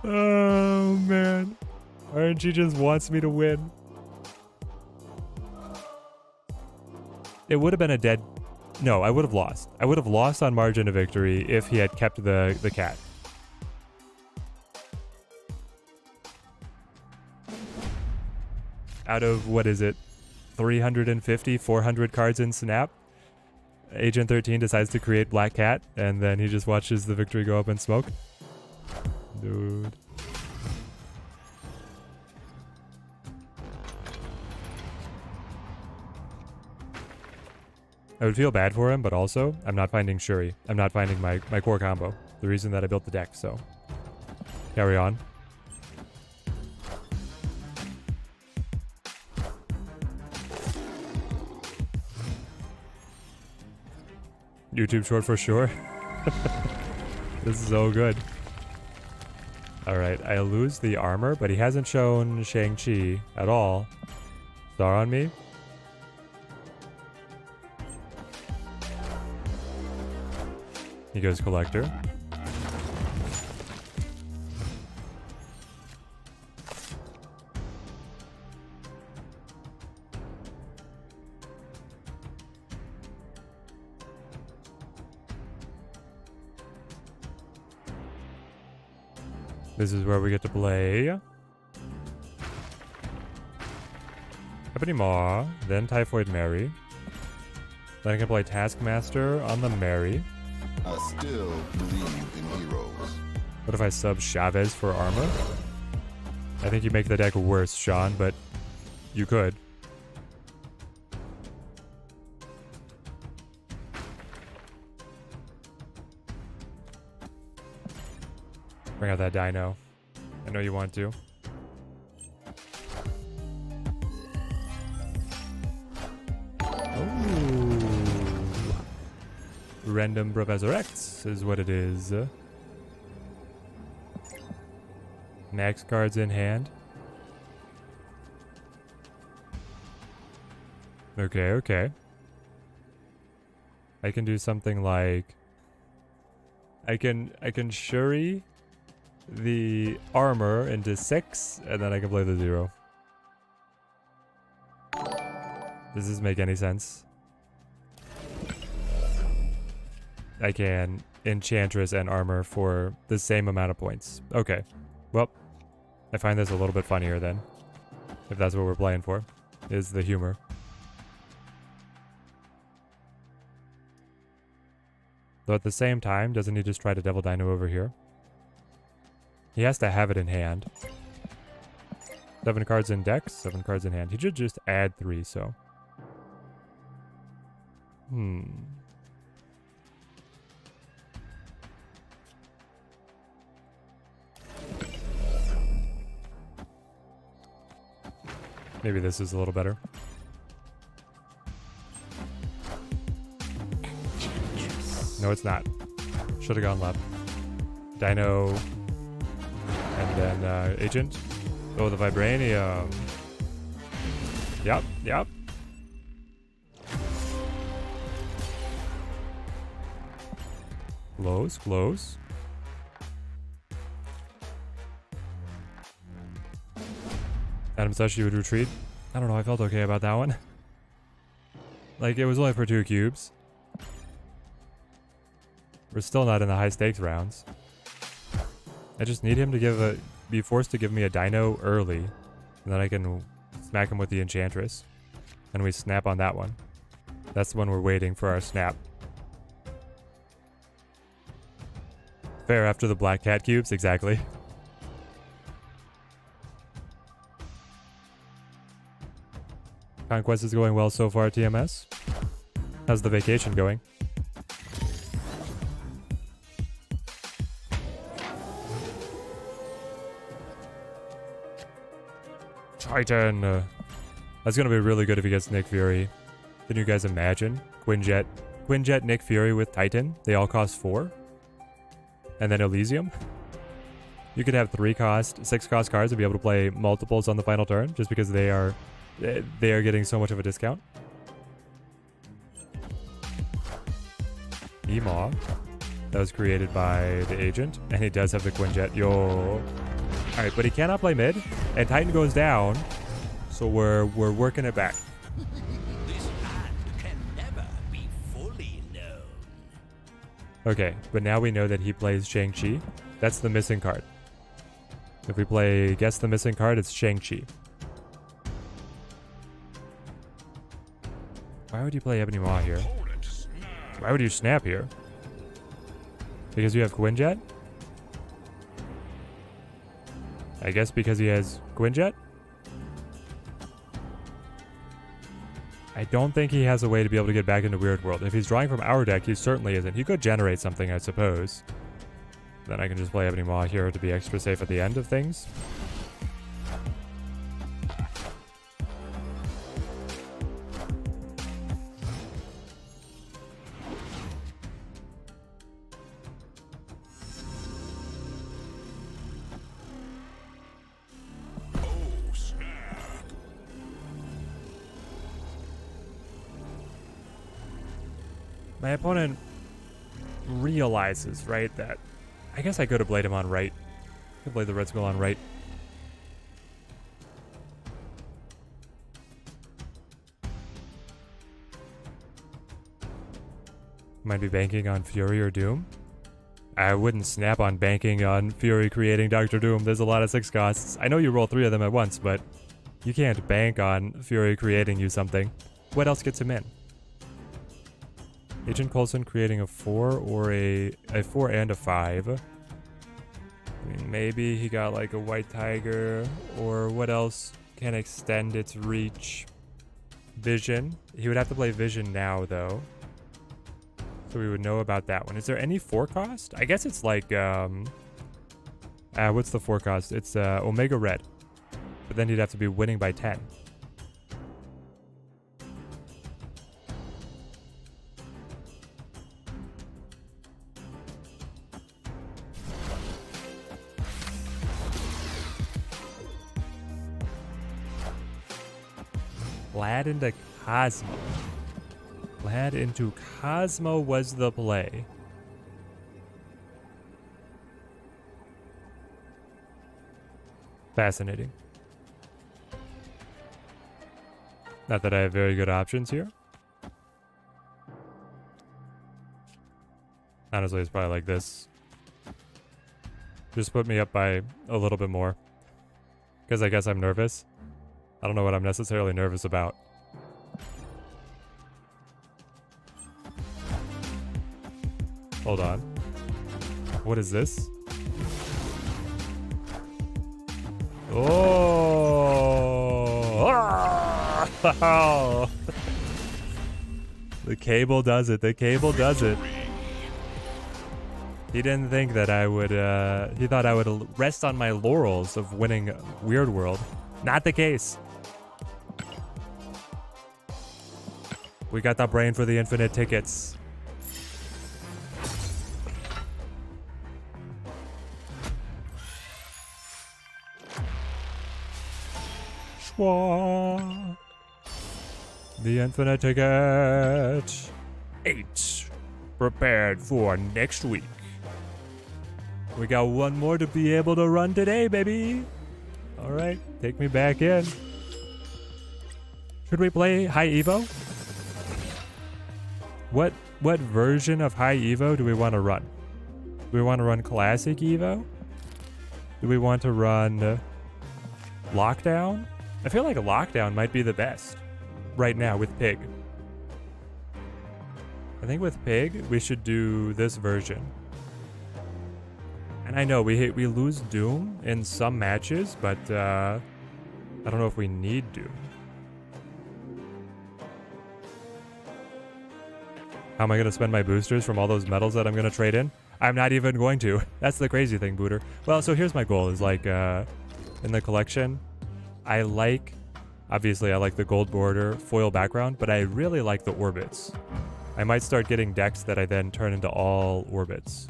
Oh man. RNG just wants me to win. It would have been a dead... No, I would have lost. I would have lost on margin of victory if he had kept the cat. Out of, what is it, 350, 400 cards in Snap, Agent 13 decides to create Black Cat, and then he just watches the victory go up in smoke. Dude. I would feel bad for him, but also, I'm not finding Shuri. I'm not finding my core combo. The reason that I built the deck, so. Carry on. YouTube short for sure. This is so good. Alright, I lose the armor, but he hasn't shown Shang-Chi at all. Star on me. He goes Collector. This is where we get to play Ebony Maw, then Typhoid Mary. Then I can play Taskmaster on the Mary. I still believe in heroes. What if I sub Chavez for armor? I think you make the deck worse, Sean, but you could. Bring out that dino. I know you want to. Oh. Random Professor X is what it is. Max cards in hand. Okay. I can do something like I can Shuri the armor into 6, and then I can play the 0. Does this make any sense? I can Enchantress and Armor for the same amount of points. Okay. Well, I find this a little bit funnier then. If that's what we're playing for, is the humor. Though at the same time, doesn't he just try to Devil Dino over here? He has to have it in hand. 7 cards in deck, 7 cards in hand. He should just add 3, so. Maybe this is a little better. No, it's not. Should have gone left. Dino. And then Agent. Oh, the Vibranium. Yep, yep. Close, close. Adam says she would retreat. I don't know, I felt okay about that one. Like, it was only for 2 cubes. We're still not in the high stakes rounds. I just need him to be forced to give me a dino early. And then I can smack him with the Enchantress. And we snap on that one. That's when we're waiting for our snap. Fair after the Black Cat cubes, exactly. Conquest is going well so far, TMS. How's the vacation going? Titan. That's going to be really good if he gets Nick Fury. Can you guys imagine? Quinjet, Nick Fury with Titan. They all cost 4. And then Elysium. You could have 6 cost cards and be able to play multiples on the final turn just because they are getting so much of a discount. Emaw. That was created by the Agent. And he does have the Quinjet. Yo. Alright, but he cannot play mid. And Titan goes down. So we're working it back. This land can never be fully known. Okay, but now we know that he plays Shang-Chi. That's the missing card. If we play guess the missing card, it's Shang-Chi. Why would you play Ebony Maw here? Why would you snap here? Because you have Quinjet? I guess because he has Quinjet? I don't think he has a way to be able to get back into Weird World. If he's drawing from our deck, he certainly isn't. He could generate something, I suppose. Then I can just play Ebony Maw here to be extra safe at the end of things. My opponent realizes, right, that I guess I could have played him on right. Could play the Red Skull on right. Might be banking on Fury or Doom. I wouldn't snap on banking on Fury creating Dr. Doom. There's a lot of 6 costs. I know you roll 3 of them at once, but you can't bank on Fury creating you something. What else gets him in? Agent Coulson creating a 4 or a 4 and a 5. I mean, maybe he got like a White Tiger, or what else can extend its reach? Vision. He would have to play Vision now, though. So we would know about that one. Is there any 4 cost? I guess it's like, what's the 4 cost? It's Omega Red. But then he'd have to be winning by 10. Lad into Cosmo. Lad into Cosmo was the play. Fascinating. Not that I have very good options here. Honestly, it's probably like this. Just put me up by a little bit more. Because I guess I'm nervous. I don't know what I'm necessarily nervous about. Hold on. What is this? Oh! The cable does it. The cable does it. He didn't think that I would, he thought I would rest on my laurels of winning Weird World. Not the case. We got the brain for the infinite tickets. Schwa. The infinite ticket. 8. Prepared for next week. We got one more to be able to run today, baby. All right, take me back in. Should we play High Evo? What version of High Evo do we want to run? Do we want to run Classic Evo? Do we want to run Lockdown? I feel like Lockdown might be the best right now with Pig. I think with Pig, we should do this version. And I know we lose Doom in some matches, but I don't know if we need Doom. How am I going to spend my boosters from all those medals that I'm going to trade in? I'm not even going to. That's the crazy thing, Booter. Well, so here's my goal is like in the collection, obviously I like the gold border foil background, but I really like the orbits. I might start getting decks that I then turn into all orbits.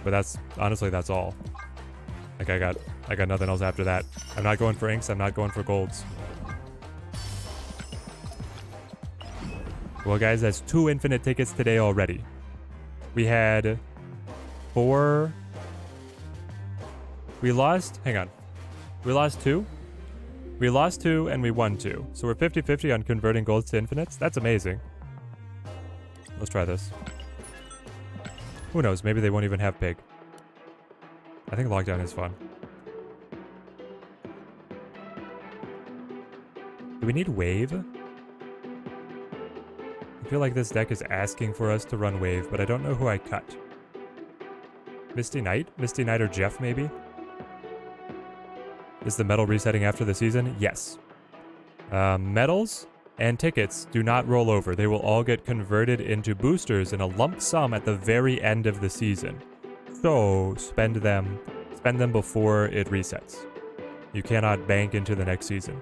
But that's honestly that's all. Like I got nothing else after that. I'm not going for inks, I'm not going for golds. Well guys, that's 2 infinite tickets today already. We had 4. We lost, hang on. We lost 2. We lost 2 and we won 2. So we're 50-50 on converting golds to infinites. That's amazing. Let's try this. Who knows? Maybe they won't even have Pig. I think Lockdown is fun. Do we need Wave? I feel like this deck is asking for us to run Wave, but I don't know who I cut. Misty Knight? Misty Knight or Jeff, maybe? Is the medal resetting after the season? Yes. Medals and tickets do not roll over. They will all get converted into boosters in a lump sum at the very end of the season. So spend them before it resets. You cannot bank into the next season.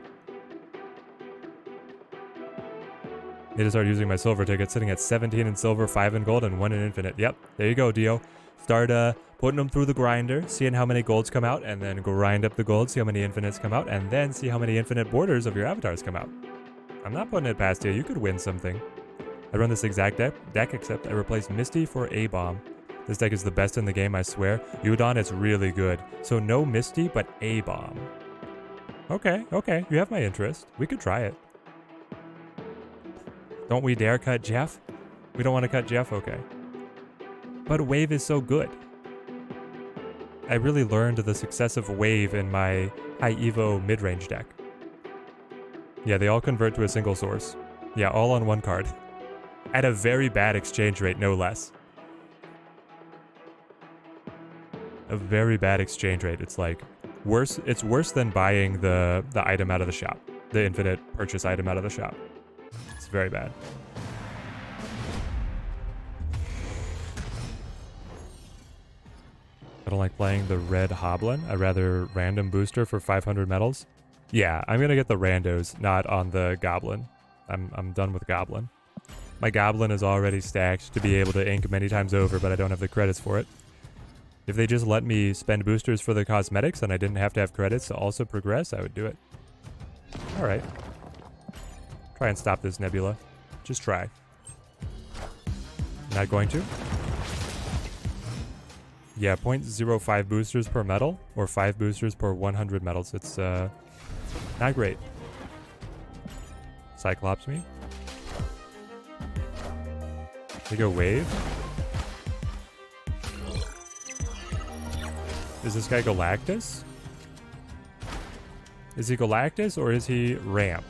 Need to start using my silver ticket, sitting at 17 in silver, 5 in gold, and 1 in infinite. Yep, there you go, Dio. Start putting them through the grinder, seeing how many golds come out, and then grind up the gold, see how many infinites come out, and then see how many infinite borders of your avatars come out. I'm not putting it past you. You could win something. I run this exact deck, except I replaced Misty for A-Bomb. This deck is the best in the game, I swear. Udon is really good. So no Misty, but A-Bomb. Okay. You have my interest. We could try it. Don't we dare cut Jeff? We don't want to cut Jeff? Okay. But Wave is so good. I really learned the success of Wave in my High Evo mid-range deck. Yeah, they all convert to a single source. Yeah, all on one card. At a very bad exchange rate, no less. A very bad exchange rate. It's like worse. It's worse than buying the item out of the shop. The infinite purchase item out of the shop. It's very bad. I don't like playing the red Hoblin. I'd rather random booster for 500 medals. Yeah, I'm gonna get the randos, not on the Goblin. I'm done with Goblin. My Goblin is already stacked to be able to ink many times over, but I don't have the credits for it. If they just let me spend boosters for the cosmetics and I didn't have to have credits to also progress, I would do it. Alright. Try and stop this Nebula. Just try. Not going to? Yeah, 0.05 boosters per medal, or 5 boosters per 100 medals. It's, not great. Cyclops me. They go wave. Is this guy Galactus? Is he Galactus or is he Ramp?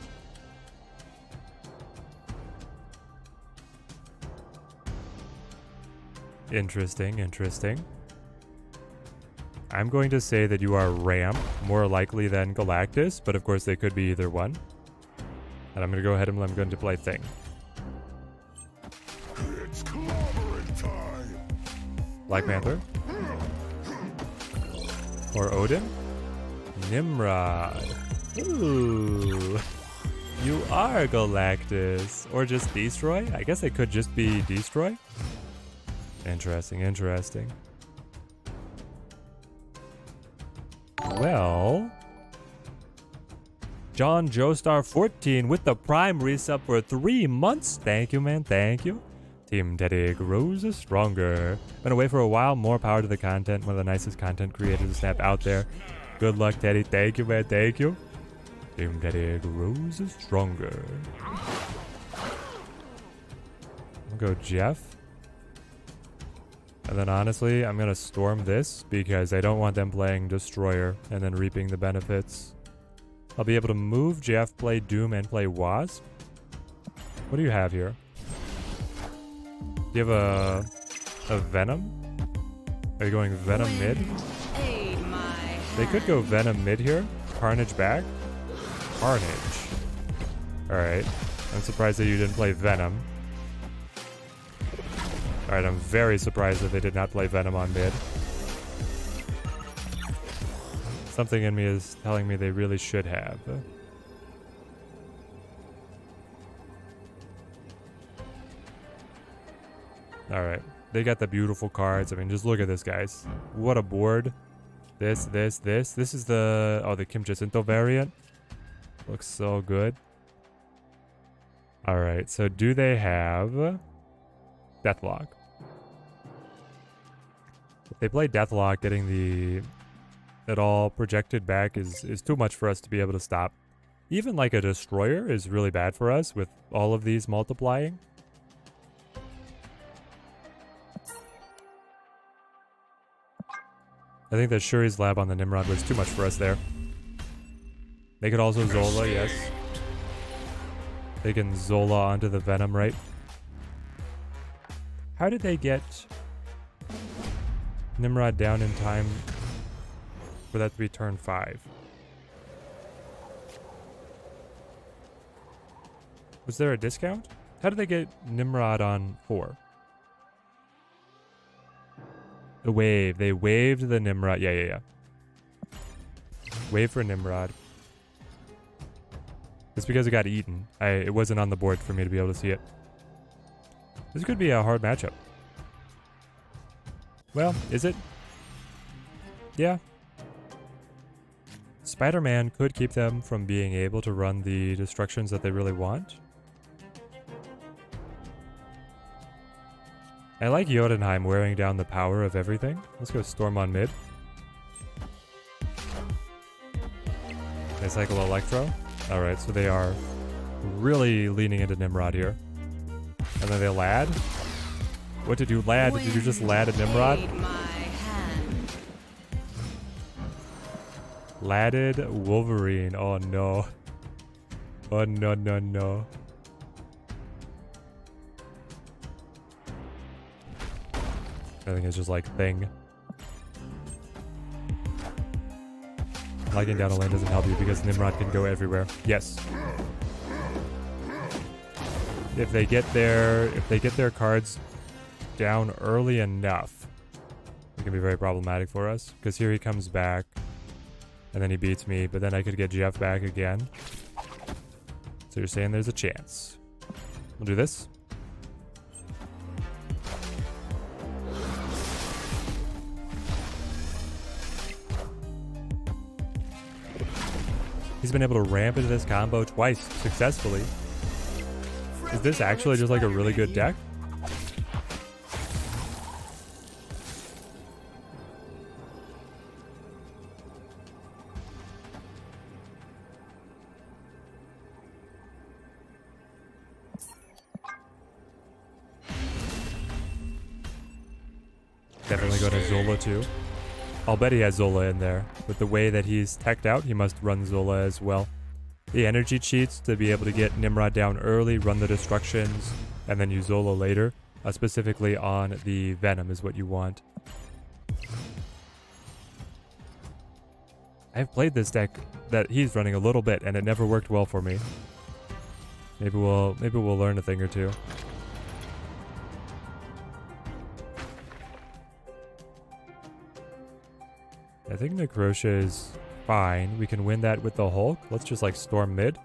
Interesting, interesting. I'm going to say that you are Ramp, more likely than Galactus, but of course they could be either one. And I'm going to go ahead and I'm going to play Thing. It's clobbering time. Black Panther. Or Odin. Nimrod. Ooh. You are Galactus. Or just Destroy? I guess it could just be Destroy. Interesting, interesting. Well, John Joestar 14 with the Prime resub for 3 months. Thank you, man. Thank you. Team Teddy grows stronger. Been away for a while. More power to the content. One of the nicest content creators to snap out there. Good luck, Teddy. Thank you, man. Thank you. Team Teddy grows stronger. I'll go Jeff. And then honestly, I'm going to storm this because I don't want them playing Destroyer and then reaping the benefits. I'll be able to move Jeff, play Doom, and play Wasp. What do you have here? Do you have a Venom? Are you going Venom mid? They could go Venom mid here. Carnage back. Carnage. Alright. I'm surprised that you didn't play Venom. Alright, I'm very surprised that they did not play Venom on mid. Something in me is telling me they really should have. Alright, they got the beautiful cards. I mean, just look at this, guys. What a board. This. This is the Kim Jacinto variant. Looks so good. Alright, so do they have Deathlock? If they play Deathlock, getting it all projected back is too much for us to be able to stop. Even like a Destroyer is really bad for us with all of these multiplying. I think that Shuri's Lab on the Nimrod was too much for us there. They could also Zola, yes. They can Zola onto the Venom, right? How did they get Nimrod down in time for that to be turn 5? Was there a discount? How did they get Nimrod on 4? The wave. They waved the Nimrod. Yeah. Wave for Nimrod. It's because it got eaten. It wasn't on the board for me to be able to see it. This could be a hard matchup. Well, is it? Yeah. Spider-Man could keep them from being able to run the destructions that they really want. I like Jotunheim wearing down the power of everything. Let's go Storm on mid. They cycle Electro. Alright, so they are really leaning into Nimrod here. And then they Lad. What did you Lad? Did you just Lad a Nimrod? Ladded Wolverine. Oh no. Oh no. I think it's just like Thing. Liking down a lane doesn't help you because Nimrod can go everywhere. Yes. If they get their cards down early enough, it can be very problematic for us. Because here he comes back, and then he beats me, but then I could get Jeff back again. So you're saying there's a chance. We'll do this. He's been able to ramp into this combo twice successfully. Is this actually just like a really good deck? Definitely go to Zola too. I'll bet he has Zola in there. With the way that he's teched out, he must run Zola as well. The energy cheats to be able to get Nimrod down early, run the destructions, and then use Zola later. Specifically on the Venom is what you want. I've played this deck that he's running a little bit, and it never worked well for me. Maybe we'll learn a thing or two. I think Necrotia is fine. We can win that with the Hulk. Let's just like storm mid.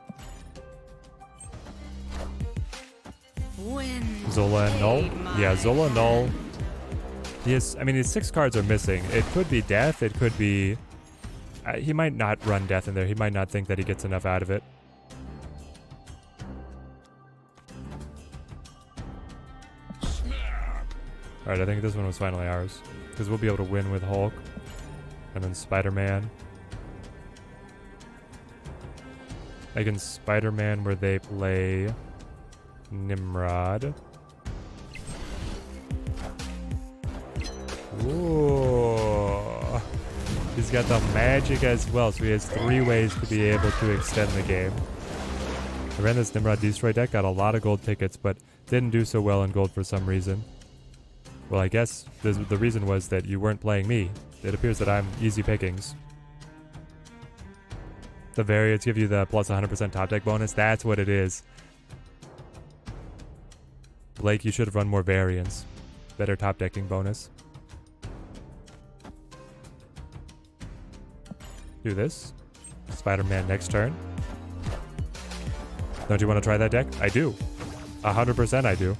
Zola and Null. Yeah, Zola Null. Yes, I mean his 6 cards are missing. It could be Death. It could be. He might not run Death in there. He might not think that he gets enough out of it. Alright, I think this one was finally ours. Because we'll be able to win with Hulk. And then Spider-Man. I can Spider-Man where they play Nimrod. Ooh. He's got the magic as well, so he has 3 ways to be able to extend the game. I ran this Nimrod Destroy deck, got a lot of gold tickets, but didn't do so well in gold for some reason. Well, I guess the reason was that you weren't playing me. It appears that I'm easy pickings. The variants give you the plus 100% top deck bonus. That's what it is. Blake, you should have run more variants. Better top decking bonus. Do this. Spider-Man next turn. Don't you want to try that deck? I do. 100% I do.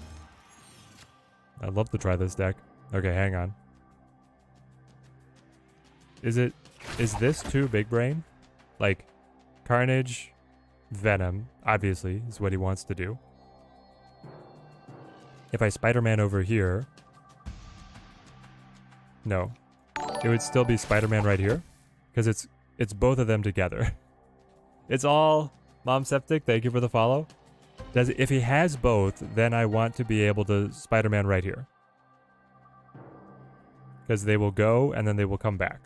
I'd love to try this deck. Okay, hang on. Is this too big brain? Like, Carnage, Venom, obviously, is what he wants to do. If I Spider-Man over here... No. It would still be Spider-Man right here. Because it's both of them together. It's all... Mom Septic, thank you for the follow. If he has both, then I want to be able to Spider-Man right here. Because they will go, and then they will come back.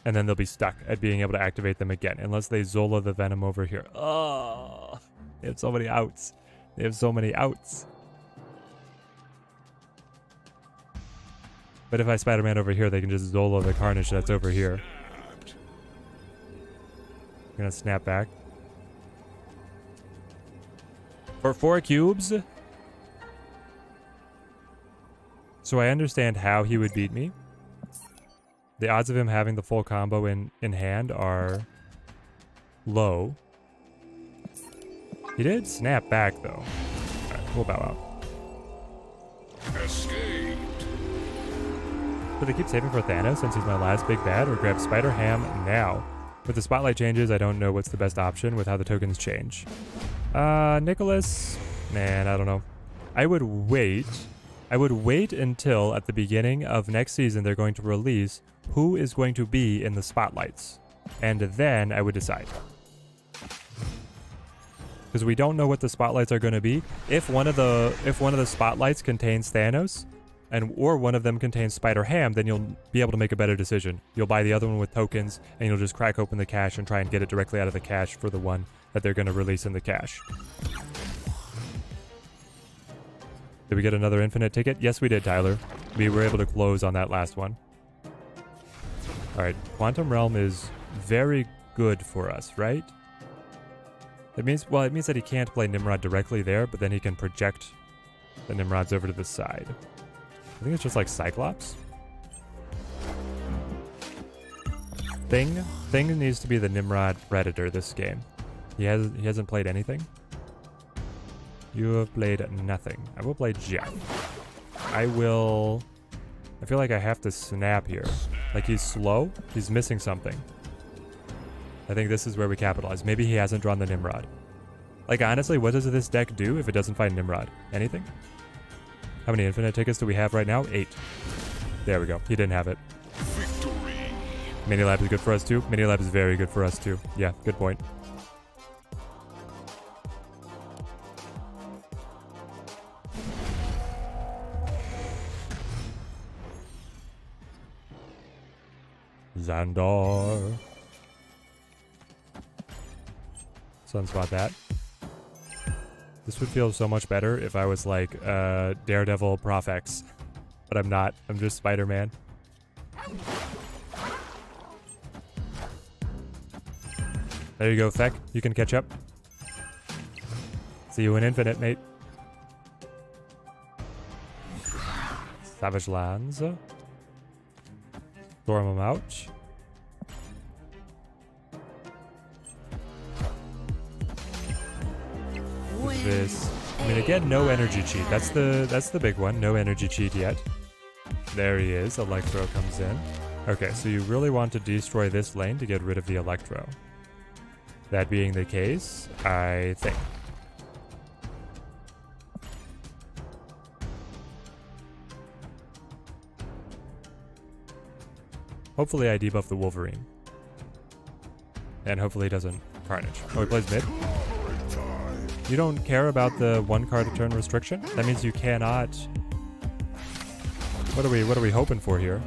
And then they'll be stuck at being able to activate them again. Unless they Zola the Venom over here. Oh, they have so many outs. They have so many outs. But if I Spider-Man over here, they can just Zola the Carnage that's over here. I'm gonna snap back. For 4 cubes? So I understand how he would beat me. The odds of him having the full combo in hand are low. He did snap back though. Alright, we'll bow out. Escaped. Do they keep saving for Thanos since he's my last big bad, or grab Spider-Ham now? With the spotlight changes, I don't know what's the best option with how the tokens change. Nicholas? Man, I don't know. I would wait until at the beginning of next season they're going to release who is going to be in the spotlights. And then I would decide. Because we don't know what the spotlights are going to be. If one of the spotlights contains Thanos, or one of them contains Spider-Ham, then you'll be able to make a better decision. You'll buy the other one with tokens, and you'll just crack open the cache and try and get it directly out of the cache for the one that they're going to release in the cache. Did we get another infinite ticket? Yes, we did, Tyler. We were able to close on that last one. Alright, Quantum Realm is very good for us, right? It means that he can't play Nimrod directly there, but then he can project the Nimrods over to the side. I think it's just like Cyclops. Thing needs to be the Nimrod Predator this game. He hasn't played anything. You have played nothing. I will play Jeff. I feel like I have to snap here. Like he's slow. He's missing something. I think this is where we capitalize. Maybe he hasn't drawn the Nimrod. Like honestly, what does this deck do if it doesn't find Nimrod? Anything? How many infinite tickets do we have right now? 8. There we go. He didn't have it. Victory. Minilab is good for us too. Minilab is very good for us too. Yeah, good point. Xandar. Sunspot that. This would feel so much better if I was like Daredevil Prof X. But I'm not. I'm just Spider-Man. There you go, Feck. You can catch up. See you in Infinite, mate. Savage Lands. Storm them out. With this. I mean, again, no energy cheat. That's the big one. No energy cheat yet. There he is. Electro comes in. Okay, so you really want to destroy this lane to get rid of the Electro. That being the case, I think. Hopefully I debuff the Wolverine. And hopefully he doesn't Carnage. Oh, he plays mid? You don't care about the 1 card a turn restriction? That means you cannot... What are we hoping for here?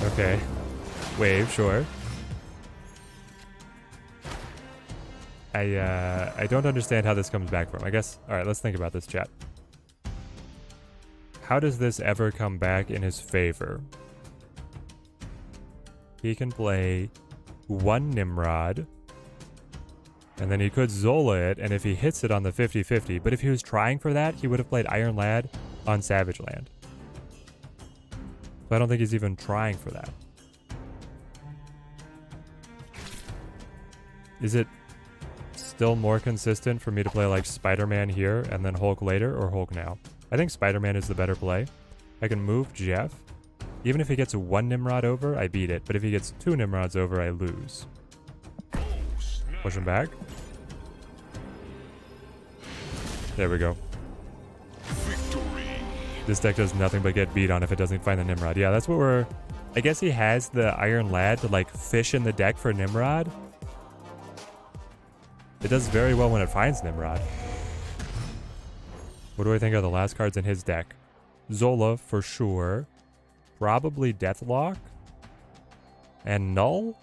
Okay. Wave, sure. I don't understand how this comes back from. I guess... Alright, let's think about this, chat. How does this ever come back in his favor? He can play 1 Nimrod, and then he could Zola it, and if he hits it on the 50-50, but if he was trying for that, he would have played Iron Lad on Savage Land. So I don't think he's even trying for that. Is it still more consistent for me to play like Spider-Man here and then Hulk later, or Hulk now? I think Spider-Man is the better play. I can move Jeff. Even if he gets 1 Nimrod over, I beat it. But if he gets 2 Nimrods over, I lose. Push him back. There we go. Victory. This deck does nothing but get beat on if it doesn't find the Nimrod. Yeah, that's what we're... I guess he has the Iron Lad to like fish in the deck for Nimrod. It does very well when it finds Nimrod. What do I think are the last cards in his deck? Zola, for sure. Probably Deathlock. And Null?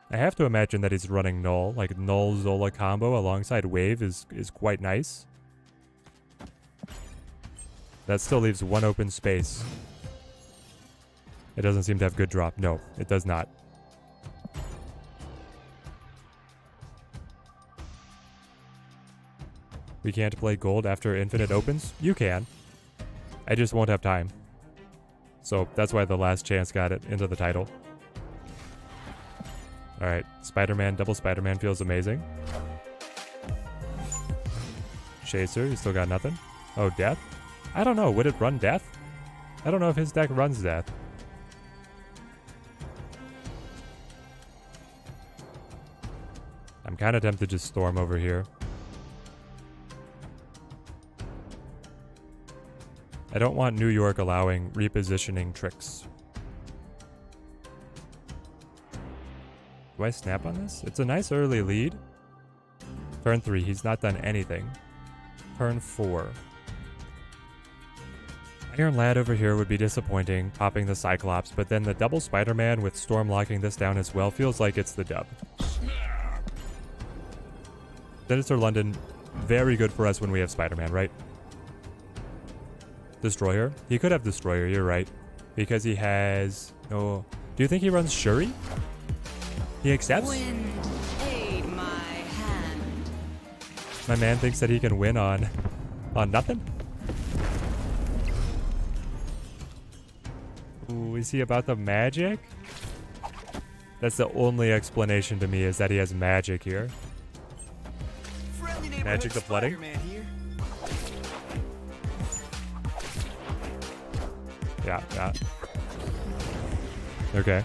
I have to imagine that he's running Null. Like, Null-Zola combo alongside Wave is quite nice. That still leaves 1 open space. It doesn't seem to have good drop. No, it does not. We can't play gold after Infinite opens? You can. I just won't have time. So that's why the last chance got it into the title. Alright, Spider-Man, double Spider-Man feels amazing. Chaser, you still got nothing? Oh, Death? I don't know, would it run Death? I don't know if his deck runs Death. I'm kind of tempted to just Storm over here. I don't want New York allowing repositioning tricks. Do I snap on this? It's a nice early lead. Turn 3, he's not done anything. Turn 4. Iron Lad over here would be disappointing, popping the Cyclops, but then the double Spider-Man with Storm locking this down as well feels like it's the dub. Sinister London, very good for us when we have Spider-Man, right? Destroyer? He could have Destroyer, you're right. Because he has... Oh, do you think he runs Shuri? He accepts? Wind, aid my hand. My man thinks that he can win on nothing? Ooh, is he about the magic? That's the only explanation to me, is that he has magic here. Magic the flooding? Yeah, yeah. Okay.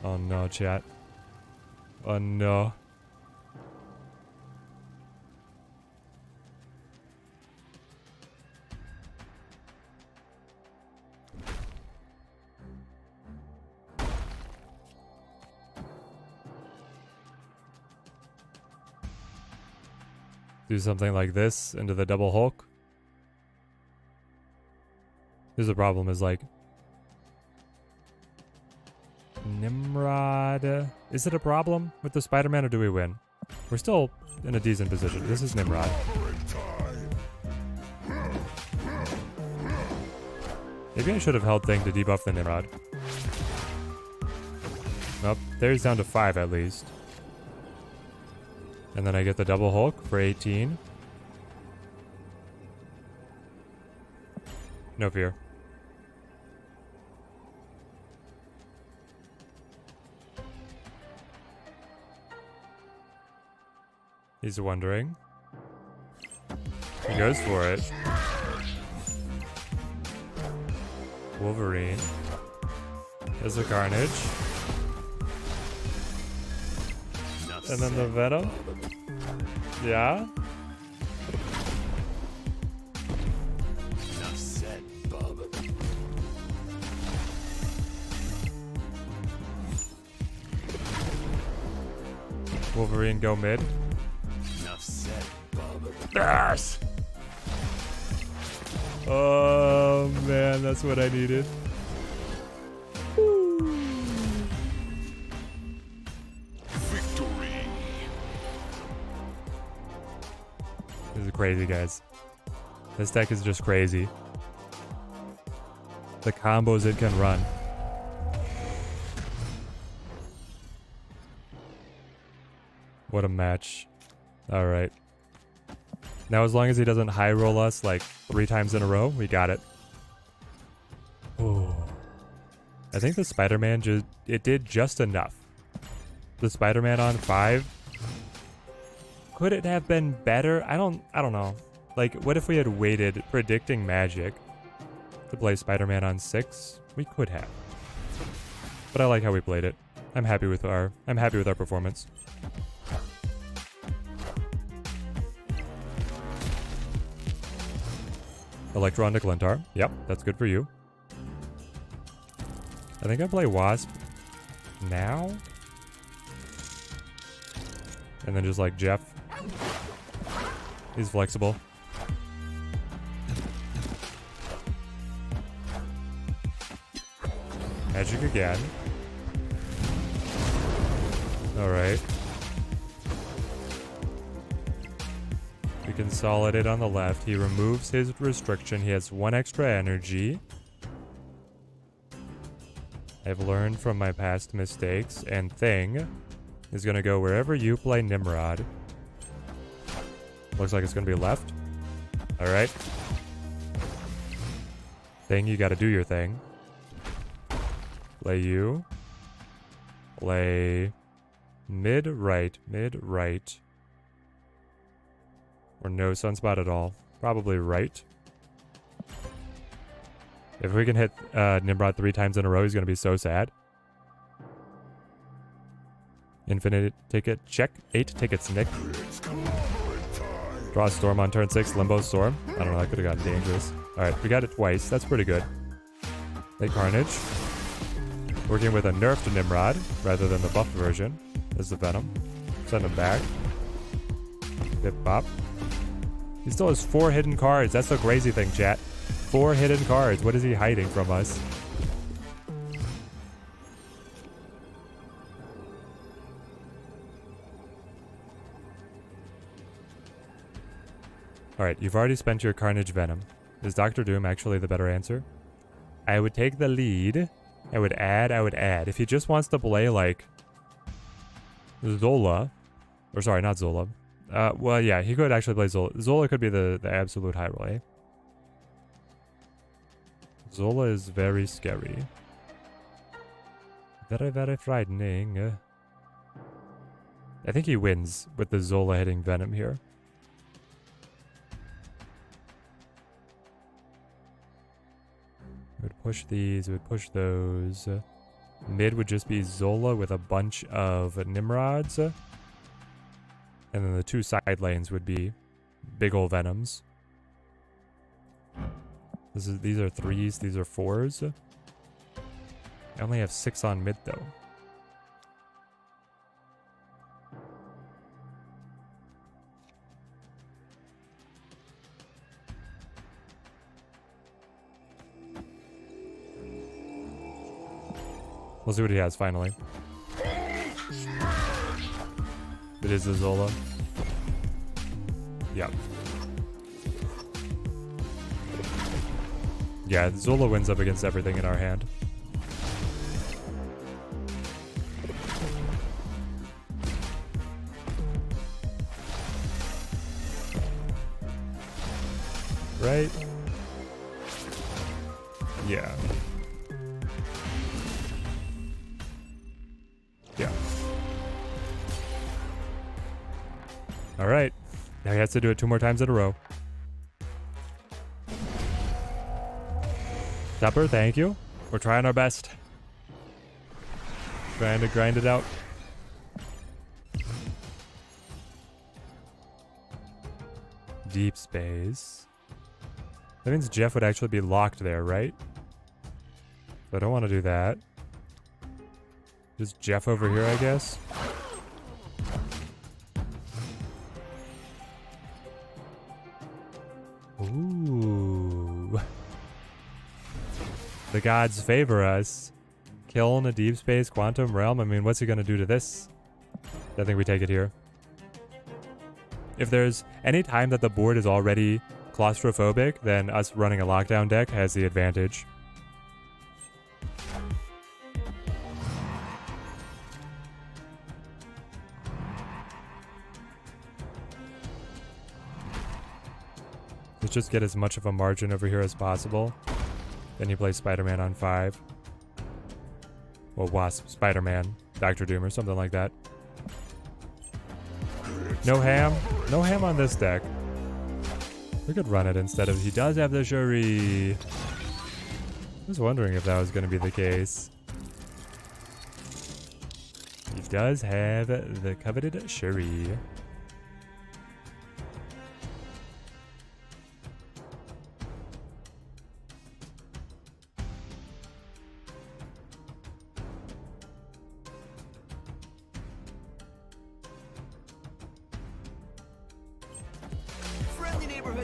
Oh no, chat. Oh no. Do something like this into the double Hulk. Here's the problem is like Nimrod. Is it a problem with the Spider-Man or do we win? We're still in a decent position. This is Nimrod. Maybe I should have held thing to debuff the Nimrod. Nope, there's down to 5 at least. And then I get the double Hulk for 18. No fear. He's wondering. He goes for it. Wolverine. There's the Carnage. And then the Venom. Yeah? Enough said, bub. Wolverine go mid. Enough said, bub. Yes! Oh man, that's what I needed. Victory. This is crazy, guys. This deck is just crazy. The combos it can run. What a match. Alright. Now as long as he doesn't high roll us like 3 times in a row, we got it. Ooh. I think the Spider-Man it did just enough. The Spider-Man on 5. Could it have been better? I don't know. Like, what if we had waited predicting magic to play Spider-Man on 6? We could have. But I like how we played it. I'm happy with our performance. Electron to Glintar. Yep, that's good for you. I think I play Wasp now. And then just like Jeff. He's flexible. Magic again. Alright. We consolidate on the left. He removes his restriction. He has 1 extra energy. I've learned from my past mistakes. And Thing is going to go wherever you play Nimrod. Looks like it's going to be left. Alright. Thing, you got to do your thing. Play you. Play mid-right. Mid-right. Or no sunspot at all. Probably right. If we can hit Nimrod 3 times in a row, he's going to be so sad. Infinite ticket. Check. 8 tickets, Nick. Draw a Storm on turn 6. Limbo Storm. I don't know. That could have gotten dangerous. Alright, we got it twice. That's pretty good. Play Carnage. Working with a nerfed Nimrod rather than the buffed version. This is the Venom. Send him back. Hip Bop. He still has 4 hidden cards. That's the crazy thing, chat. 4 hidden cards. What is he hiding from us? Alright, you've already spent your Carnage Venom. Is Doctor Doom actually the better answer? I would take the lead. I would add. If he just wants to play, like, Zola. Or sorry, not Zola. Well, yeah, he could actually play Zola. Zola could be the absolute high roll, eh? Zola is very scary. Very, very frightening. I think he wins with the Zola hitting Venom here. Would push these, would push those. Mid would just be Zola with a bunch of Nimrods. And then the 2 side lanes would be big ol' Venoms. These are 3s, these are 4s. I only have 6 on mid though. We'll see what he has finally. It is the Zola. Yep. Yeah, Zola wins up against everything in our hand. Right? Yeah. Yeah. All right. Now he has to do it 2 more times in a row. Tupper, thank you. We're trying our best. Trying to grind it out. Deep space. That means Jeff would actually be locked there, right? So I don't want to do that. Just Jeff over here, I guess. Ooh. The gods favor us. Kill in a deep space quantum realm. I mean, what's he going to do to this? I think we take it here. If there's any time that the board is already claustrophobic, then us running a lockdown deck has the advantage. Let's just get as much of a margin over here as possible. Then you play Spider-Man on 5. Well, Wasp, Spider-Man, Doctor Doom, or something like that. No ham? No ham on this deck. We could run it instead of... He does have the Shuri. I was wondering if that was going to be the case. He does have the coveted Shuri.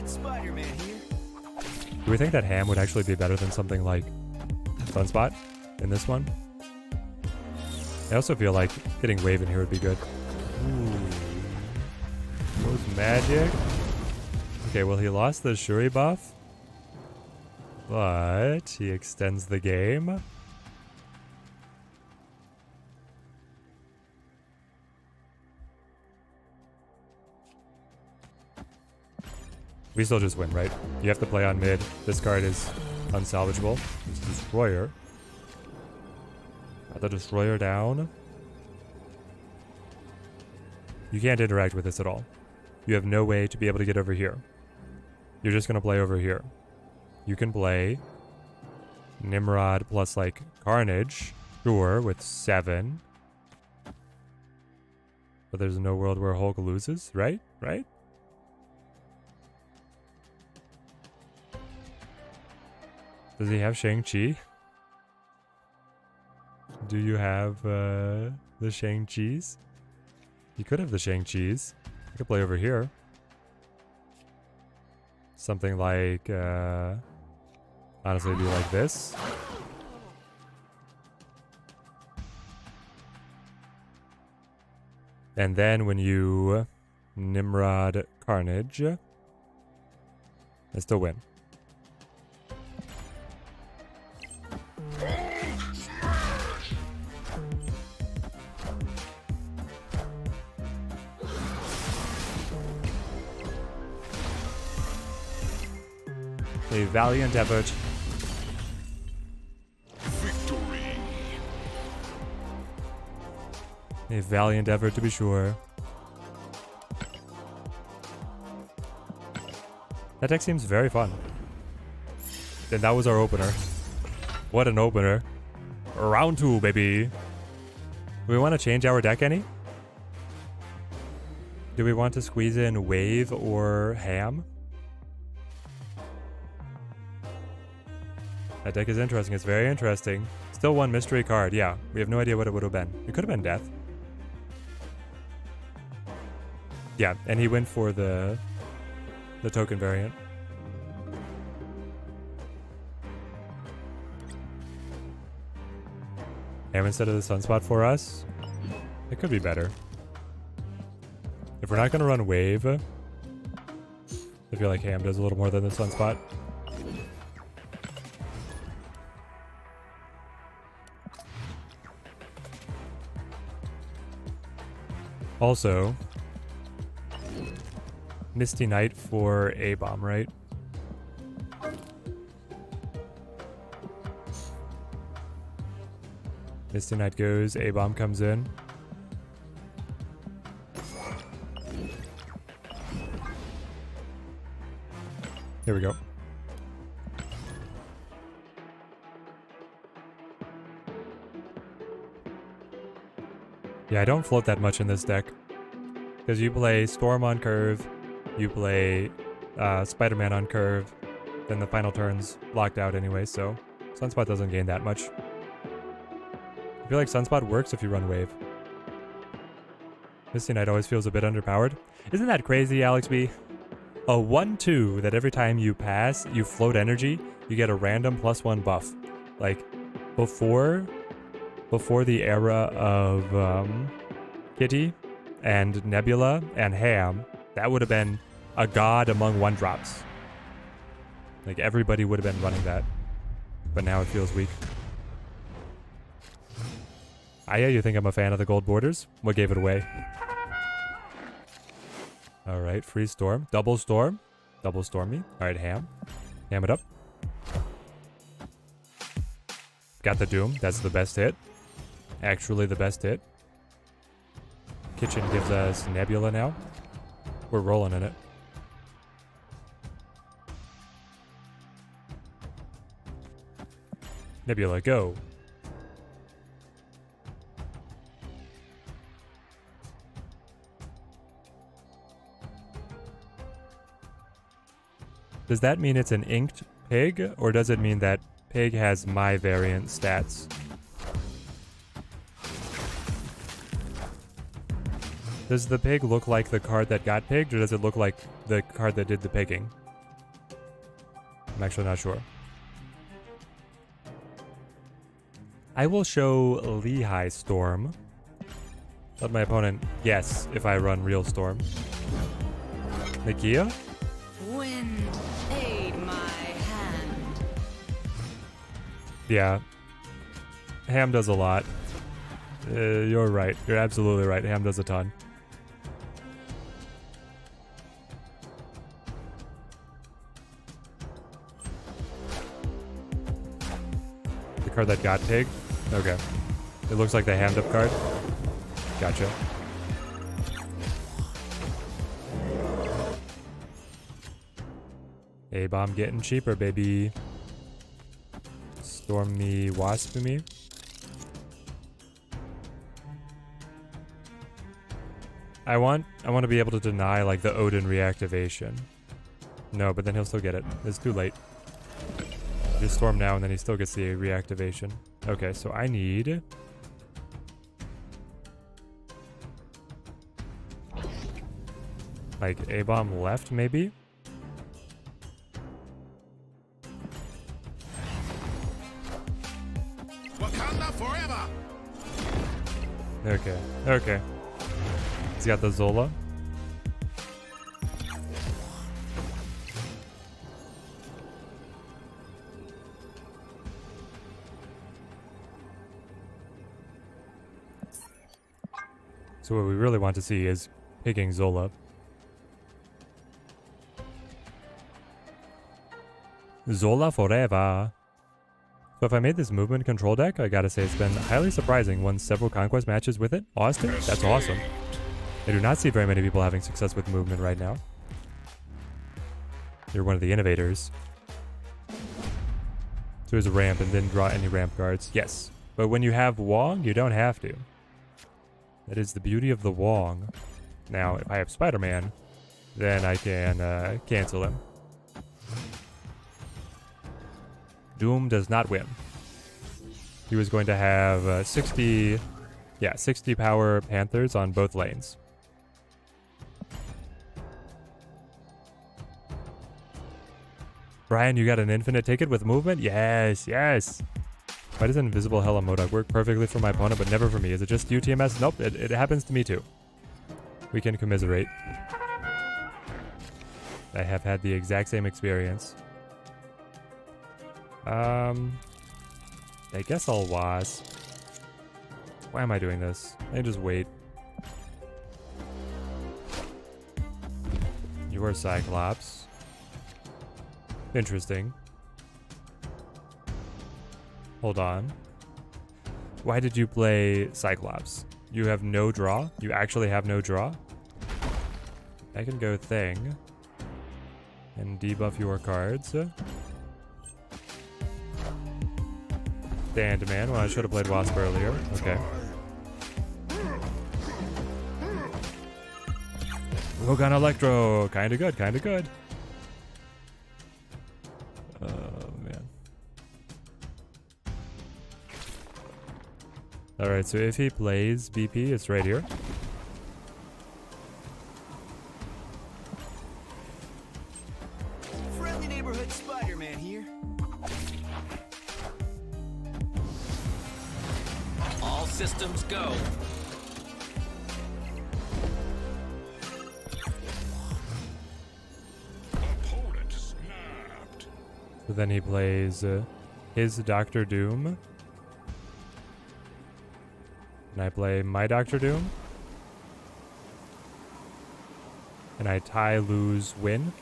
Spider-Man here. Do we think that ham would actually be better than something like Sunspot in this one? I also feel like hitting Wave in here would be good. Ooh. Goes magic. Okay, well, he lost the Shuri buff, but he extends the game. We still just win, right? You have to play on mid. This card is unsalvageable. It's Destroyer. Got the Destroyer down. You can't interact with this at all. You have no way to be able to get over here. You're just going to play over here. You can play Nimrod plus, like, Carnage. Sure, with 7. But there's no world where Hulk loses, right? Right? Does he have Shang-Chi? Do you have the Shang-Chis? You could have the Shang-Chis. I could play over here. Something like, honestly, do like this. And then when you Nimrod Carnage, I still win. A valiant effort. Victory. A valiant effort, to be sure. That deck seems very fun. And that was our opener. What an opener. Round 2, baby. Do we want to change our deck any? Do we want to squeeze in Wave or Ham? That deck is interesting. It's very interesting. Still one mystery card. Yeah, we have no idea what it would have been. It could have been Death. Yeah, and he went for the token variant. Ham instead of the Sunspot for us. It could be better. If we're not going to run Wave, I feel like Ham does a little more than the Sunspot. Also, Misty Knight for A-Bomb, right? Misty Knight goes, A-Bomb comes in. Here we go. Yeah, I don't float that much in this deck. Because you play Storm on curve, you play Spider-Man on curve, then the final turn's locked out anyway, so Sunspot doesn't gain that much. I feel like Sunspot works if you run Wave. Misty Knight always feels a bit underpowered. Isn't that crazy, Alex B? A 1-2 that every time you pass, you float energy, you get a random +1 buff. Like, before the era of Kitty and Nebula and Ham, that would have been a god among 1-drops. Like, everybody would have been running that. But now it feels weak. Aya, you think I'm a fan of the gold borders? What gave it away? Alright, free storm. Double storm. Double storm me. Alright, Ham. Ham it up. Got the Doom. That's the best hit. Actually the best hit. Kitchen gives us Nebula now. We're rolling in it. Nebula, go. Does that mean it's an inked pig, or does it mean that pig has my variant stats? Does the pig look like the card that got pigged, or does it look like the card that did the pigging? I'm actually not sure. I will show Lehigh Storm. Let my opponent guess if I run real Storm. Nakia? Wind, aid my hand. Yeah. Ham does a lot. You're right. You're absolutely right. Ham does a ton. The card that got pigged? Okay. It looks like the hammed up card. Gotcha. A-Bomb getting cheaper, baby. Storm me, Wasp me. I want to be able to deny like the Odin reactivation. No, but then he'll still get it. It's too late. Just storm now and then he still gets the reactivation. Okay, so I need like A-Bomb left maybe? Wakanda forever. Okay, okay. He's got the Zola. So what we really want to see is picking Zola. Zola forever. So if I made this movement control deck, I gotta say it's been highly surprising. Won several Conquest matches with it. Austin? That's awesome. I do not see very many people having success with movement right now. You're one of the innovators. So there's a ramp and didn't draw any ramp cards. Yes. But when you have Wong, you don't have to. That is the beauty of the Wong. Now, if I have Spider-Man, then I can cancel him. Doom does not win. He was going to have 60 power Panthers on both lanes. Brian, you got an infinite ticket with movement? Yes, yes. Why does invisible Hella Modok work perfectly for my opponent but never for me? Is it just you, TMS? Nope, it happens to me too. We can commiserate. I have had the exact same experience. I guess I'll Wasp. Why am I doing this? I can just wait. You are Cyclops. Interesting. Hold on. Why did you play Cyclops? You have no draw? You actually have no draw? I can go Thing and debuff your cards. Sandman. Well, I should have played Wasp earlier. Okay. Rogan Electro. Kinda good, kinda good. Oh, man. Alright, so if he plays BP, it's right here. Friendly neighborhood Spider-Man here. All systems go. Opponent snapped. So then he plays his Doctor Doom. And I play my Doctor Doom. And I tie, lose, win.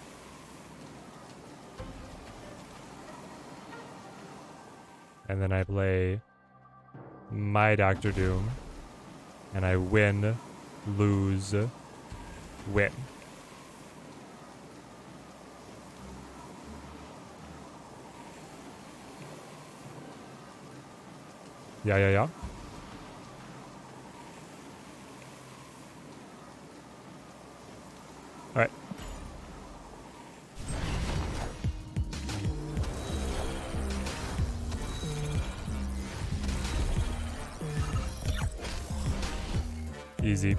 And then I play my Doctor Doom. And I win, lose, win. Yeah. Alright. Easy.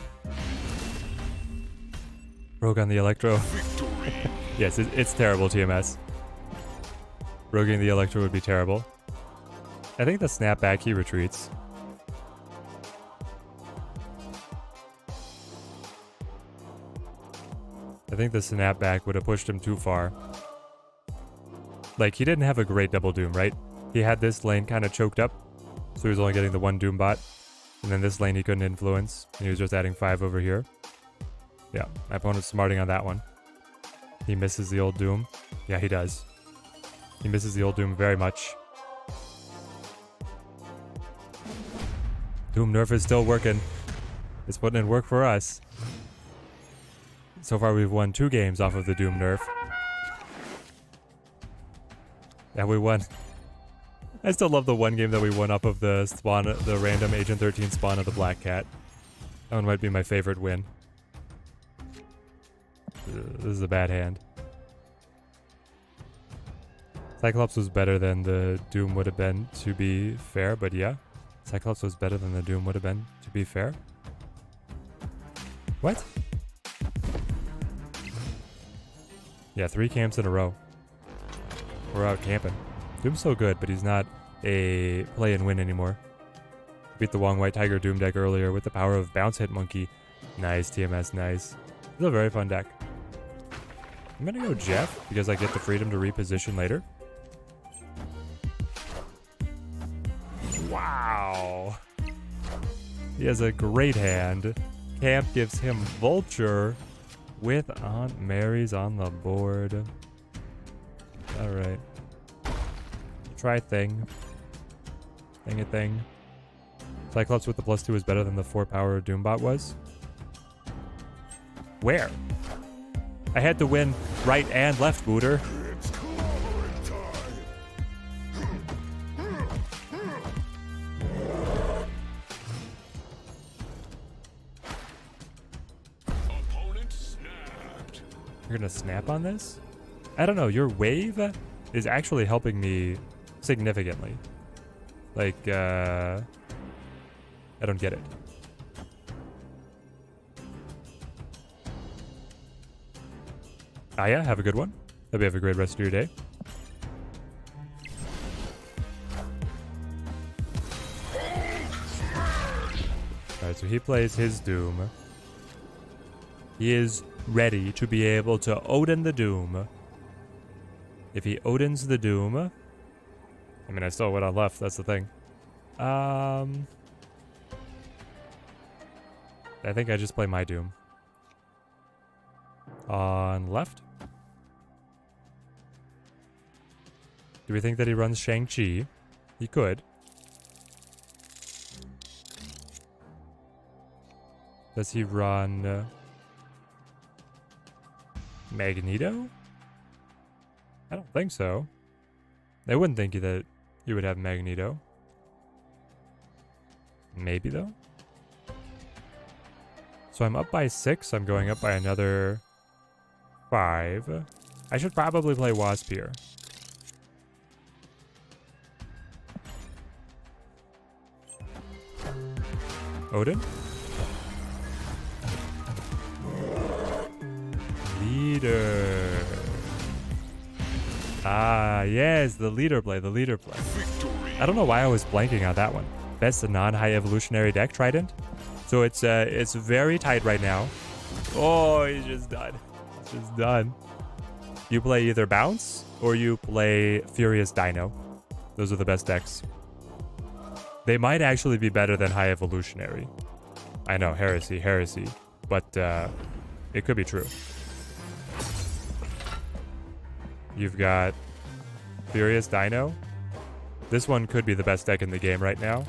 Rogue on the Electro. Yes, it's terrible, TMS. Roguing the Electro would be terrible. I think the snapback, he retreats. I think the snapback would have pushed him too far. Like, he didn't have a great double Doom, right? He had this lane kind of choked up, so he was only getting the one Doom bot. And then this lane he couldn't influence, and he was just adding 5 over here. Yeah, my opponent's smarting on that one. He misses the old Doom. Yeah, he does. He misses the old Doom very much. Doom nerf is still working. It's putting in work for us. So far we've won 2 games off of the Doom nerf. Yeah, we won. I still love the one game that we won off of the spawn, the random Agent 13 spawn of the Black Cat. That one might be my favorite win. This is a bad hand. Cyclops was better than the Doom would have been, to be fair, but yeah. Cyclops was better than the Doom would have been, to be fair. What? Yeah, 3 camps in a row. We're out camping. Doom's so good, but he's not a play and win anymore. Beat the Wong White Tiger Doom deck earlier with the power of Bounce Hit Monkey. Nice, TMS, nice. This is a very fun deck. I'm gonna go Jeff, because I get the freedom to reposition later. Wow. He has a great hand. Camp gives him Vulture with Aunt Mary's on the board. Alright. Try Thing. Thing a thing. Cyclops with the +2 is better than the 4 power Doombot was. Where? I had to win right and left, Booter. It's calling time. Opponent snapped. You're gonna snap on this? I don't know, your wave is actually helping me significantly. Like, I don't get it. Ah, yeah, have a good one. Hope you have a great rest of your day. Alright, so he plays his Doom. He is ready to be able to Odin the Doom. If he Odins the Doom... I mean, I still would have left, that's the thing. I think I just play my Doom. On left. Do we think that he runs Shang-Chi? He could. Does he run Magneto? I don't think so. I wouldn't think that he would have Magneto. Maybe though. So I'm up by 6. I'm going up by another 5. I should probably play Wasp here. Odin? Leader. Ah, yes, the leader play, the leader play. Victory. I don't know why I was blanking on that one. Best non-high evolutionary deck, Trident. So it's very tight right now. Oh, he's just done. It's just done. You play either Bounce or you play Furious Dino. Those are the best decks. They might actually be better than high evolutionary. I know, heresy, but it could be true. You've got Furious Dino. This one could be the best deck in the game right now.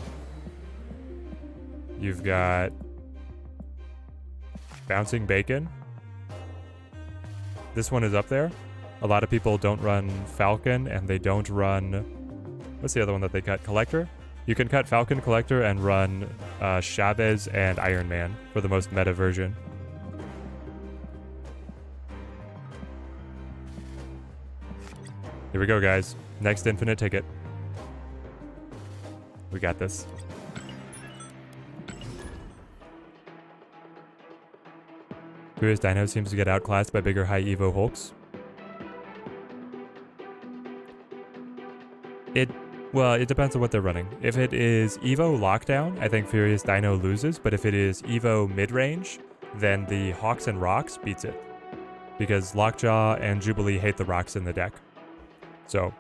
You've got Bouncing Bacon. This one is up there. A lot of people don't run Falcon and they don't run... What's the other one that they cut? Collector? You can cut Falcon, Collector, and run Chavez and Iron Man for the most meta version. Here we go, guys. Next infinite ticket. We got this. Furious Dino seems to get outclassed by bigger high Evo Hulks. Well, it depends on what they're running. If it is Evo Lockdown, I think Furious Dino loses, but if it is Evo Midrange, then the Hawks and Rocks beats it. Because Lockjaw and Jubilee hate the rocks in the deck. So,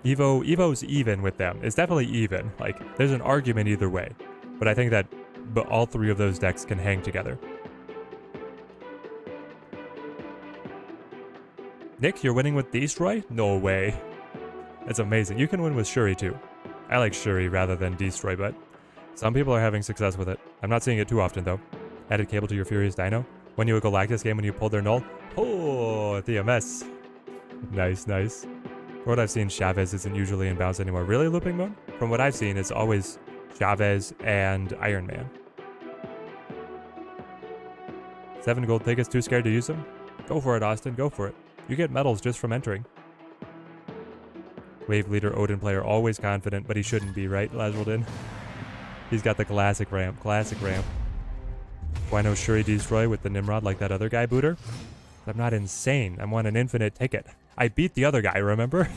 Evo's even with them. It's definitely even. Like, there's an argument either way. But I think that all 3 of those decks can hang together. Nick, you're winning with Destroy? No way. It's amazing. You can win with Shuri too. I like Shuri rather than Destroy, but some people are having success with it. I'm not seeing it too often though. Added cable to your Furious Dino. When you a Galactus game when you pulled their null. Oh, TMS. Nice, nice. For what I've seen, Chavez isn't usually in bounce anymore. Really, Looping Moon? From what I've seen, it's always Chavez and Iron Man. 7 gold tickets, too scared to use them? Go for it, Austin, go for it. You get medals just from entering. Wave leader Odin player, always confident, but he shouldn't be, right, Lazaraldin? He's got the classic ramp, classic ramp. Why no Shuri Destroy with the Nimrod like that other guy, Booter? I'm not insane. I'm on an infinite ticket. I beat the other guy, remember?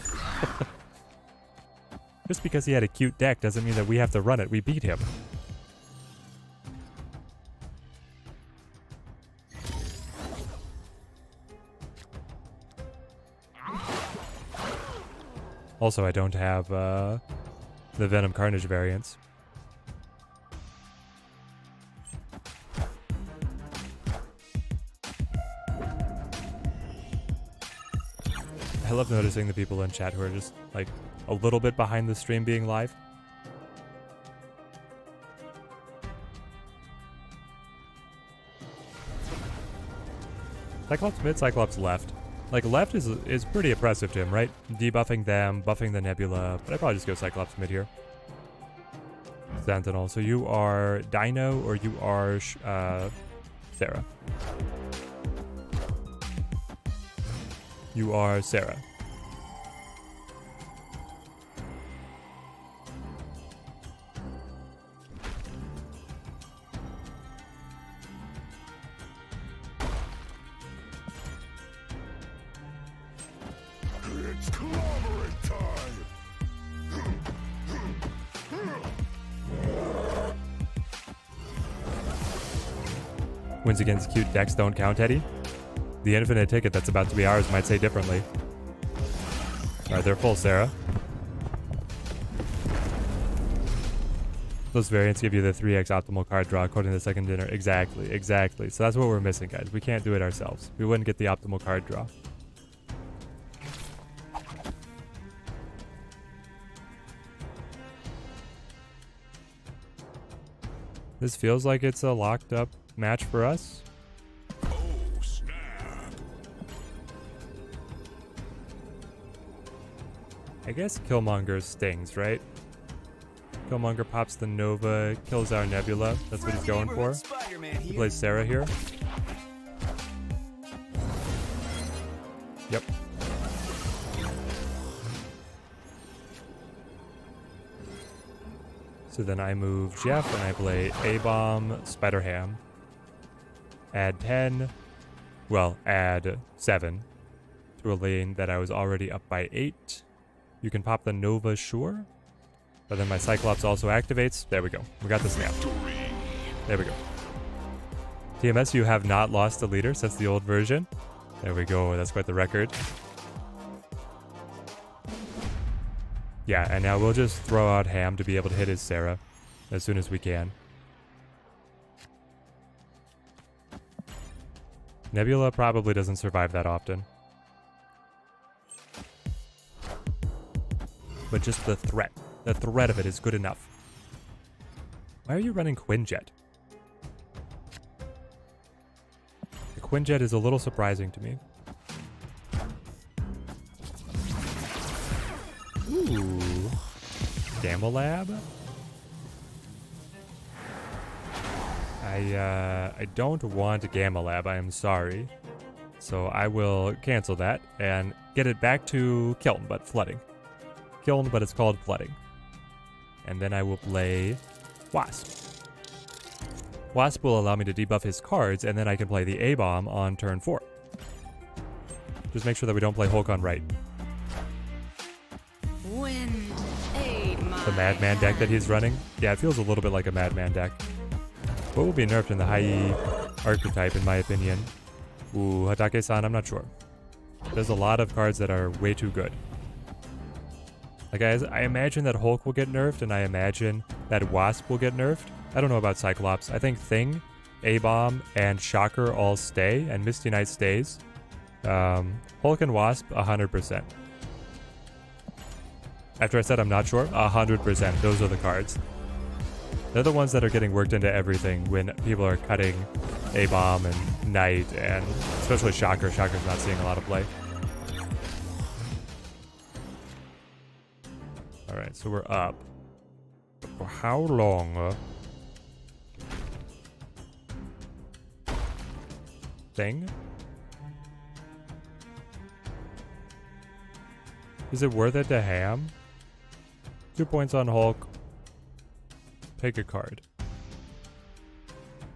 Just because he had a cute deck doesn't mean that we have to run it. We beat him. Also, I don't have the Venom Carnage variants. I love noticing the people in chat who are just like a little bit behind the stream being live. Cyclops mid, Cyclops left. Like, left is pretty oppressive to him, right? Debuffing them, buffing the Nebula, but I'd probably just go Cyclops mid here. Sentinel, so you are Dino or you are Sarah? You are Sarah. It's clobbering time. Wins against cute decks don't count, Eddie. The infinite ticket that's about to be ours might say differently. Alright, they're full, Sarah. Those variants give you the 3x optimal card draw according to the second dinner. Exactly, exactly. So that's what we're missing, guys. We can't do it ourselves. We wouldn't get the optimal card draw. This feels like it's a locked up match for us. Oh, snap. I guess Killmonger stings, right? Killmonger pops the Nova, kills our Nebula. That's what he's going for. He plays Sarah here. Yep. So then I move Jeff and I play A-Bomb, Spider-Ham. Add 10. Well, add 7 to a lane that I was already up by 8. You can pop the Nova, sure. But then my Cyclops also activates. There we go. We got the snap. There we go. TMS, you have not lost a leader since the old version. There we go. That's quite the record. Yeah, and now we'll just throw out Ham to be able to hit his Sarah as soon as we can. Nebula probably doesn't survive that often. But just the threat of it is good enough. Why are you running Quinjet? The Quinjet is a little surprising to me. Ooh. Gamma Lab? I don't want Gamma Lab, I am sorry. So I will cancel that and get it back to Kiln, but flooding. Kiln, but it's called flooding. And then I will play Wasp. Wasp will allow me to debuff his cards, and then I can play the A-Bomb on turn 4. Just make sure that we don't play Hulk on right. Wind, aid my The Madman deck that he's running. Yeah, it feels a little bit like a Madman deck. What will be nerfed in the high archetype, in my opinion? Ooh, Hatake-san, I'm not sure. There's a lot of cards that are way too good. Like, I imagine that Hulk will get nerfed, and I imagine that Wasp will get nerfed. I don't know about Cyclops. I think Thing, A-Bomb, and Shocker all stay, and Misty Knight stays. Hulk and Wasp, 100%. After I said I'm not sure, 100%. Those are the cards. They're the ones that are getting worked into everything when people are cutting A-Bomb and Knight, and especially Shocker. Shocker's not seeing a lot of play. Alright, so we're up. For how long? Thing? Is it worth it to Ham? 2 points on Hulk. Pick a card.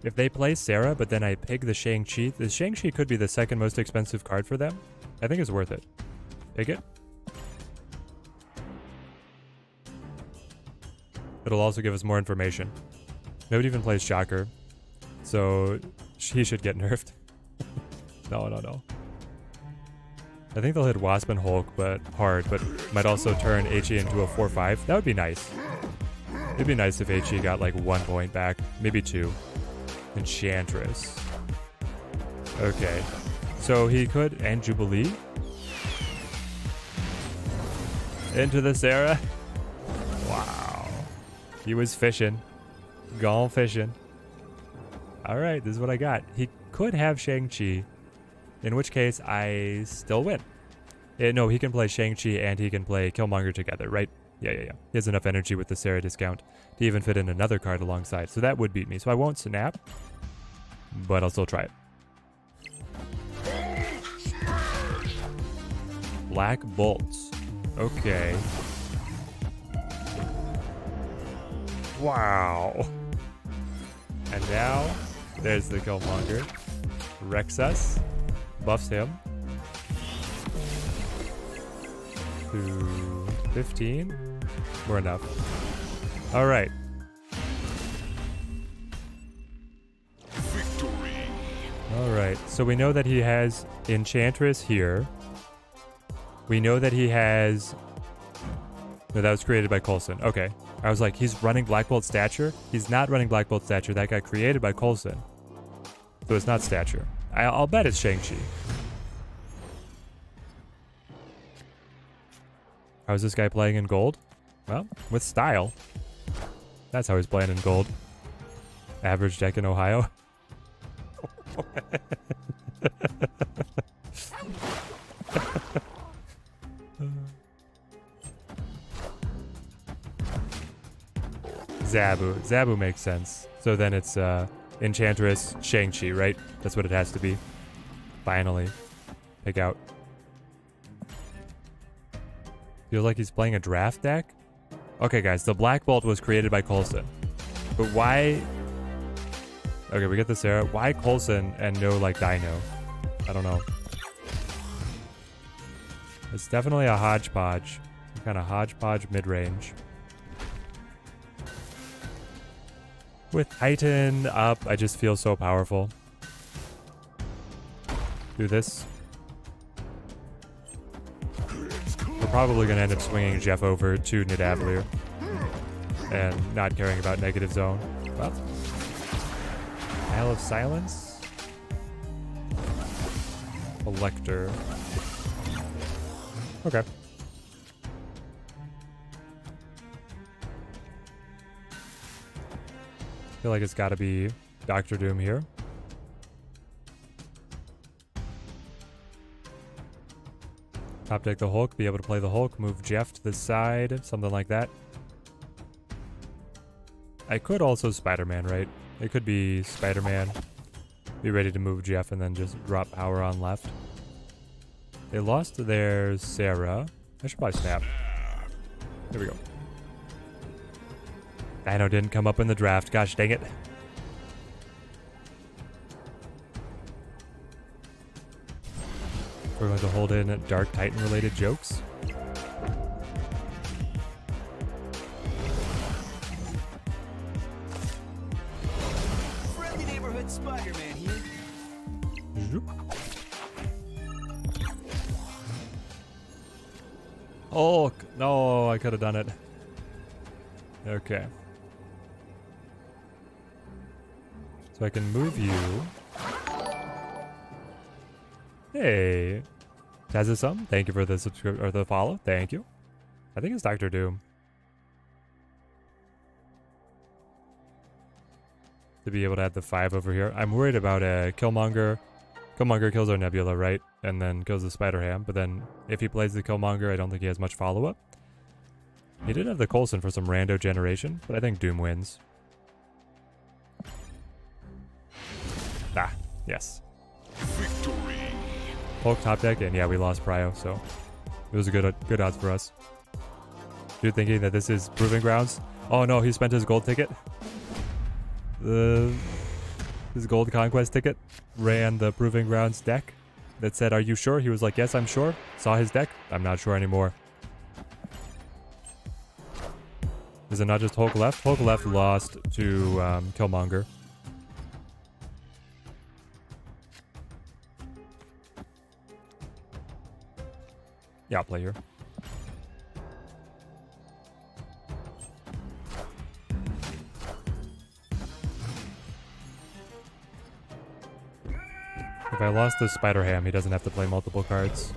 If they play Sarah, but then I pick the Shang-Chi, the Shang-Chi could be the second most expensive card for them. I think it's worth it. Pick it. It'll also give us more information. Nobody even plays Shocker, so he should get nerfed. No. I think they'll hit Wasp and Hulk, but hard, but might also turn HE into a 4-5. That would be nice. It'd be nice if HE got like 1 point back, maybe 2. Enchantress. Okay, so he could, and Jubilee. Into the Sarah. Wow. He was fishing. Gone fishing. Alright, this is what I got. He could have Shang-Chi, in which case I still win. No, he can play Shang-Chi and he can play Killmonger together, right? Yeah. He has enough energy with the Sarah discount to even fit in another card alongside, so that would beat me. So I won't snap, but I'll still try it. Black Bolts. Okay. Wow. And now, there's the Killmonger. Wrecks us. Buffs him. To 15. We're enough. Alright. Victory. Alright, so we know that he has Enchantress here. We know that he has... No, that was created by Coulson. Okay. I was like, he's running Black Bolt Stature? He's not running Black Bolt Stature. That got created by Coulson. So it's not Stature. I'll bet it's Shang-Chi. How's this guy playing in gold? Well, with style. That's how he's playing in gold. Average deck in Ohio. Zabu. Zabu makes sense. So then it's Enchantress, Shang-Chi, right? That's what it has to be. Finally. Pick out. Feels like he's playing a draft deck? Okay, guys. The Black Bolt was created by Coulson. But why... Okay, we get the Sarah. Why Coulson and no, like, Dino? I don't know. It's definitely a hodgepodge. Some kind of hodgepodge mid-range. With Titan up, I just feel so powerful. Do this. We're probably going to end up swinging Jeff over to Nidavellir. And not caring about negative zone. Well. Isle of Silence. Elector. Okay. Feel like it's got to be Doctor Doom here. Top deck the Hulk, be able to play the Hulk, move Jeff to the side, something like that. I could also Spider-Man, right? It could be Spider-Man. Be ready to move Jeff and then just drop power on left. They lost their Sarah. I should probably snap. There we go. Dino didn't come up in the draft. Gosh dang it. We're going to hold in Dark Titan related jokes. Friendly neighborhood Spider-Man here. Zoop. Oh, no, I could have done it. Okay. So I can move you. Hey. Tazisum, thank you for the subscription or the follow. Thank you. I think it's Dr. Doom. To be able to add the 5 over here. I'm worried about a Killmonger. Killmonger kills our Nebula, right? And then kills the Spider-Ham. But then if he plays the Killmonger, I don't think he has much follow-up. He did have the Coulson for some rando generation, but I think Doom wins. Ah, yes. Victory. Hulk top deck, and yeah, we lost Prio, so it was a good odds for us. Dude thinking that this is Proving Grounds. Oh no, he spent his gold ticket. His gold Conquest ticket ran the Proving Grounds deck that said, "Are you sure?" He was like, "Yes, I'm sure." Saw his deck. I'm not sure anymore. Is it not just Hulk left? Hulk left lost to Killmonger. Yeah, I'll play here. If I lost the Spider-Ham, he doesn't have to play multiple cards.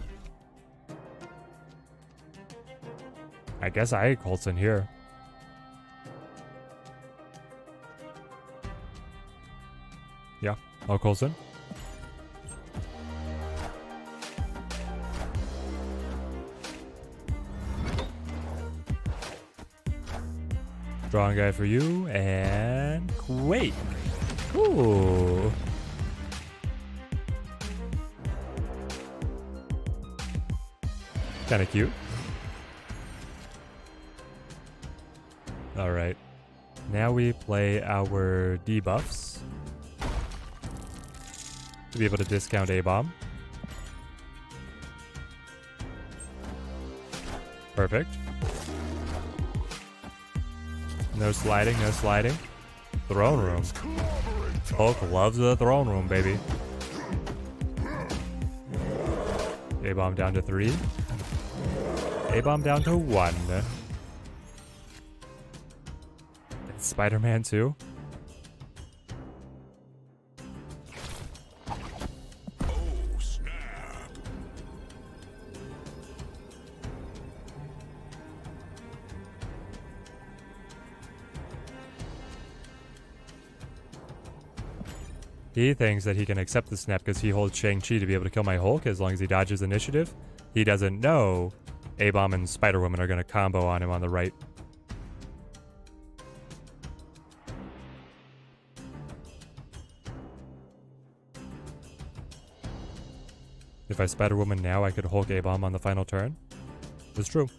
I guess I Coulson here. Yeah, I'll Coulson. Strong guy for you, and Quake. Ooh. Kind of cute. All right. Now we play our debuffs to be able to discount A-Bomb. Perfect. No sliding. Throne room. Hulk loves the throne room, baby. A-bomb down to 3. A-bomb down to 1. It's Spider-Man 2. Oh, snap. He thinks that he can accept the snap because he holds Shang-Chi to be able to kill my Hulk as long as he dodges initiative. He doesn't know A-bomb and Spider-Woman are going to combo on him on the right. If I Spider-Woman now, I could Hulk A-bomb on the final turn. It's true.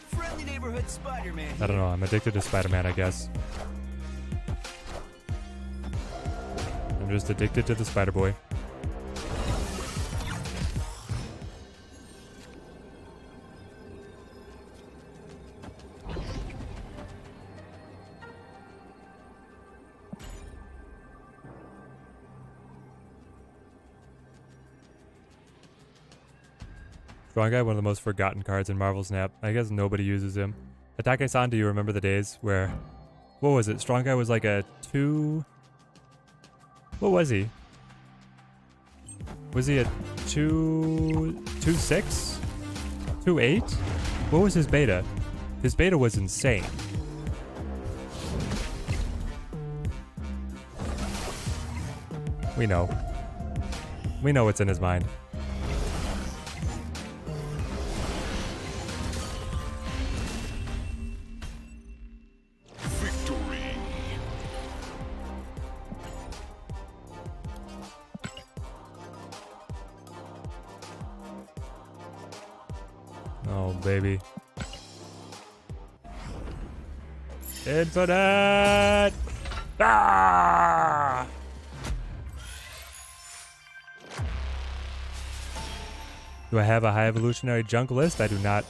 Friendly neighborhood Spider-Man. I don't know, I'm addicted to Spider-Man, I guess. I'm just addicted to the Spider-Boy. Strong Guy, one of the most forgotten cards in Marvel Snap. I guess nobody uses him. Atake-san, do you remember the days where... What was it? Strong Guy was like a 2... What was he? Was he a 2.6? 2.8? What was his beta? His beta was insane. We know. We know what's in his mind. Victory. Oh, baby. Infinite! Ah! Do I have a high evolutionary junk list? I do not.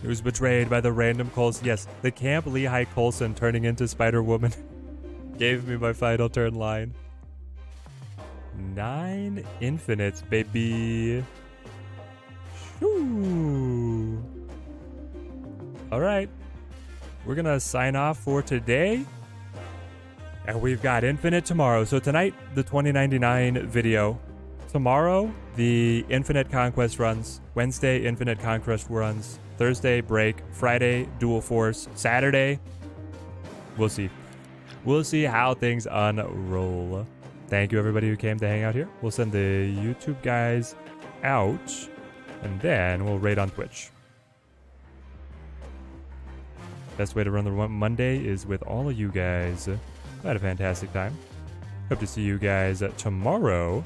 He was betrayed by the random Coulson. Yes, the Camp Lehigh Coulson turning into Spider-Woman gave me my final turn line. 9 infinites, baby. Shoo. All right. We're going to sign off for today. And we've got Infinite tomorrow. So tonight, the 2099 video. Tomorrow, the Infinite Conquest runs. Wednesday, Infinite Conquest runs. Thursday, break. Friday, Dual Force. Saturday, we'll see. We'll see how things unroll. Thank you, everybody who came to hang out here. We'll send the YouTube guys out, and then we'll raid on Twitch. Best way to run the Monday is with all of you guys. I had a fantastic time. Hope to see you guys tomorrow.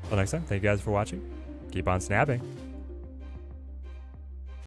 Until next time, thank you guys for watching. Keep on snapping.